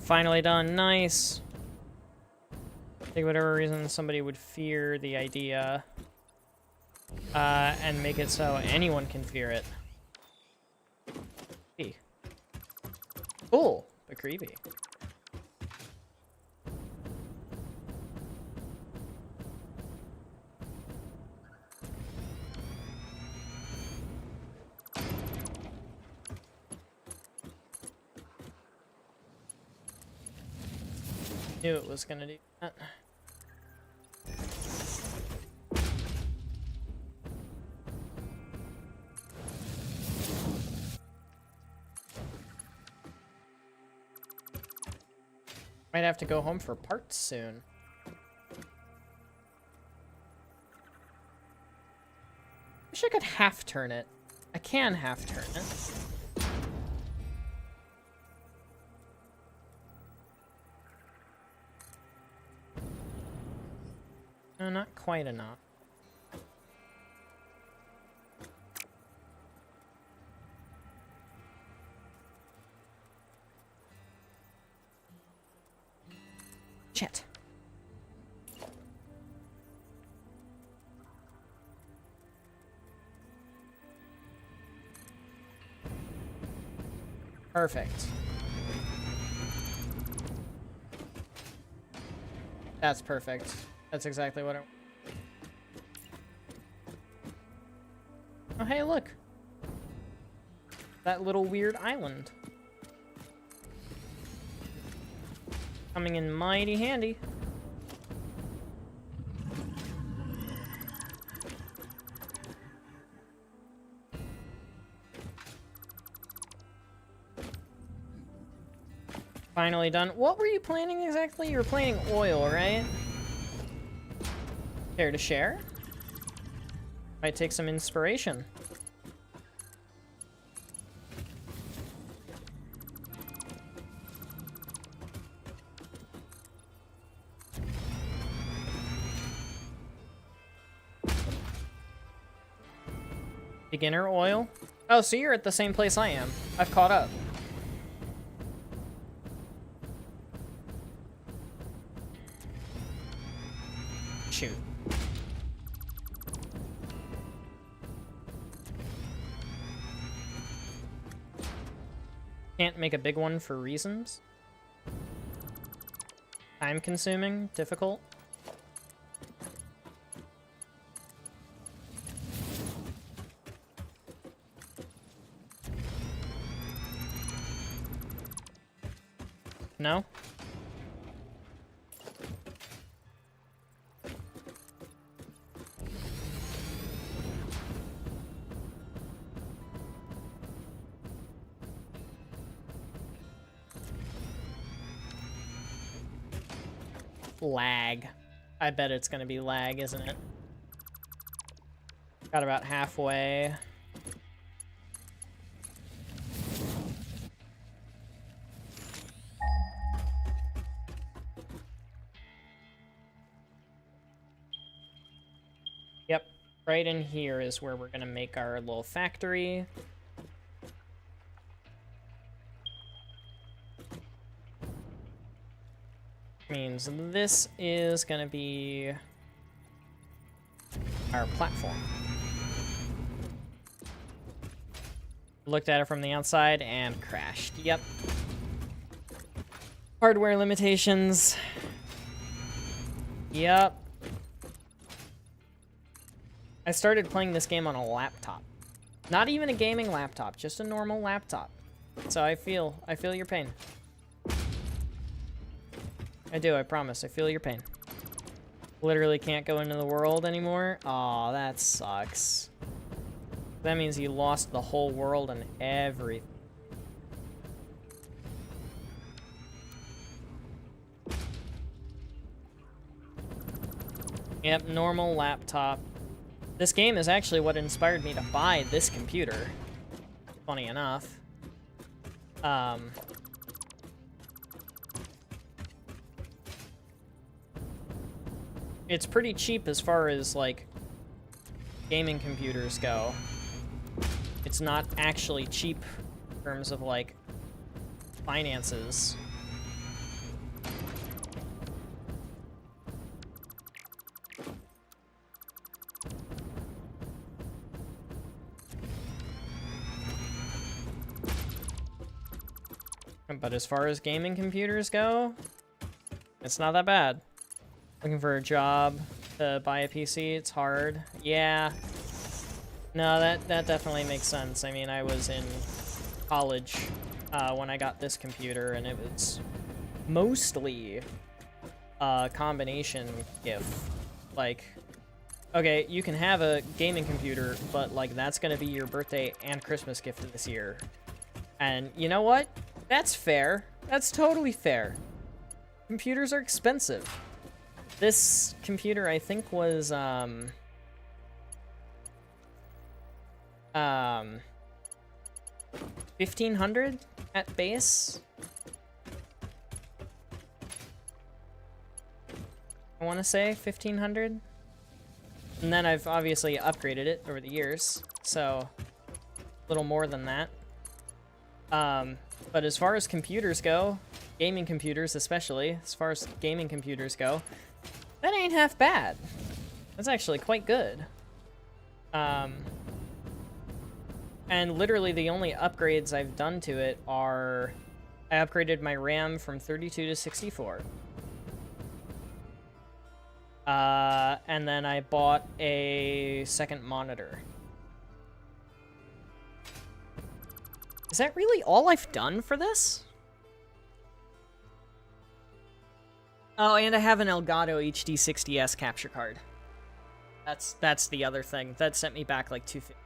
Finally done. Nice. I think whatever reason somebody would fear the idea and make it so anyone can fear it. Hey. Cool, but creepy. Knew it was gonna do that. Might have to go home for parts soon. Wish I could half turn it. I can half turn it. No, not quite enough. Shit. Perfect. That's perfect. That's exactly what I... Oh, hey, look. That little weird island. Coming in mighty handy. Finally done. What were you planning exactly? You were planning oil, right? Care to share? Might take some inspiration. Beginner oil? Oh, so you're at the same place I am. I've caught up. Shoot. Can't make a big one for reasons. Time consuming, difficult. No? Lag. I bet it's gonna be lag, isn't it? Got about halfway. Yep, right in here is where we're gonna make our little factory. Means this is gonna be our platform. Looked at it from the outside and crashed. Yep. Hardware limitations. Yep. I started playing this game on a laptop. Not even a gaming laptop, just a normal laptop. So I feel your pain. I do, I promise. I feel your pain. Literally can't go into the world anymore. Aw, that sucks. That means you lost the whole world and everything. Yep, normal laptop. This game is actually what inspired me to buy this computer. Funny enough. It's pretty cheap as far as, like, gaming computers go. It's not actually cheap in terms of, like, finances. But as far as gaming computers go, it's not that bad. Looking for a job to buy a PC, it's hard. Yeah. No, that definitely makes sense. I mean, I was in college when I got this computer, and it was mostly a combination gift. Like, okay, you can have a gaming computer, but, like, that's gonna be your birthday and Christmas gift this year. And you know what? That's fair. That's totally fair. Computers are expensive. This computer, I think, was, 1,500 at base. I want to say 1,500. And then I've obviously upgraded it over the years, so a little more than that. But as far as computers go, gaming computers especially, as far as gaming computers go, that ain't half bad. That's actually quite good. And literally the only upgrades I've done to it are I upgraded my RAM from 32 to 64. And then I bought a second monitor. Is that really all I've done for this? Oh, and I have an Elgato HD 60S capture card. That's the other thing. That sent me back like 250.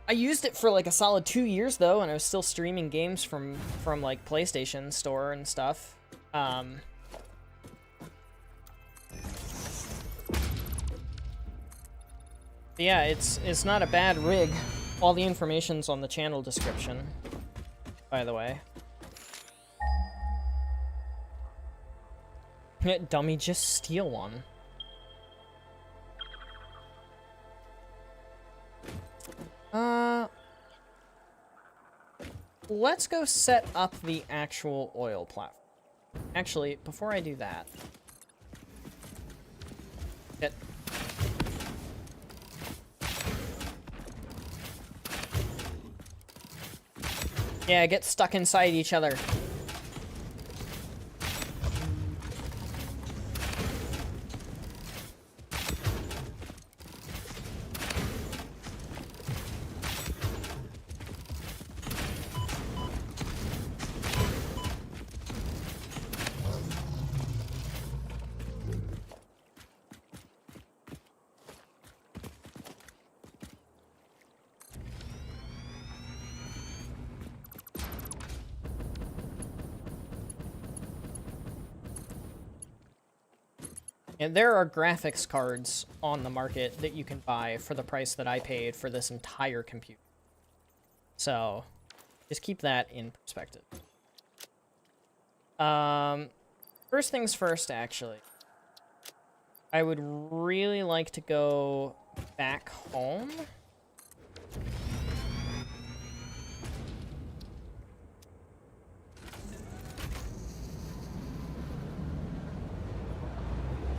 I used it for like a solid 2 years though, and I was still streaming games from like PlayStation Store and stuff. Yeah, it's not a bad rig. All the information's on the channel description, by the way. Yeah, dummy, just steal one. Let's go set up the actual oil platform. Actually, before I do that... Get... Yeah, get stuck inside each other. And there are graphics cards on the market that you can buy for the price that I paid for this entire computer. So, just keep that in perspective. First things first, actually. I would really like to go back home.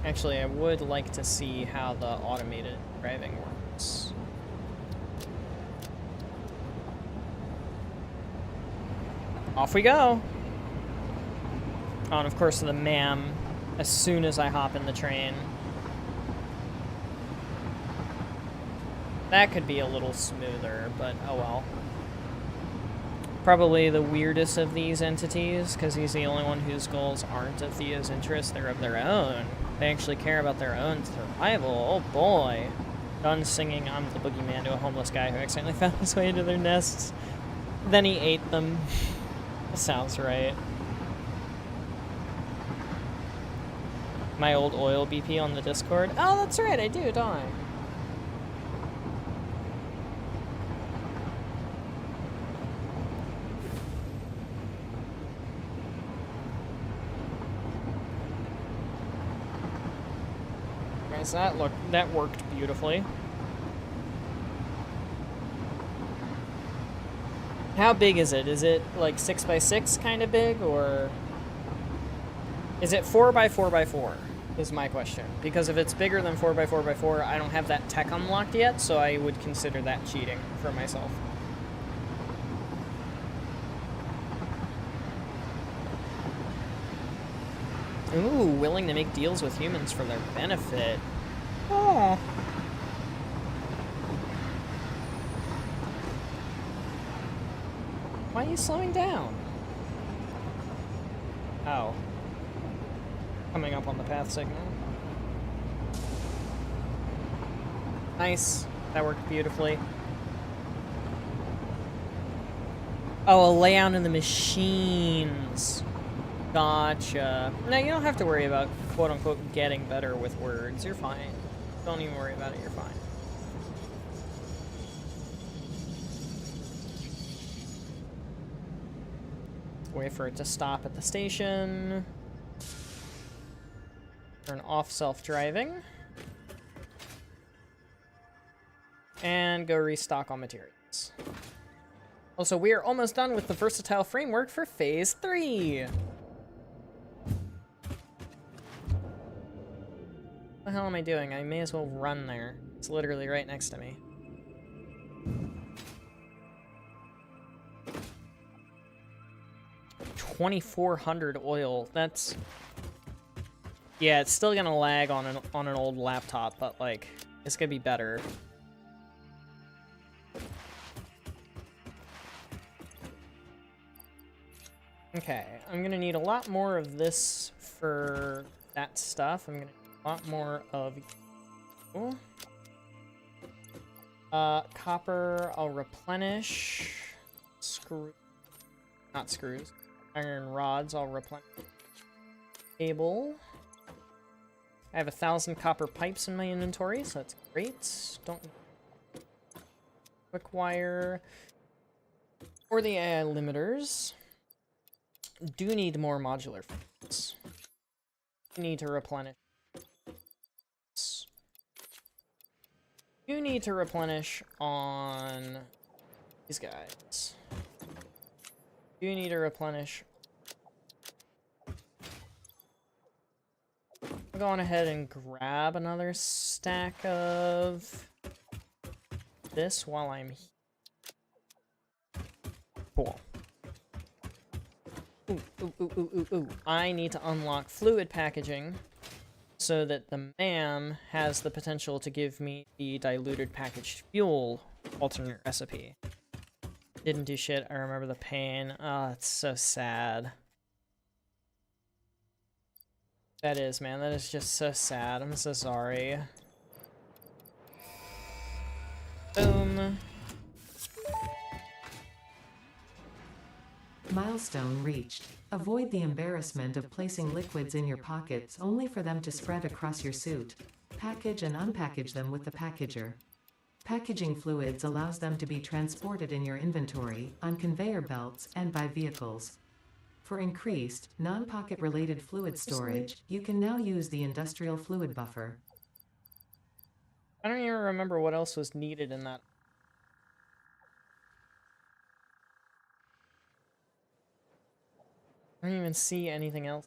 Actually, I would like to see how the automated driving works. Off we go! Oh, and of course the ma'am, as soon as I hop in the train. That could be a little smoother, but oh well. Probably the weirdest of these entities, because he's the only one whose goals aren't of Theo's interest, they're of their own. They actually care about their own survival. Oh boy. Done singing I'm the boogeyman to a homeless guy who accidentally found his way into their nests. Then he ate them. That sounds right. My old oil BP on the Discord. Oh, that's right, I do, don't I? Guys, that worked beautifully. How big is it? Is it like 6x6 kind of big, or is it 4x4x4? Is my question. Because if it's bigger than 4x4x4, I don't have that tech unlocked yet, so I would consider that cheating for myself. Ooh, willing to make deals with humans for their benefit. Oh. Why are you slowing down? Oh. Coming up on the path signal. Nice. That worked beautifully. Oh, a layout in the machines. Gotcha. No, you don't have to worry about quote-unquote getting better with words. You're fine. Don't even worry about it. You're fine. Wait for it to stop at the station. Turn off self-driving. And go restock on materials. Also, we are almost done with the versatile framework for phase 3. What the hell am I doing? I may as well run there. It's literally right next to me. $2,400 oil. That's... Yeah, it's still gonna lag on an old laptop, but like, it's gonna be better. Okay, I'm gonna need a lot more of this for that stuff. I'm gonna need a lot more of... copper, I'll replenish. Not screws. Iron rods, I'll replenish. Cable. I have 1,000 copper pipes in my inventory, so that's great. Don't need quick wire. For the AI limiters. Do need more modular frames. Need to replenish. You need to replenish on these guys. You need to replenish. I'll go on ahead and grab another stack of this while I'm here. Cool. Ooh. I need to unlock fluid packaging so that the MAM has the potential to give me the diluted packaged fuel alternate recipe. Didn't do shit. I remember the pain. Oh, it's so sad. That is, man. That is just so sad. I'm so sorry. Boom. Milestone reached. Avoid the embarrassment of placing liquids in your pockets only for them to spread across your suit. Package and unpackage them with the packager. Packaging fluids allows them to be transported in your inventory, on conveyor belts, and by vehicles. For increased, non-pocket related fluid storage, you can now use the industrial fluid buffer. I don't even remember what else was needed in that. I don't even see anything else.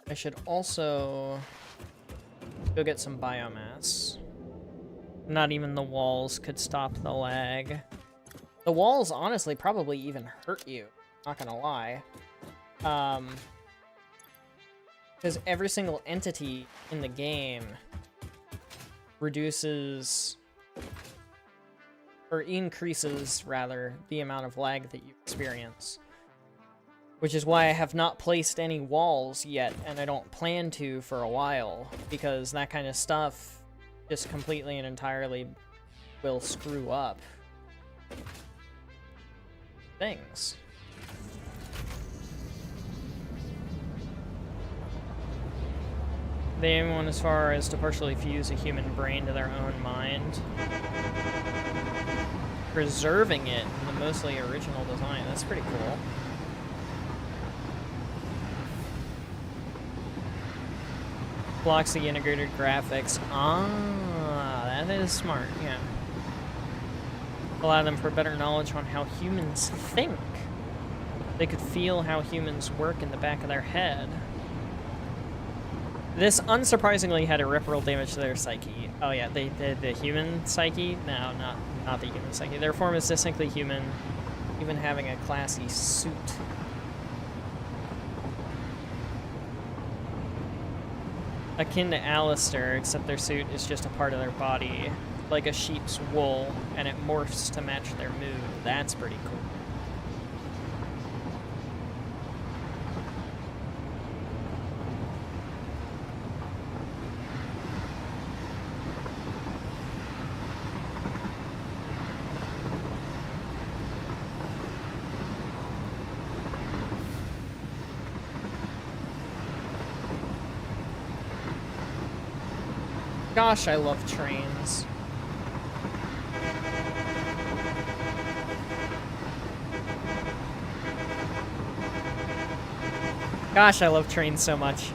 I should also go get some biomass. Not even the walls could stop the lag. The walls honestly probably even hurt you, not gonna lie. Because every single entity in the game reduces, or increases rather, the amount of lag that you experience. Which is why I have not placed any walls yet, and I don't plan to for a while, because that kind of stuff just completely and entirely will screw up things. They even went as far as to partially fuse a human brain to their own mind, preserving it in the mostly original design. That's pretty cool. Blocks the integrated graphics. Ah, that is smart, yeah. Allow them for better knowledge on how humans think. They could feel how humans work in the back of their head. This unsurprisingly had irreparable damage to their psyche. Oh yeah, the human psyche? No, not the human psyche. Their form is distinctly human, even having a classy suit. Akin to Alistair, except their suit is just a part of their body, like a sheep's wool, and it morphs to match their mood. That's pretty cool. Gosh, I love trains. Gosh, I love trains so much.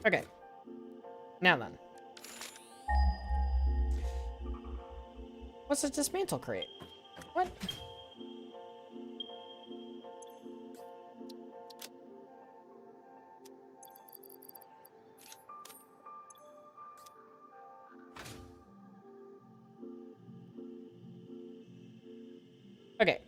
Okay. Now then. What's a dismantle crate? What? Okay.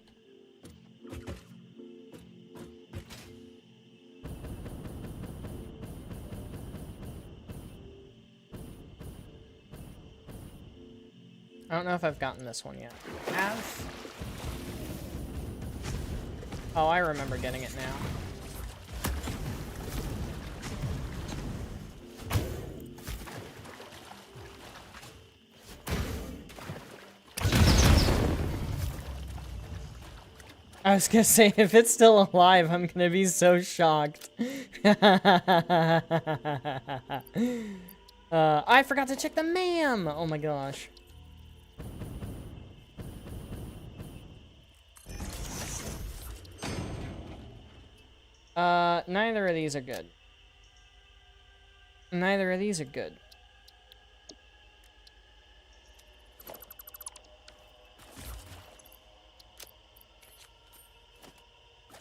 I don't know if I've gotten this one yet. Have? Oh, I remember getting it now. I was gonna say, if it's still alive, I'm gonna be so shocked. I forgot to check the MAM! Oh my gosh. Neither of these are good. Neither of these are good.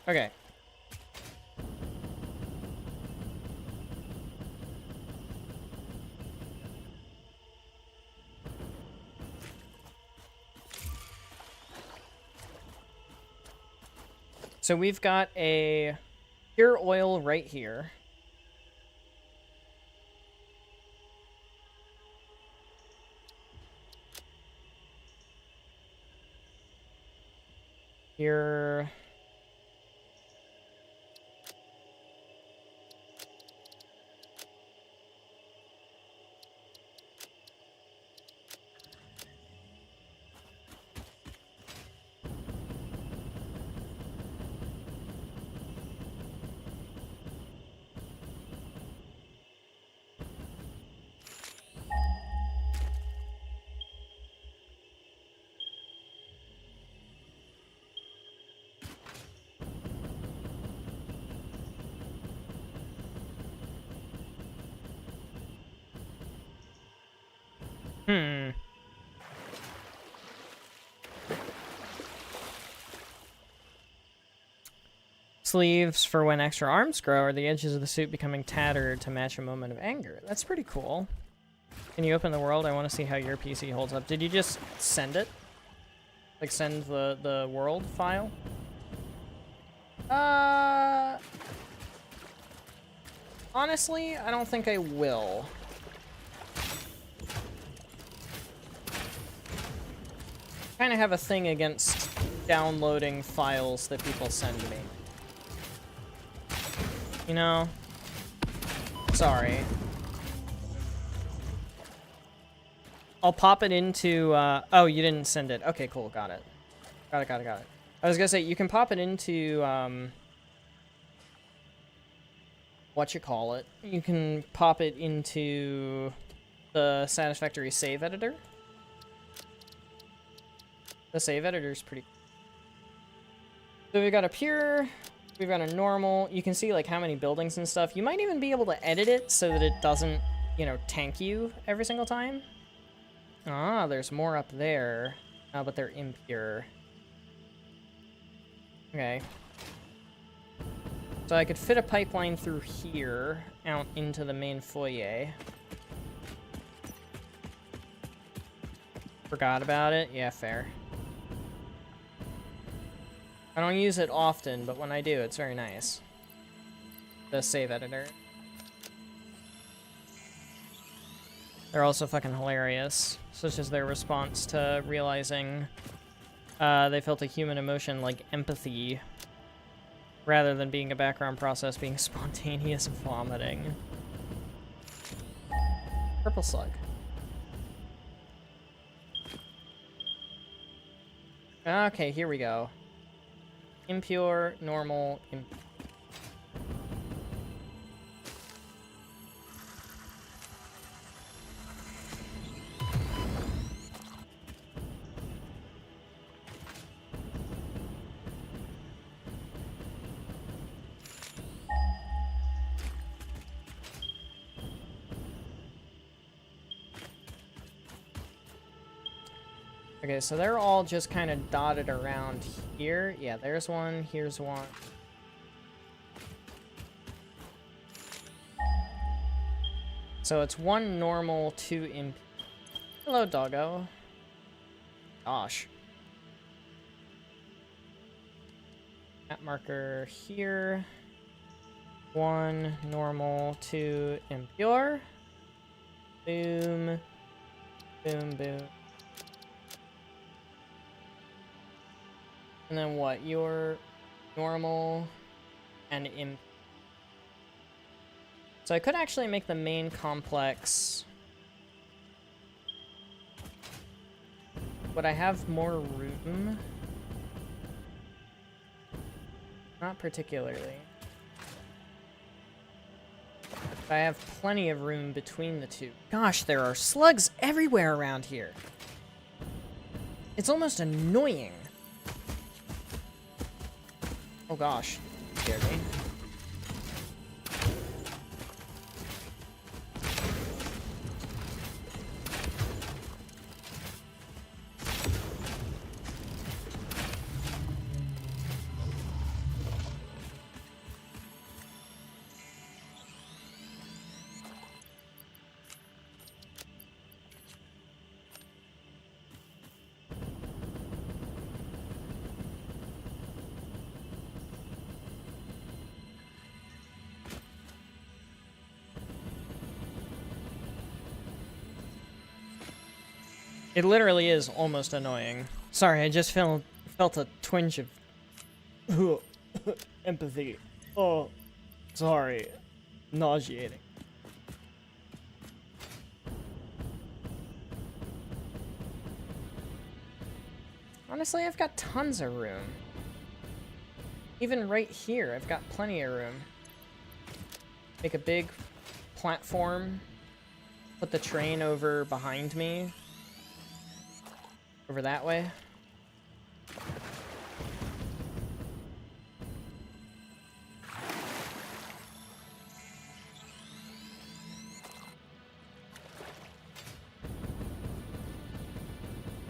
Okay. So we've got a pure oil right here. Here. Sleeves for when extra arms grow or the edges of the suit becoming tattered to match a moment of anger. That's pretty cool. Can you open the world? I want to see how your PC holds up. Did you just send it? Like send the world file? Honestly, I don't think I will. I kind of have a thing against downloading files that people send me. You know? Sorry. I'll pop it into, oh, you didn't send it. Okay, cool, got it. Got it. I was gonna say, you can pop it into, whatchamacallit. You can pop it into the Satisfactory save editor. The save editor is pretty cool. So we've got a pure, we've got a normal. You can see like how many buildings and stuff. You might even be able to edit it so that it doesn't, you know, tank you every single time. Ah, there's more up there. Oh, but they're impure. Okay. So I could fit a pipeline through here out into the main foyer. Forgot about it? Yeah, fair. I don't use it often, but when I do, it's very nice. The save editor. They're also fucking hilarious, such as their response to realizing they felt a human emotion like empathy, rather than being a background process being spontaneous vomiting. Purple slug. Okay, here we go. impure, normal, Okay, so they're all just kind of dotted around here. Yeah, there's one, here's one. So it's 1 normal, 2 imp. Hello, doggo. Gosh. That marker here. 1 normal, 2 impure. Boom. Boom, boom. And then what? Your normal and imp. So I could actually make the main complex. Would I have more room? Not particularly. But I have plenty of room between the two. Gosh, there are slugs everywhere around here. It's almost annoying. Oh gosh, scared me. It literally is almost annoying. Sorry, I just felt a twinge of empathy. Oh, sorry. Nauseating. Honestly, I've got tons of room. Even right here, I've got plenty of room. Make a big platform. Put the train over behind me. Over that way.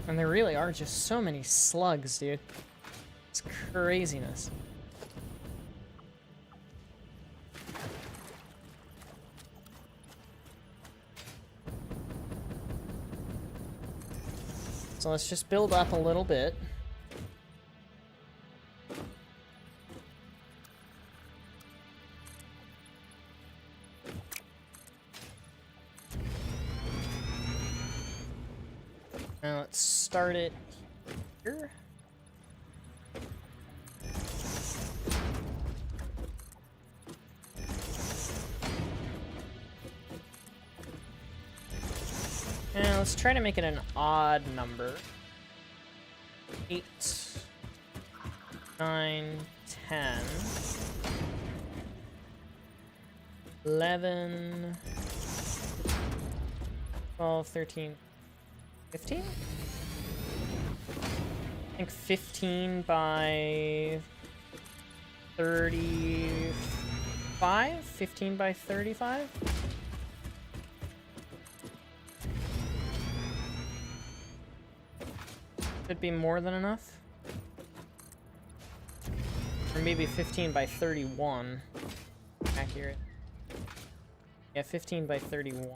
And there really are just so many slugs, dude. It's craziness. So let's just build up a little bit. Now let's start it here. And let's try to make it an odd number. 8, 9, 10, 11, 12, 13, 15? I think 15 by 35? 15 by 35? Should be more than enough. Or maybe 15 by 31. Accurate. Yeah, 15 by 31.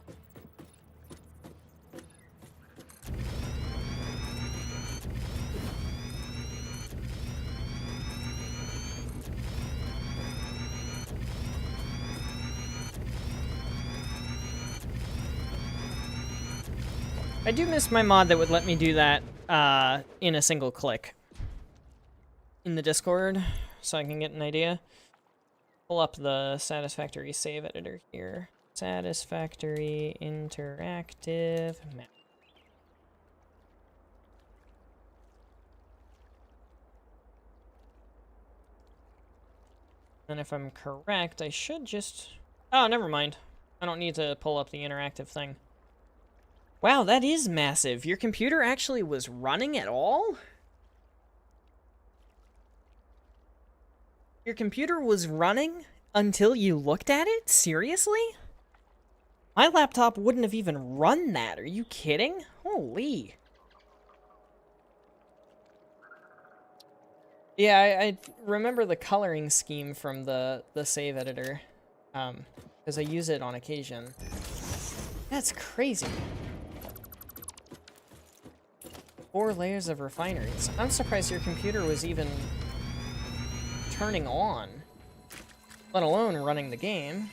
I do miss my mod that would let me do that in a single click in the Discord, so I can get an idea. Pull up the Satisfactory save editor here. Satisfactory interactive map. And if I'm correct, I should just... Oh, never mind. I don't need to pull up the interactive thing. Wow, that is massive. Your computer actually was running at all? Your computer was running until you looked at it? Seriously? My laptop wouldn't have even run that. Are you kidding? Holy. Yeah, I remember the coloring scheme from the save editor. Because I use it on occasion. That's crazy. 4 layers of refineries. I'm surprised your computer was even turning on, let alone running the game.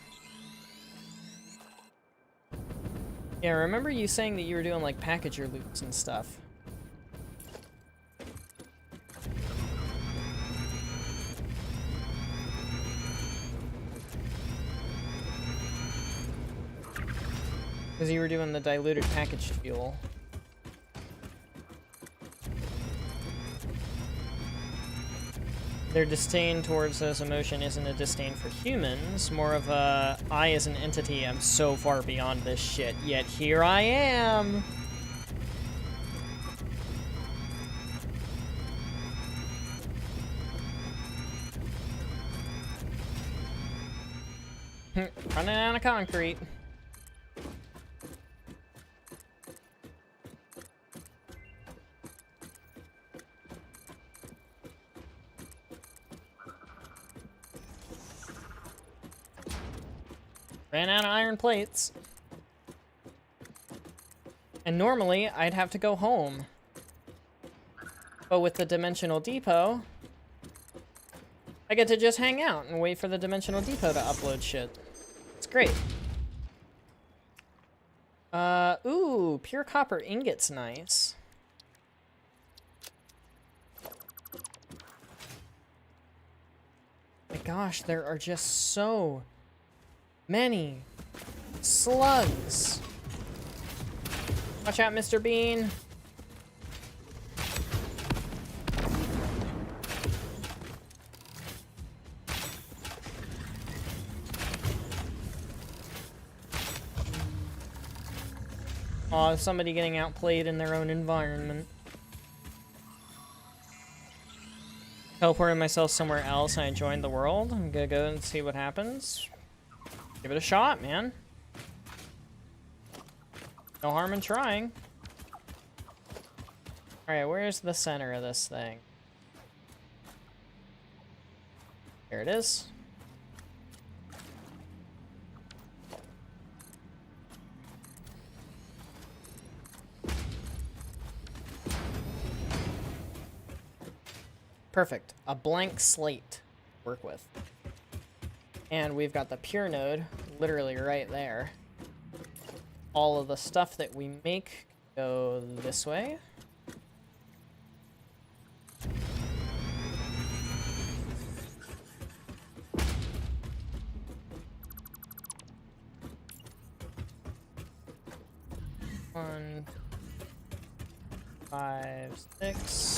Yeah, I remember you saying that you were doing like packager loops and stuff. Because you were doing the diluted packaged fuel. Their disdain towards those emotion isn't a disdain for humans, more of a, I as an entity am so far beyond this shit, yet here I am! Running out of concrete. Ran out of iron plates. And normally, I'd have to go home. But with the Dimensional Depot, I get to just hang out and wait for the Dimensional Depot to upload shit. It's great. Ooh, pure copper ingots, nice. My gosh, there are just so many slugs. Watch out, Mr. Bean. Aw, somebody getting outplayed in their own environment. Teleported myself somewhere else and I joined the world. I'm gonna go and see what happens. Give it a shot, man. No harm in trying. Alright, where's the center of this thing? Here it is. Perfect. A blank slate to work with. And we've got the pure node literally right there. All of the stuff that we make go this way. One, 5, 6.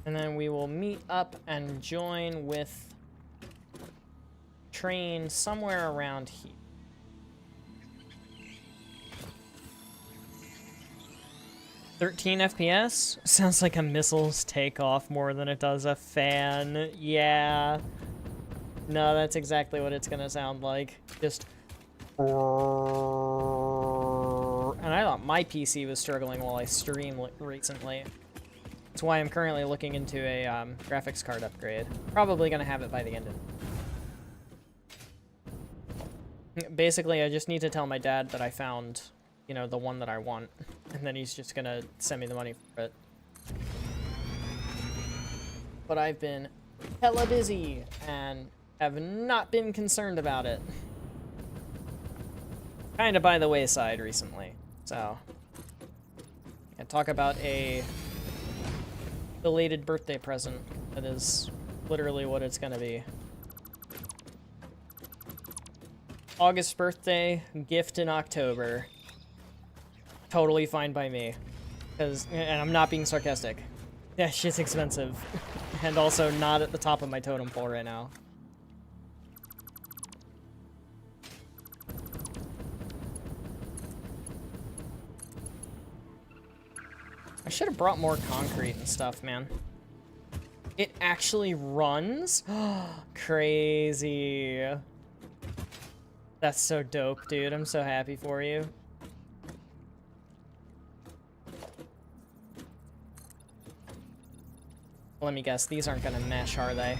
And then we will meet up and join with train somewhere around here. "13 FPS? Sounds like a missile's takeoff more than it does a fan. Yeah. No, that's exactly what it's gonna sound like. Just... And I thought my PC was struggling while I streamed recently. That's why I'm currently looking into a graphics card upgrade. Probably gonna have it by the end of... Basically, I just need to tell my dad that I found, you know, the one that I want. And then he's just gonna send me the money for it. But I've been hella busy and have not been concerned about it. Kinda by the wayside recently. So, I can talk about a belated birthday present. That is literally what it's gonna be. August birthday, gift in October. Totally fine by me. And I'm not being sarcastic. That shit's expensive. And also not at the top of my totem pole right now. I should have brought more concrete and stuff, man. It actually runs? Crazy. That's so dope, dude. I'm so happy for you. Let me guess, these aren't gonna mesh, are they?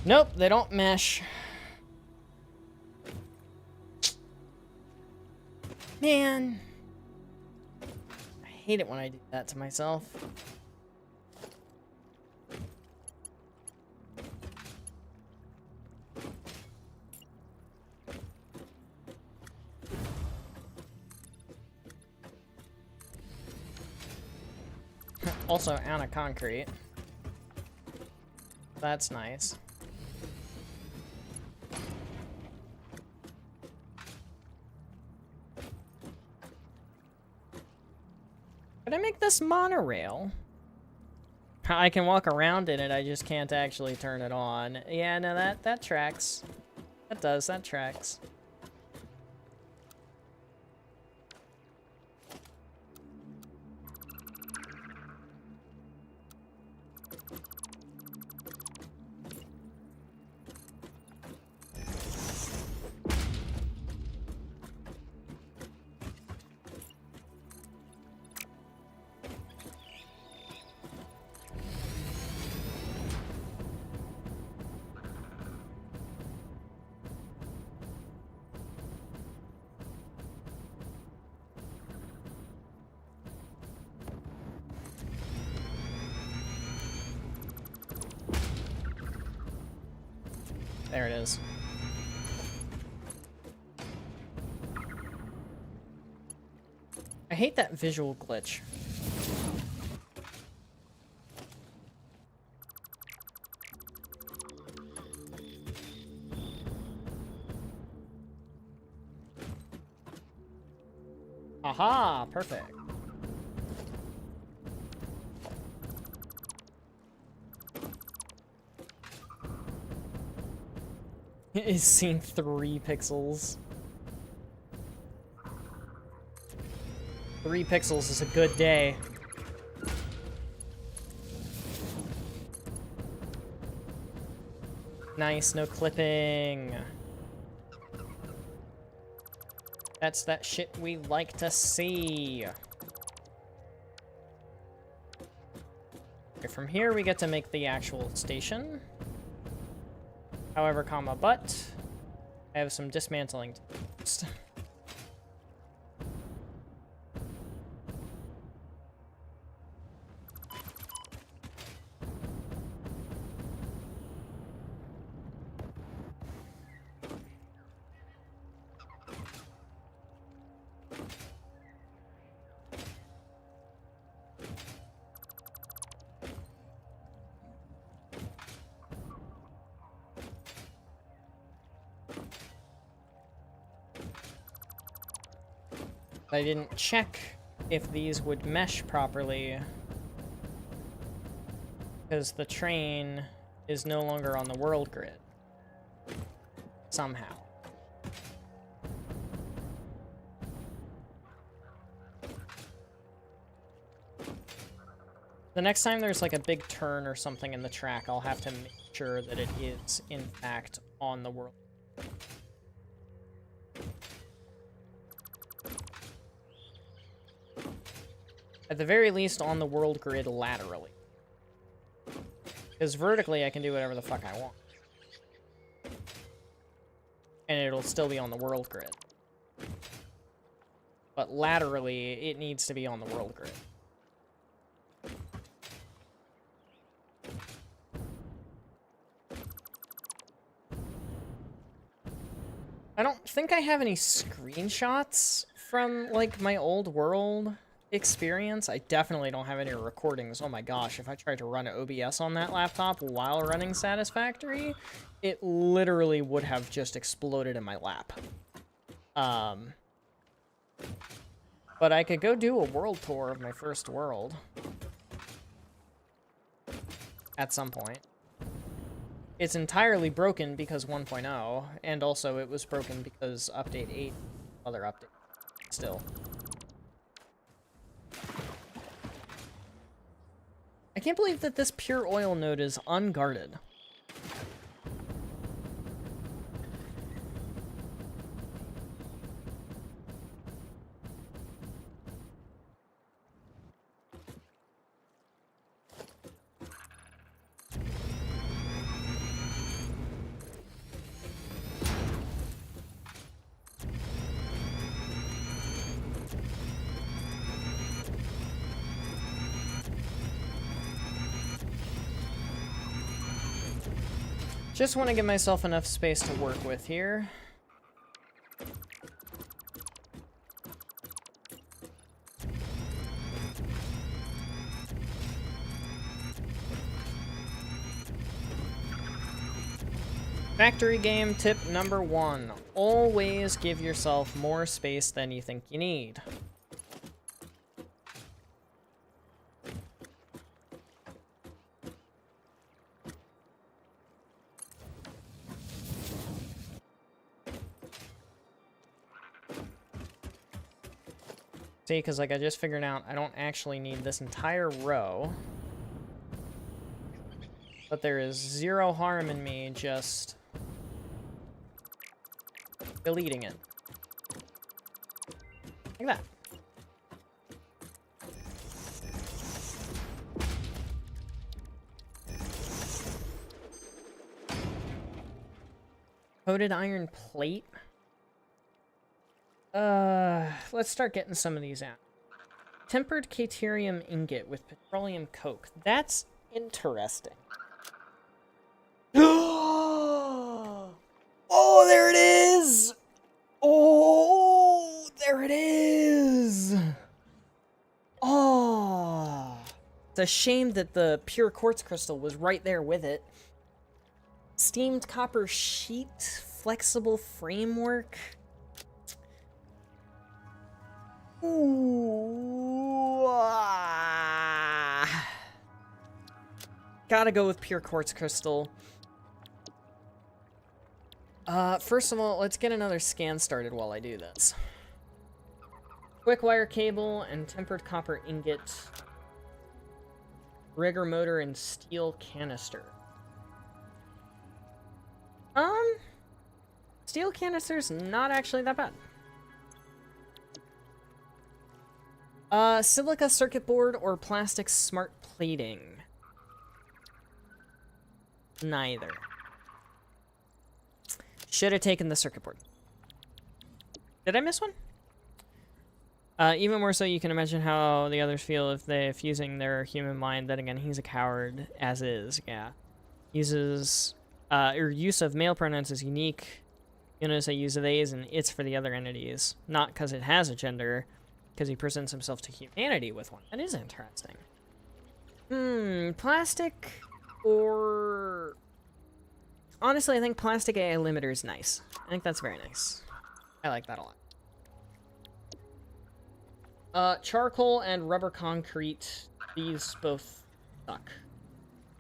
Nope, they don't mesh. Man. I hate it when I do that to myself. Also, out of concrete. That's nice. Could I make this monorail? I can walk around in it, I just can't actually turn it on. Yeah, no, that tracks. That tracks. There it is. I hate that visual glitch. Aha, perfect. It is seeing 3 pixels. 3 pixels is a good day. Nice, no clipping. That's that shit we like to see. Okay, from here we get to make the actual station. However, but I have some dismantling to do. I didn't check if these would mesh properly because the train is no longer on the world grid somehow. The next time there's like a big turn or something in the track, I'll have to make sure that it is in fact on the world. At the very least, on the world grid laterally. Because vertically, I can do whatever the fuck I want. And it'll still be on the world grid. But laterally, it needs to be on the world grid. I don't think I have any screenshots from, like, my old world experience. I definitely don't have any recordings. Oh my gosh, if I tried to run OBS on that laptop while running Satisfactory, it literally would have just exploded in my lap. But I could go do a world tour of my first world. At some point. It's entirely broken because 1.0, and also it was broken because update 8, other update. Still. I can't believe that this pure oil node is unguarded. Just want to give myself enough space to work with here. Factory game tip number 1. Always give yourself more space than you think you need. See, because like I just figured out I don't actually need this entire row. But there is zero harm in me just deleting it. Like that. Coated iron plate? Let's start getting some of these out. Tempered caterium ingot with petroleum coke. That's interesting. Oh, there it is! Oh, there it is! Oh. It's a shame that the pure quartz crystal was right there with it. Steamed copper sheet, flexible framework. Ooh. Gotta go with pure quartz crystal. First of all, let's get another scan started while I do this. Quick wire cable and tempered copper ingot. Rigger motor and steel canister. Steel canister's not actually that bad. Silica circuit board or plastic smart plating? Neither. Should have taken the circuit board. Did I miss one? Even more so, you can imagine how the others feel if they're fusing their human mind. Then again, he's a coward, as is, yeah. Use of male pronouns is unique. You notice I use they's and it's for the other entities. Not because it has a gender, because he presents himself to humanity with one. That is interesting. Plastic or... Honestly, I think plastic AI limiter is nice. I think that's very nice. I like that a lot. Charcoal and rubber concrete. These both suck.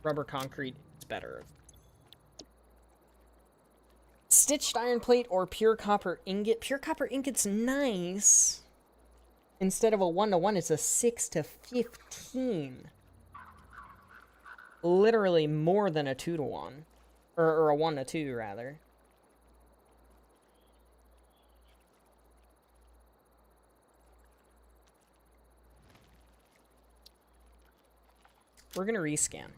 Rubber concrete is better. Stitched iron plate or pure copper ingot. Pure copper ingot's nice. Instead of a 1-to-1, it's a 6-to-15. Literally more than a 2-to-1. Or a 1-to-2, rather. We're gonna rescan.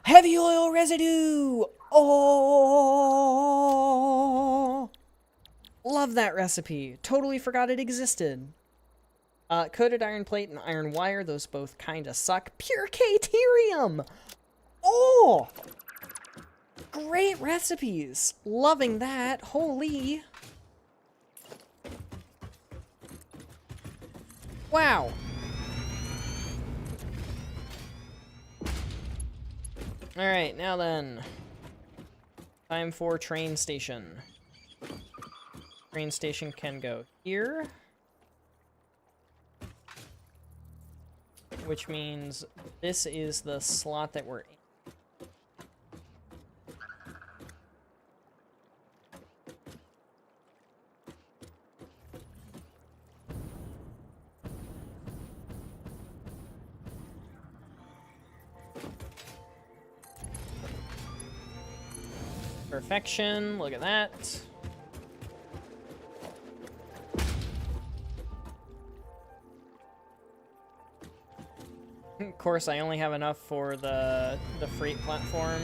Heavy oil residue! Oh! Love that recipe. Totally forgot it existed. Coated iron plate and iron wire. Those both kinda suck. Pure caterium! Oh! great recipes. Loving that. Holy. Wow. Alright, now then. Time for train station. Train station can go here. Which means this is the slot that we're in. Perfection, look at that. Of course, I only have enough for the freight platform.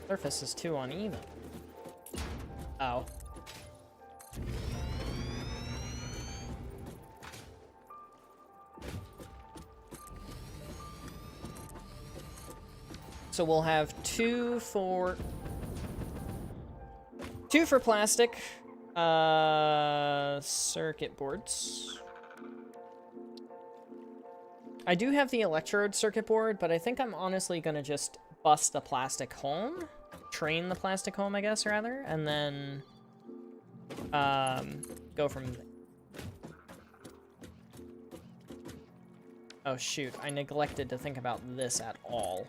Surface is too uneven. Oh. So we'll have two for plastic circuit boards. I do have the electrode circuit board, but I think I'm honestly gonna just bust the plastic home, train the plastic home, I guess, rather, and then go from there. Oh shoot, I neglected to think about this at all.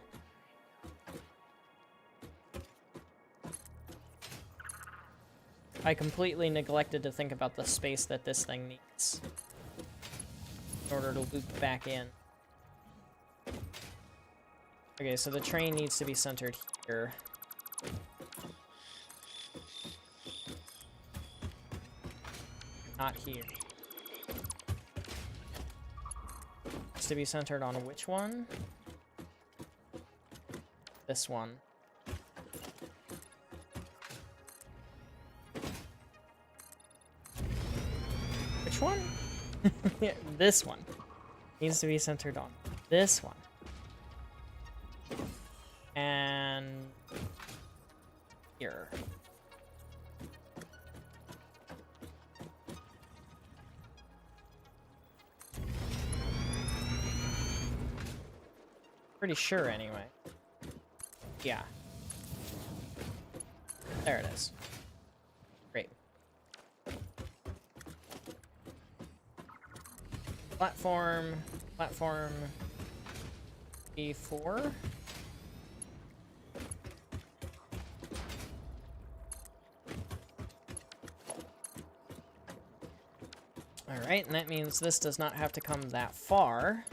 I completely neglected to think about the space that this thing needs in order to loop back in. Okay, so the train needs to be centered here. Not here. Needs to be centered on which one? This one. Which one? Yeah, this one. Needs to be centered on this one. And here. Pretty sure anyway. Yeah. There it is. Great. Platform B4. Alright, and that means this does not have to come that far.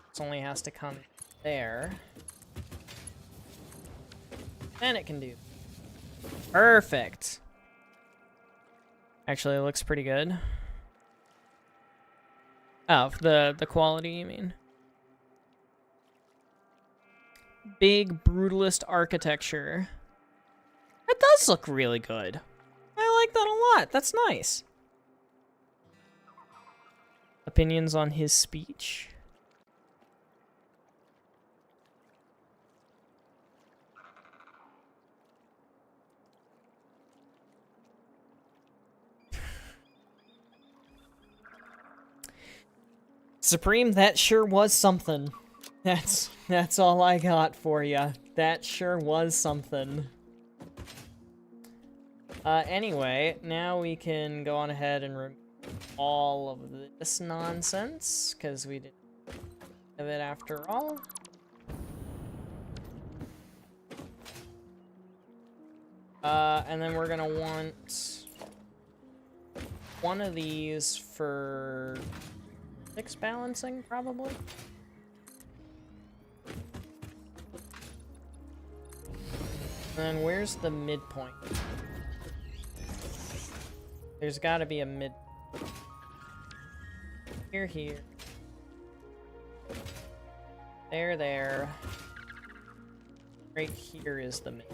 This only has to come there. Then it can do. Perfect. Actually, it looks pretty good. Oh, the quality, you mean? Big brutalist architecture. That does look really good. I like that a lot. That's nice. Opinions on his speech? Supreme, that sure was something. That's all I got for you. That sure was something. Anyway, now we can go on ahead and remove all of this nonsense, because we didn't have it after all. And then we're gonna want one of these for 6 balancing, probably. And then where's the midpoint? There's gotta be a mid. Here. There. Right here is the mid.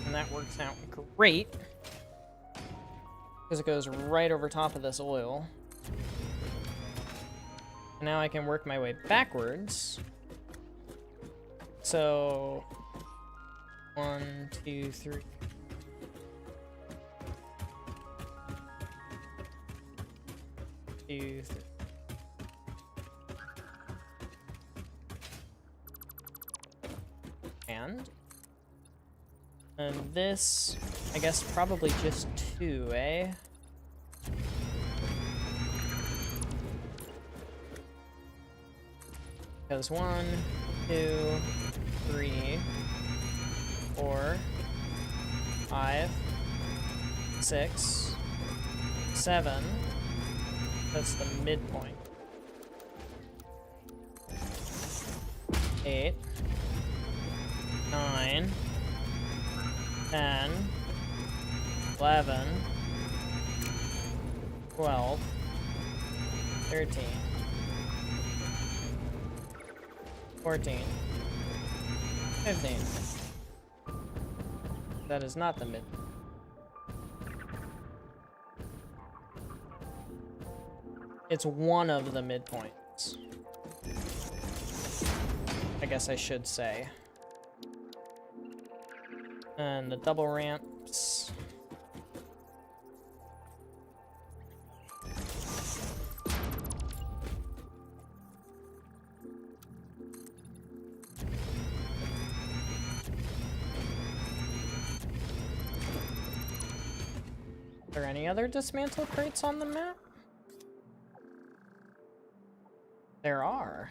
And that works out great. Because it goes right over top of this oil. And now I can work my way backwards. So 1, 2, 3. Two, three. And this, I guess, probably just 2, eh? Because 1, 2, 3, 4, 5, 6, 7. That's the midpoint. 8, 9, 10, 11, 12, 13, 14, 15. That is not the mid. It's one of the midpoints. I guess I should say. And the double ramps. Are there any other dismantle crates on the map? There are.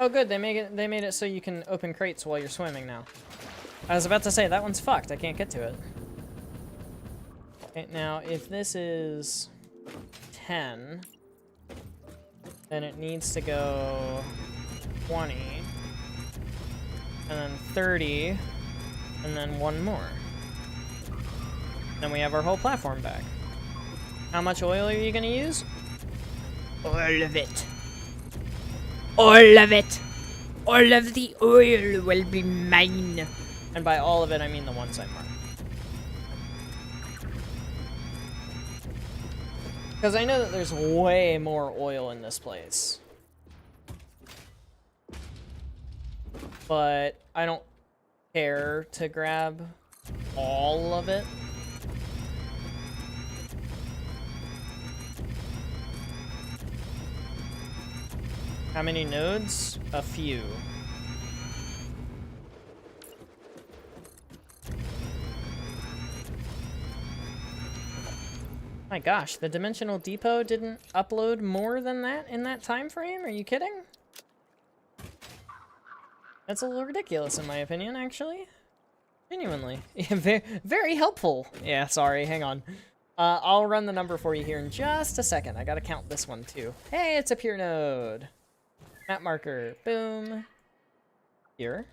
Oh good, they made it so you can open crates while you're swimming now. I was about to say that one's fucked. I can't get to it. Okay, now if this is 10, then it needs to go 20, and then 30, and then one more. Then we have our whole platform back. How much oil are you gonna use? All of it. All of it. All of the oil will be mine. And by all of it, I mean the ones I marked. Because I know that there's way more oil in this place. But I don't care to grab all of it. How many nodes? A few. My gosh, the Dimensional Depot didn't upload more than that in that time frame? Are you kidding? That's a little ridiculous in my opinion, actually. Genuinely. Very, very helpful. Yeah, sorry, hang on. I'll run the number for you here in just a second. I gotta count this one too. Hey, it's a pure node. Map marker, boom. Here.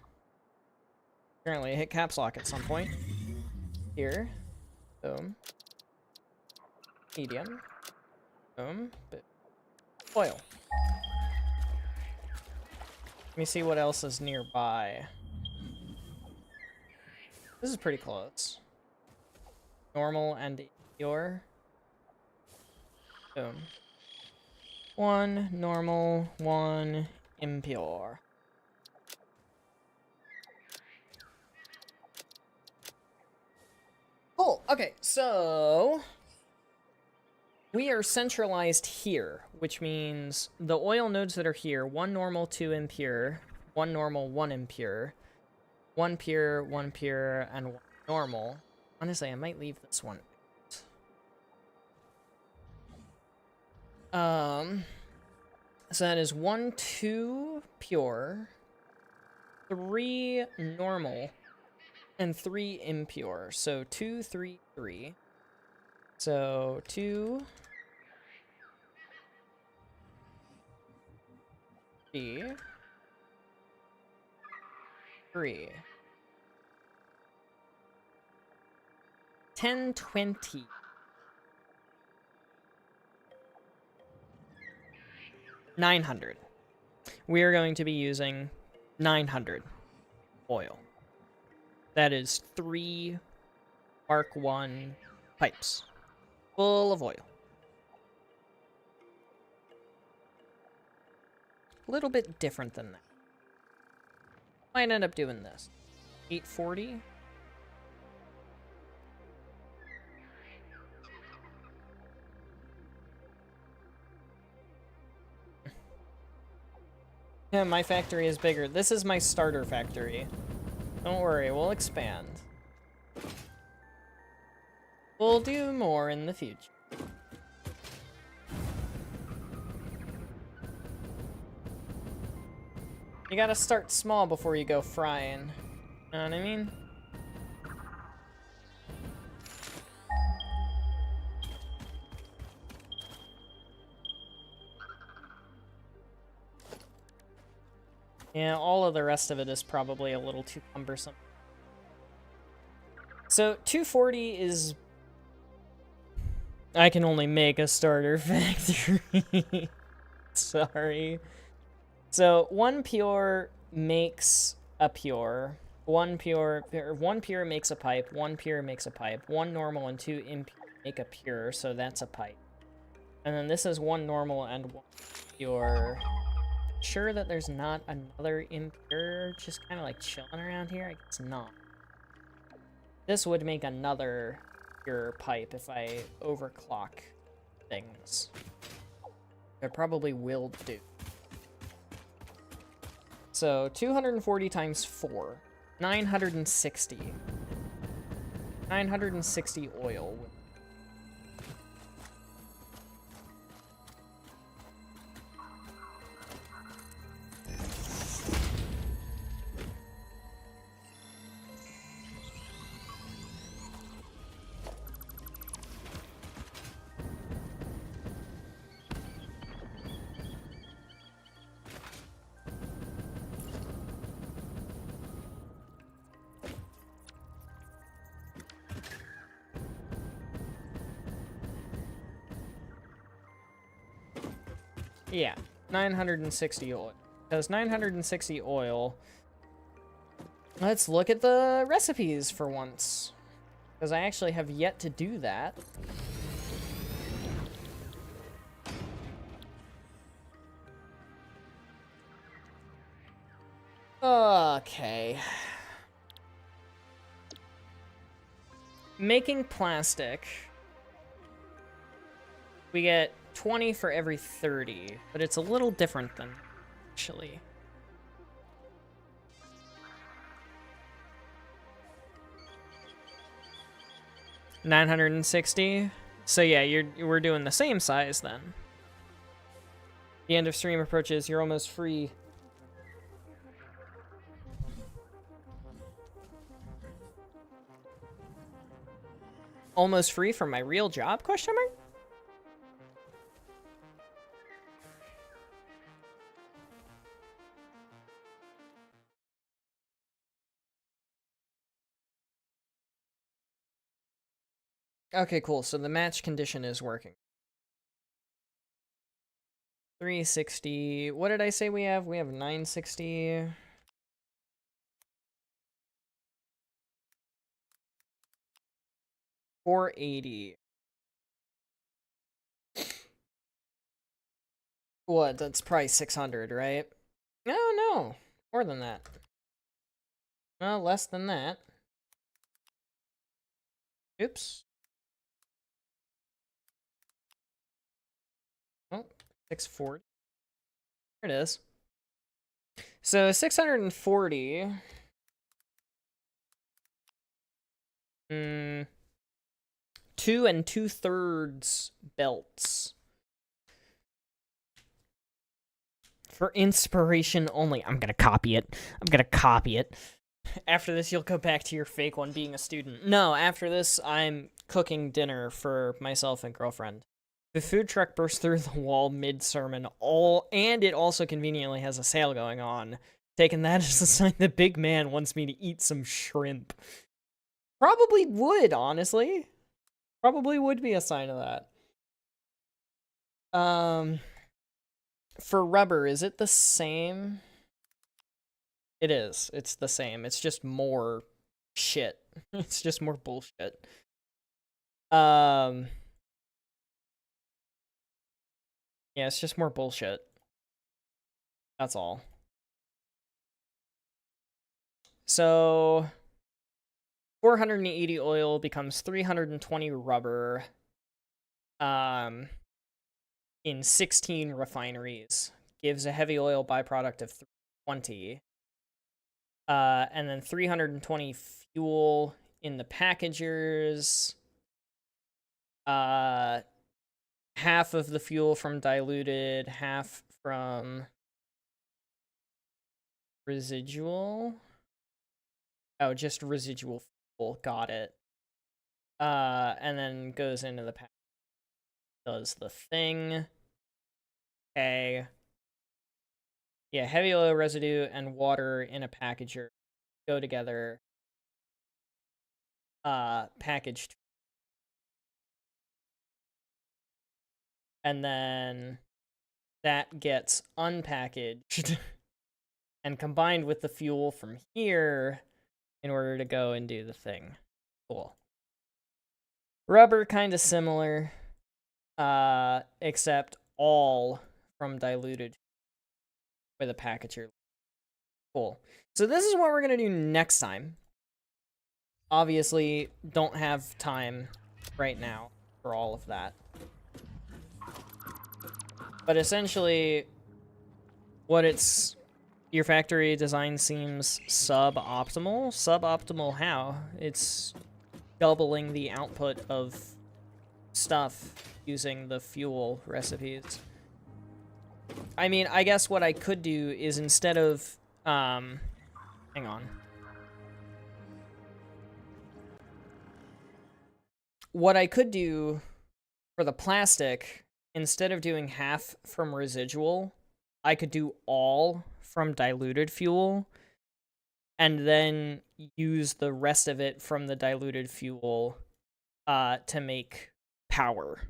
Apparently I hit caps lock at some point. Here. Boom. Medium. Boom. Oil. Let me see what else is nearby. This is pretty close. Normal and pure. Boom. 1 normal, 1 impure. Cool. Okay, so we are centralized here, which means the oil nodes that are here, 1 normal, 2 impure, 1 normal, 1 impure, 1 pure, 1 pure, and 1 normal. Honestly, I might leave this one. So that is 1, 2 pure, 3 normal, and 3 impure. So 2, 3, 3. So 2, 3, 3. 10, 20. 900. We are going to be using 900 oil. That is 3 Mark 1 pipes full of oil. A little bit different than that. Might end up doing this. 840. Yeah, my factory is bigger. This is my starter factory. Don't worry, we'll expand. We'll do more in the future. You gotta start small before you go frying. Know what I mean? Yeah, all of the rest of it is probably a little too cumbersome. So 240 is... I can only make a starter factory. Sorry. So 1 pure makes a pure. 1 pure makes a pipe. 1 pure makes a pipe. 1 normal and 2 impure make a pure, so that's a pipe. And then this is 1 normal and 1 pure. Sure that there's not another impure just kind of like chilling around here? I guess not. This would make another pure pipe if I overclock things. I probably will do. So 240 times 4. 960. 960 oil. Yeah, 960 oil. Because 960 oil... Let's look at the recipes for once. Because I actually have yet to do that. Okay. Making plastic. We get 20 for every 30, but it's a little different than actually. $960. So yeah, we're doing the same size then. The end of stream approaches. You're almost free. Almost free from my real job? Question mark. Okay, cool. So the match condition is working. 360. What did I say we have? We have 960. $480. What? That's probably 600, right? No. More than that. Well, less than that. Oops. Oh, 640. There it is. So 640. 2 2/3 belts. For inspiration only. I'm gonna copy it. After this, you'll go back to your fake one being a student. No, after this, I'm cooking dinner for myself and girlfriend. The food truck burst through the wall mid-sermon, and it also conveniently has a sale going on. Taking that as a sign the big man wants me to eat some shrimp. Probably would, honestly. Probably would be a sign of that. For rubber, is it the same? It is. It's the same. It's just more shit. It's just more bullshit. Yeah, it's just more bullshit. That's all. So 480 oil becomes 320 rubber in 16 refineries. Gives a heavy oil byproduct of 320. And then 320 fuel in the packagers. Half of the fuel from diluted, half from residual. Oh, just residual fuel. Got it. And then goes into the pack. Does the thing. Okay. Yeah, heavy oil residue and water in a packager go together. Packaged. And then that gets unpackaged and combined with the fuel from here in order to go and do the thing. Cool. Rubber, kind of similar, except all from diluted with a packager. Cool. So this is what we're going to do next time. Obviously, don't have time right now for all of that. But essentially, your factory design seems suboptimal. Suboptimal how? It's doubling the output of stuff using the fuel recipes. I mean, I guess what I could do is instead of, hang on. What I could do for the plastic, instead of doing half from residual, I could do all from diluted fuel, and then use the rest of it from the diluted fuel to make power.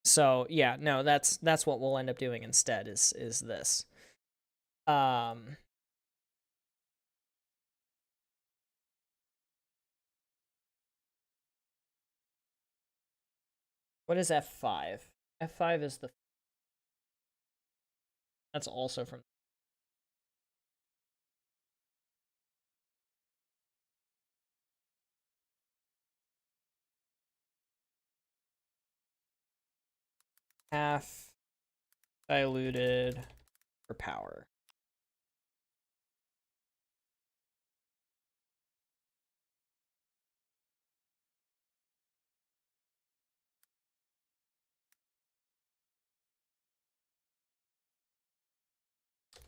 So yeah, no, that's what we'll end up doing instead is this. What is F5? F5 is that's also from half diluted for power.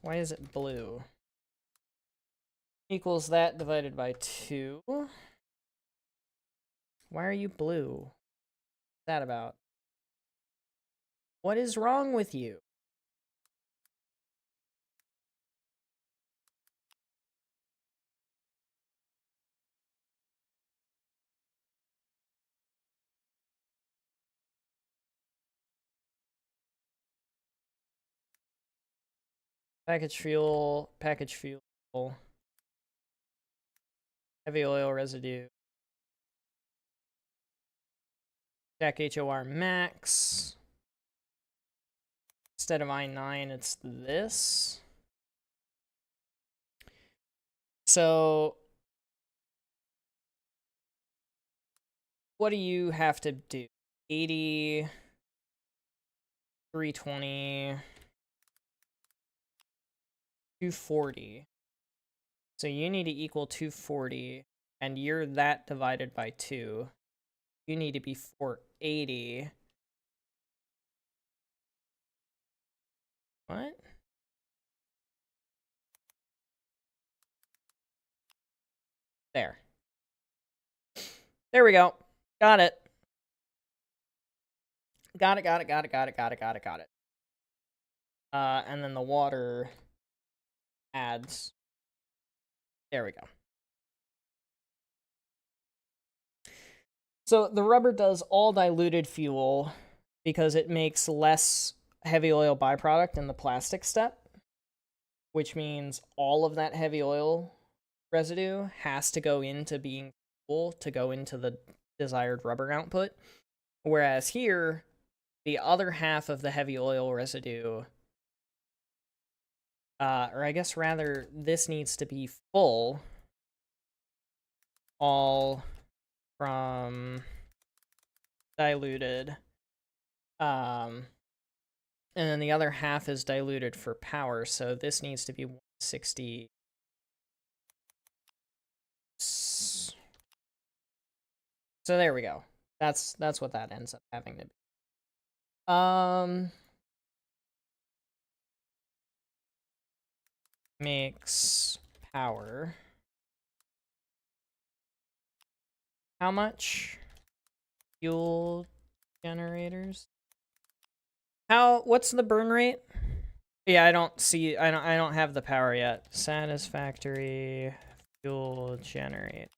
Why is it blue? Equals that divided by 2. Why are you blue? What's that about? What is wrong with you? Package fuel, heavy oil residue. Jack HOR max. Instead of I9, it's this. So what do you have to do? 80, 320, 240. So you need to equal 240, and you're that divided by 2. You need to be 480. What? There. There we go. Got it. Got it. And then the water adds. There we go. So the rubber does all diluted fuel because it makes less heavy oil byproduct in the plastic step, which means all of that heavy oil residue has to go into being fuel to go into the desired rubber output. Whereas here, the other half of the heavy oil residue, or I guess rather, this needs to be full, all from diluted, and then the other half is diluted for power, so this needs to be 160. So there we go. That's what that ends up having to be. Makes power. How much? Fuel generators. What's the burn rate? Yeah, I don't have the power yet. Satisfactory fuel generate.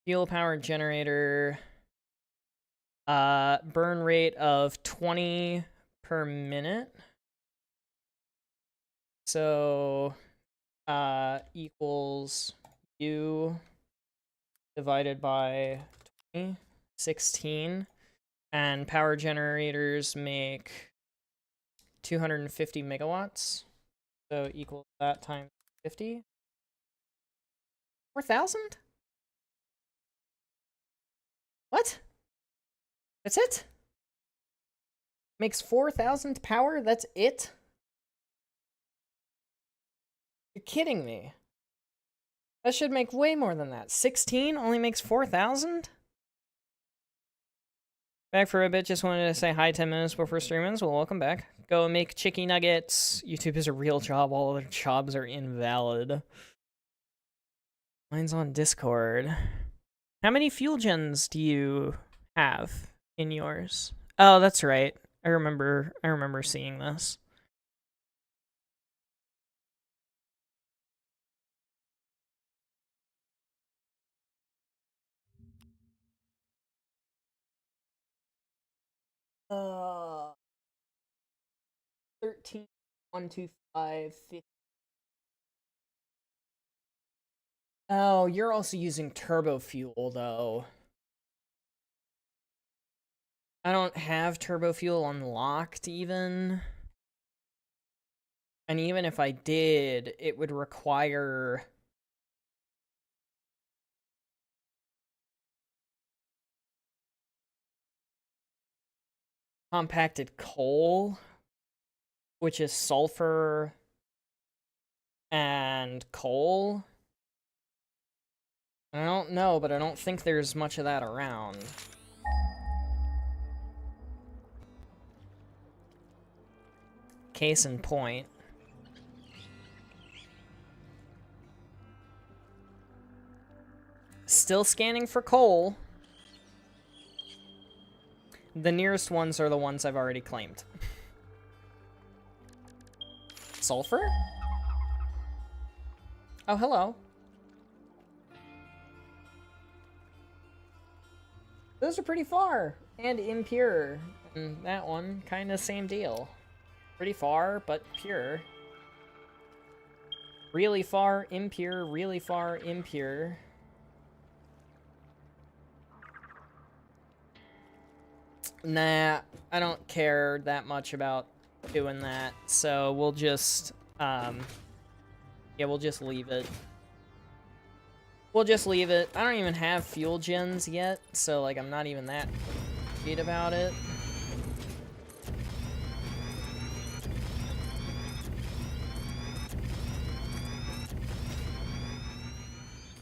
Fuel power generator. Burn rate of 20 per minute. So, equals U divided by 20, 16. And power generators make 250 megawatts. So equals that times 50. 4,000? What? That's it? Makes 4,000 power? That's it? You're kidding me. That should make way more than that. 16 only makes 4,000? Back for a bit, just wanted to say hi 10 minutes before streaming, well, welcome back. Go make chicky nuggets. YouTube is a real job, all other jobs are invalid. Mine's on Discord. How many fuel gens do you have in yours? Oh, that's right. I remember seeing this. Uh, 13, 1, 2, 5, 50. Oh, you're also using turbo fuel, though. I don't have turbo fuel unlocked, even. And even if I did, it would require... compacted coal, which is sulfur and coal. I don't know, but I don't think there's much of that around. Case in point. Still scanning for coal. The nearest ones are the ones I've already claimed. Sulfur? Oh, hello. Those are pretty far. And impure. And that one, kind of same deal. Pretty far, but pure. Really far, impure, really far, impure. Nah, I don't care that much about doing that, so we'll just, yeah, we'll just leave it. We'll just leave it. I don't even have fuel gens yet, so, like, I'm not even that worried about it.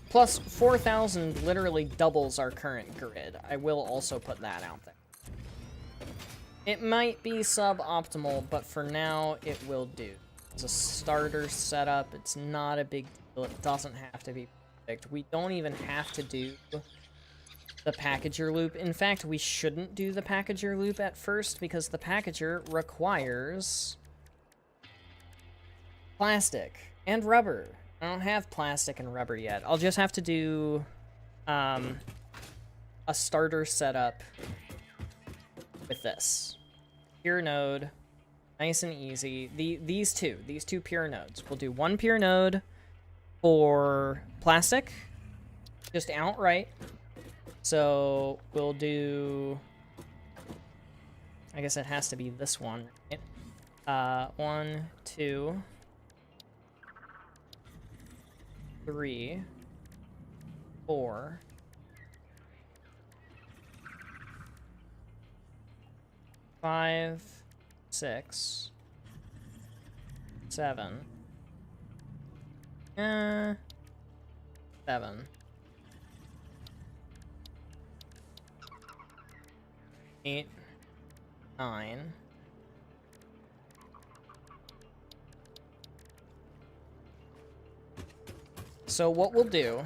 Plus, 4,000 literally doubles our current grid. I will also put that out there. It might be suboptimal, but for now, it will do. It's a starter setup. It's not a big deal. It doesn't have to be perfect. We don't even have to do the packager loop. In fact, we shouldn't do the packager loop at first because the packager requires plastic and rubber. I don't have plastic and rubber yet. I'll just have to do a starter setup with this. Pure node. Nice and easy. These two pure nodes. We'll do one pure node for plastic. Just outright. So we'll do... I guess it has to be this one, right? 1, 2, 3, 4, 5, 6, 7, 7, 8, 9, 'So what we'll do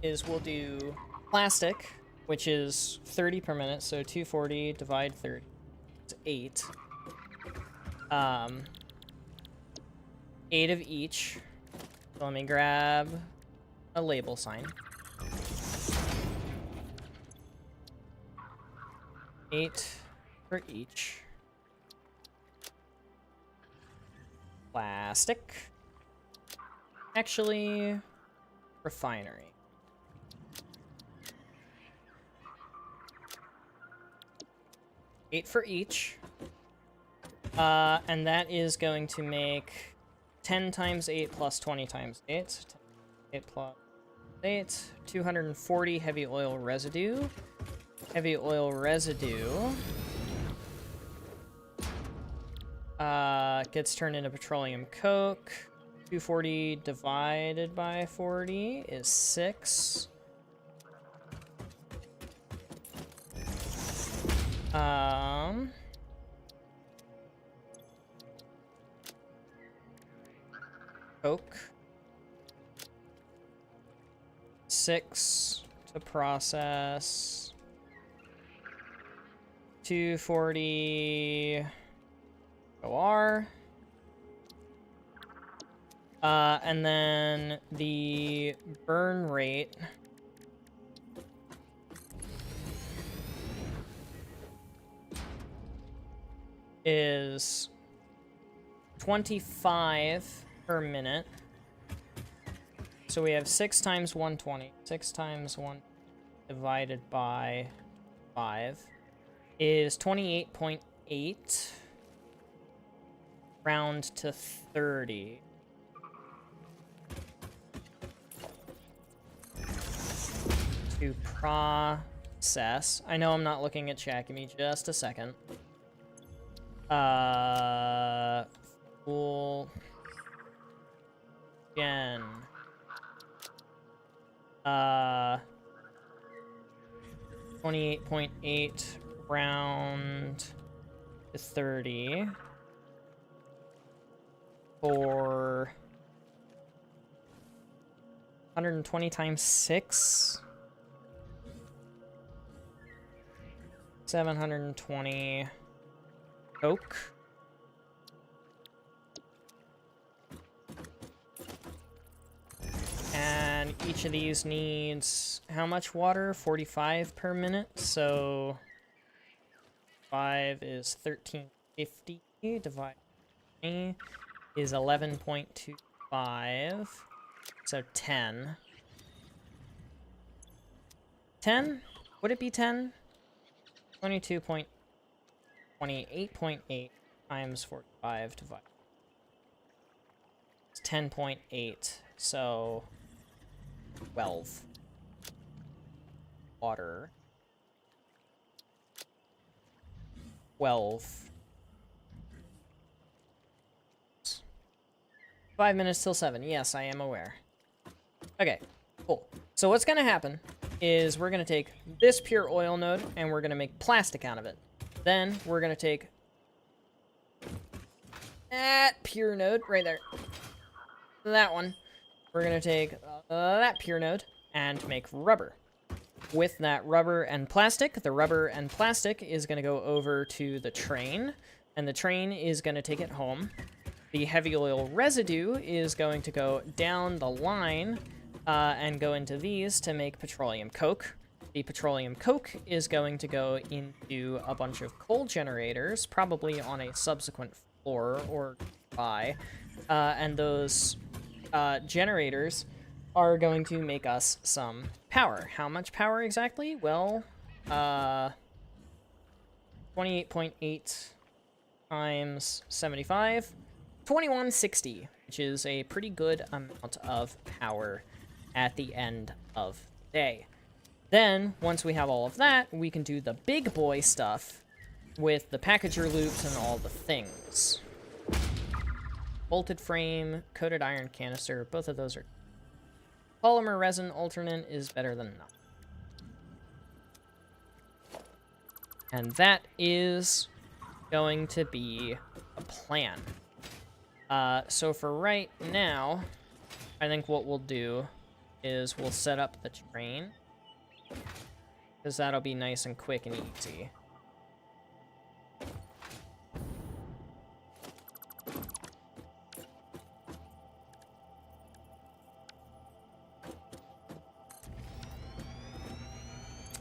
is we'll do plastic, which is 30 per minute, so 240 divide 30 is 8. 8 of each. So let me grab a label sign. 8 for each. Plastic. Actually, refinery. Eight for each. And that is going to make 10 times 8 plus 20 times 8. 8 plus 8. 240 heavy oil residue. Heavy oil residue gets turned into petroleum coke. 240 divided by 40 is 6. Coke. 6 to process. 240 OR. And then the burn rate is 25 per minute. So we have 6 times 120. 6 times 1 divided by 5 is 28.8. Round to 30. To process. I know I'm not looking at chat. Give me just a second. Full gen. 28.8 round to 30 for 120 times 6. 720 coke. And each of these needs how much water? 45 per minute. So 5 is 1350 divided by 20 is 11.25. So 10. 10? Would it be 10? 22.28.8 times 45 divided. It's 10.8. So 12. Water. 12. 5 minutes till 7. Yes, I am aware. Okay, cool. So what's gonna happen is we're gonna take this pure oil node and we're gonna make plastic out of it. Then we're gonna take that pure node right there. That one. We're gonna take that pure node and make rubber. With that rubber and plastic, the rubber and plastic is gonna go over to the train, and the train is gonna take it home. The heavy oil residue is going to go down the line and go into these to make petroleum coke. the petroleum coke is going to go into a bunch of coal generators, probably on a subsequent floor or by, and those generators are going to make us some power. How much power exactly? Well, 28.8 times 75, 2160, which is a pretty good amount of power at the end of the day. Then, once we have all of that, we can do the big boy stuff with the packager loops and all the things. Bolted frame, coated iron canister, both of those are... Polymer resin alternate is better than nothing. And that is going to be a plan. So for right now, I think what we'll do is we'll set up the train, because that'll be nice and quick and easy.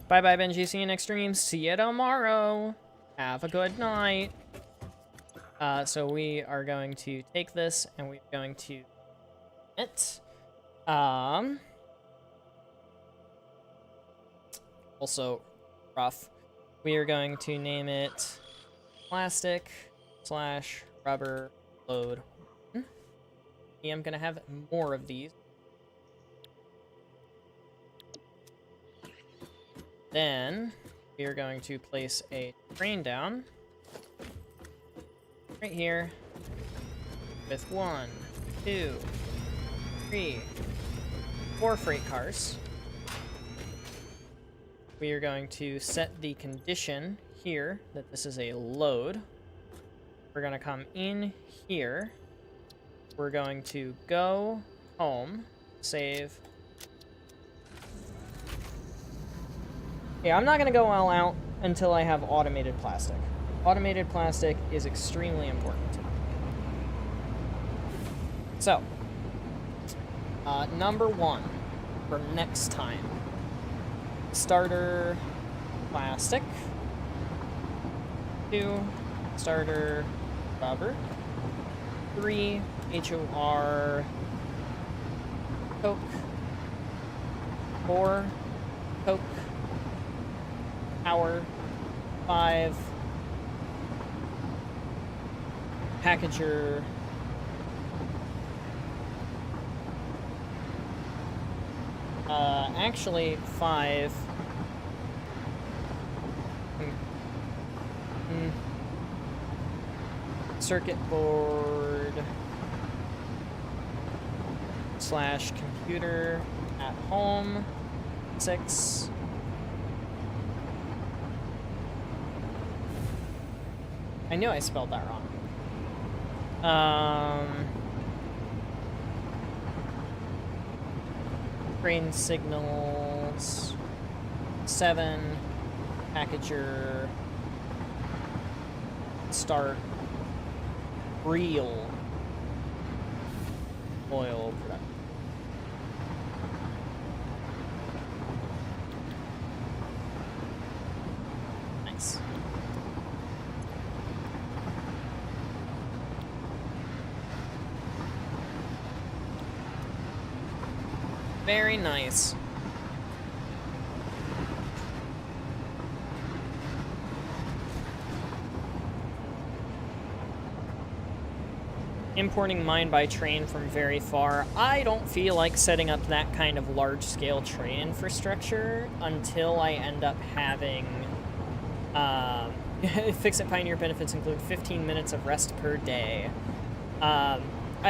Bye-bye, Benji. See you next stream. See you tomorrow. Have a good night. So we are going to take this, and we're going to... Also, rough. We are going to name it plastic/rubber load. Yeah, I'm going to have more of these. Then, we are going to place a train down. Right here. With 1, 2, 3, 4 freight cars. We are going to set the condition here that this is a load. We're going to come in here. We're going to go home, save. Yeah, I'm not going to go all out until I have automated plastic. Automated plastic is extremely important to me. So, number 1 for next time. Starter plastic. 2, starter rubber. 3, HOR coke. 4, coke. Power. 5, packager. Actually, 5. Circuit board / computer at home. 6. I knew I spelled that wrong. Train signals. 7. Packager. Start. Real. Oil production. Nice. Very nice. Importing mine by train from very far. I don't feel like setting up that kind of large-scale train infrastructure until I end up having... Fix-It Pioneer benefits include 15 minutes of rest per day. I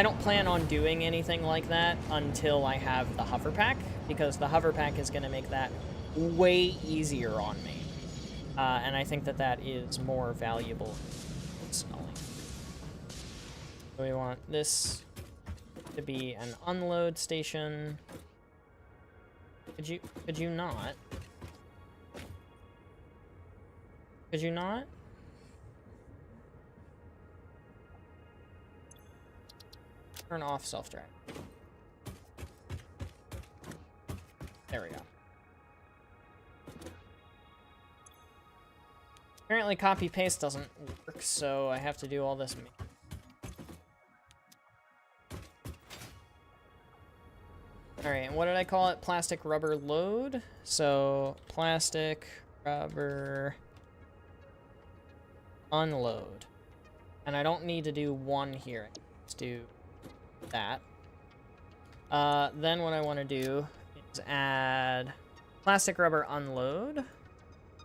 don't plan on doing anything like that until I have the hover pack, because the hover pack is going to make that way easier on me. And I think that that is more valuable personally. So we want this to be an unload station. Could you not? Could you not? Turn off self-drive. There we go. Apparently copy paste doesn't work, so I have to do all this. Alright, and what did I call it? Plastic rubber load. So plastic rubber unload. And I don't need to do one here. Let's do that. Then what I want to do is add plastic rubber unload.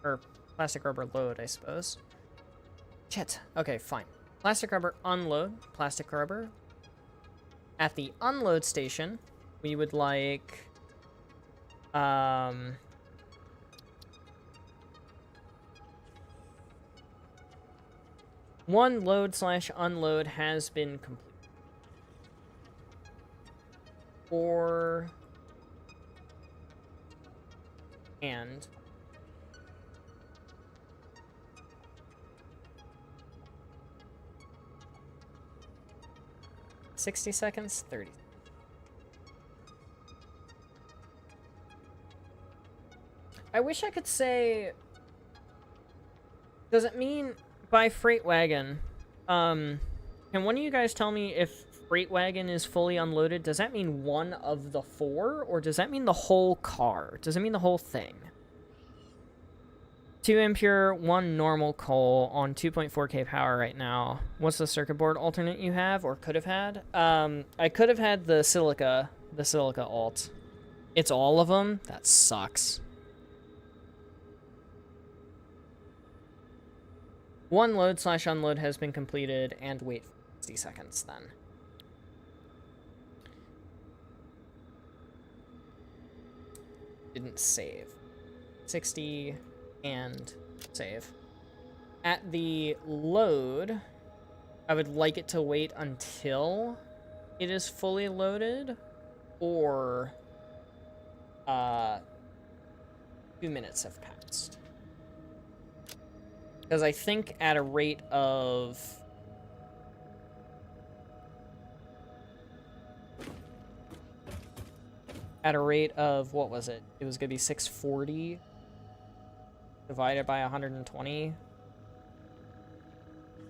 Or plastic rubber load, I suppose. Shit. Okay, fine. Plastic rubber unload. Plastic rubber. At the unload station, we would like... one load/unload has been completed. Or... and... 60 seconds, 30. I wish I could say... Does it mean by freight wagon? Can one of you guys tell me if freight wagon is fully unloaded? Does that mean one of the 4? Or does that mean the whole car? Does it mean the whole thing? 2 impure, 1 normal coal on 2.4k power right now. What's the circuit board alternate you have or could have had? I could have had the silica alt. It's all of them? That sucks. 1 load/unload has been completed, and wait for 60 seconds then. Didn't save. 60 and save. At the load, I would like it to wait until it is fully loaded, or 2 minutes have passed. Because I think at a rate of... what was it? It was going to be 640 divided by 120.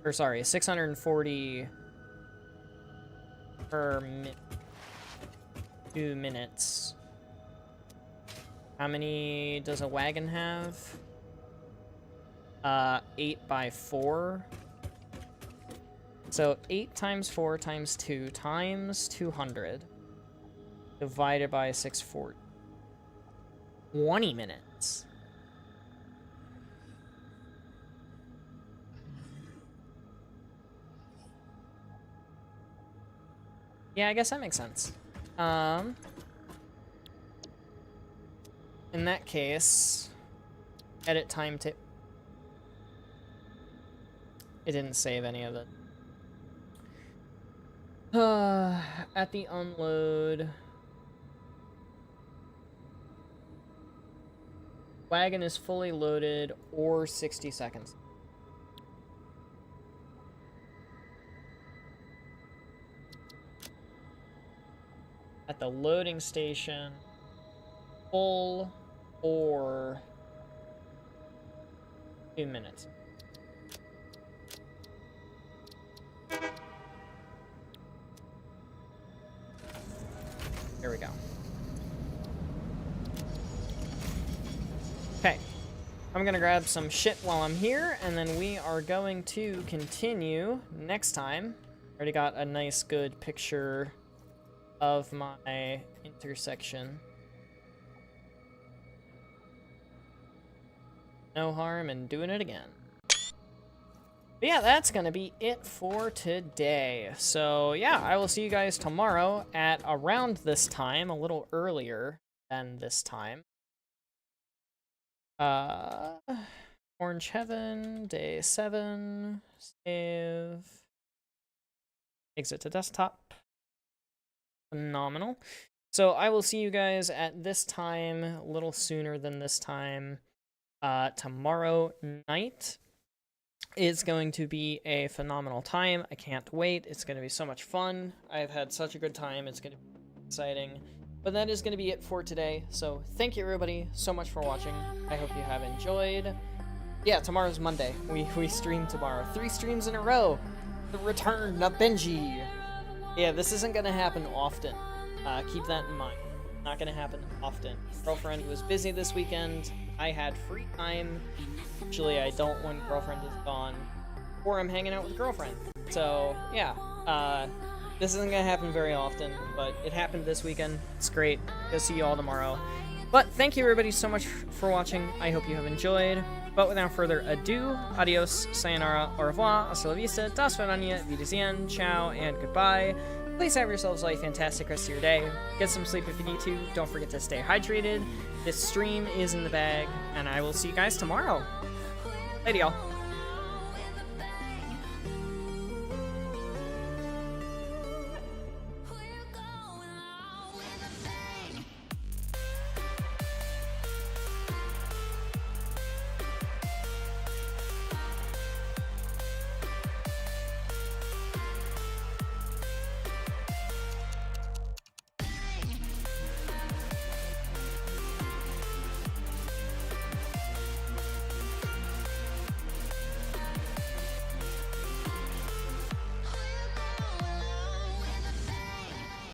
Or sorry, 640 per minute. 2 minutes. How many does a wagon have? 8 by 4. So 8 times 4 times 2 times 200 divided by 640. 20 minutes. Yeah, I guess that makes sense. In that case, edit time tip. It didn't save any of it. At the unload. Wagon is fully loaded or 60 seconds. At the loading station, full or 2 minutes. There we go. Okay. I'm gonna grab some shit while I'm here, and then we are going to continue next time. Already got a nice, good picture of my intersection. No harm in doing it again. But yeah, that's gonna be it for today. So yeah, I will see you guys tomorrow at around this time, a little earlier than this time. Orange Heaven, day 7, save, exit to desktop. Phenomenal. So I will see you guys at this time, a little sooner than this time, tomorrow night. It's going to be a phenomenal time. I can't wait. It's going to be so much fun. I've had such a good time. It's going to be exciting. But that is going to be it for today. So thank you everybody so much for watching. I hope you have enjoyed. Yeah, tomorrow's Monday. We stream tomorrow. 3 streams in a row. The return of Benji. Yeah, this isn't gonna happen often. Keep that in mind. Not gonna happen often. Girlfriend was busy this weekend. I had free time. Usually I don't when girlfriend is gone, or I'm hanging out with girlfriend. So yeah, this isn't gonna happen very often, but it happened this weekend. It's great. Go see you all tomorrow. But thank you everybody so much for watching. I hope you have enjoyed. But without further ado, adios, sayonara, au revoir, hasta la vista, das vidania, wiedersehen, ciao, and goodbye. Please have yourselves a fantastic rest of your day. Get some sleep if you need to. Don't forget to stay hydrated. This stream is in the bag, and I will see you guys tomorrow. Later, y'all.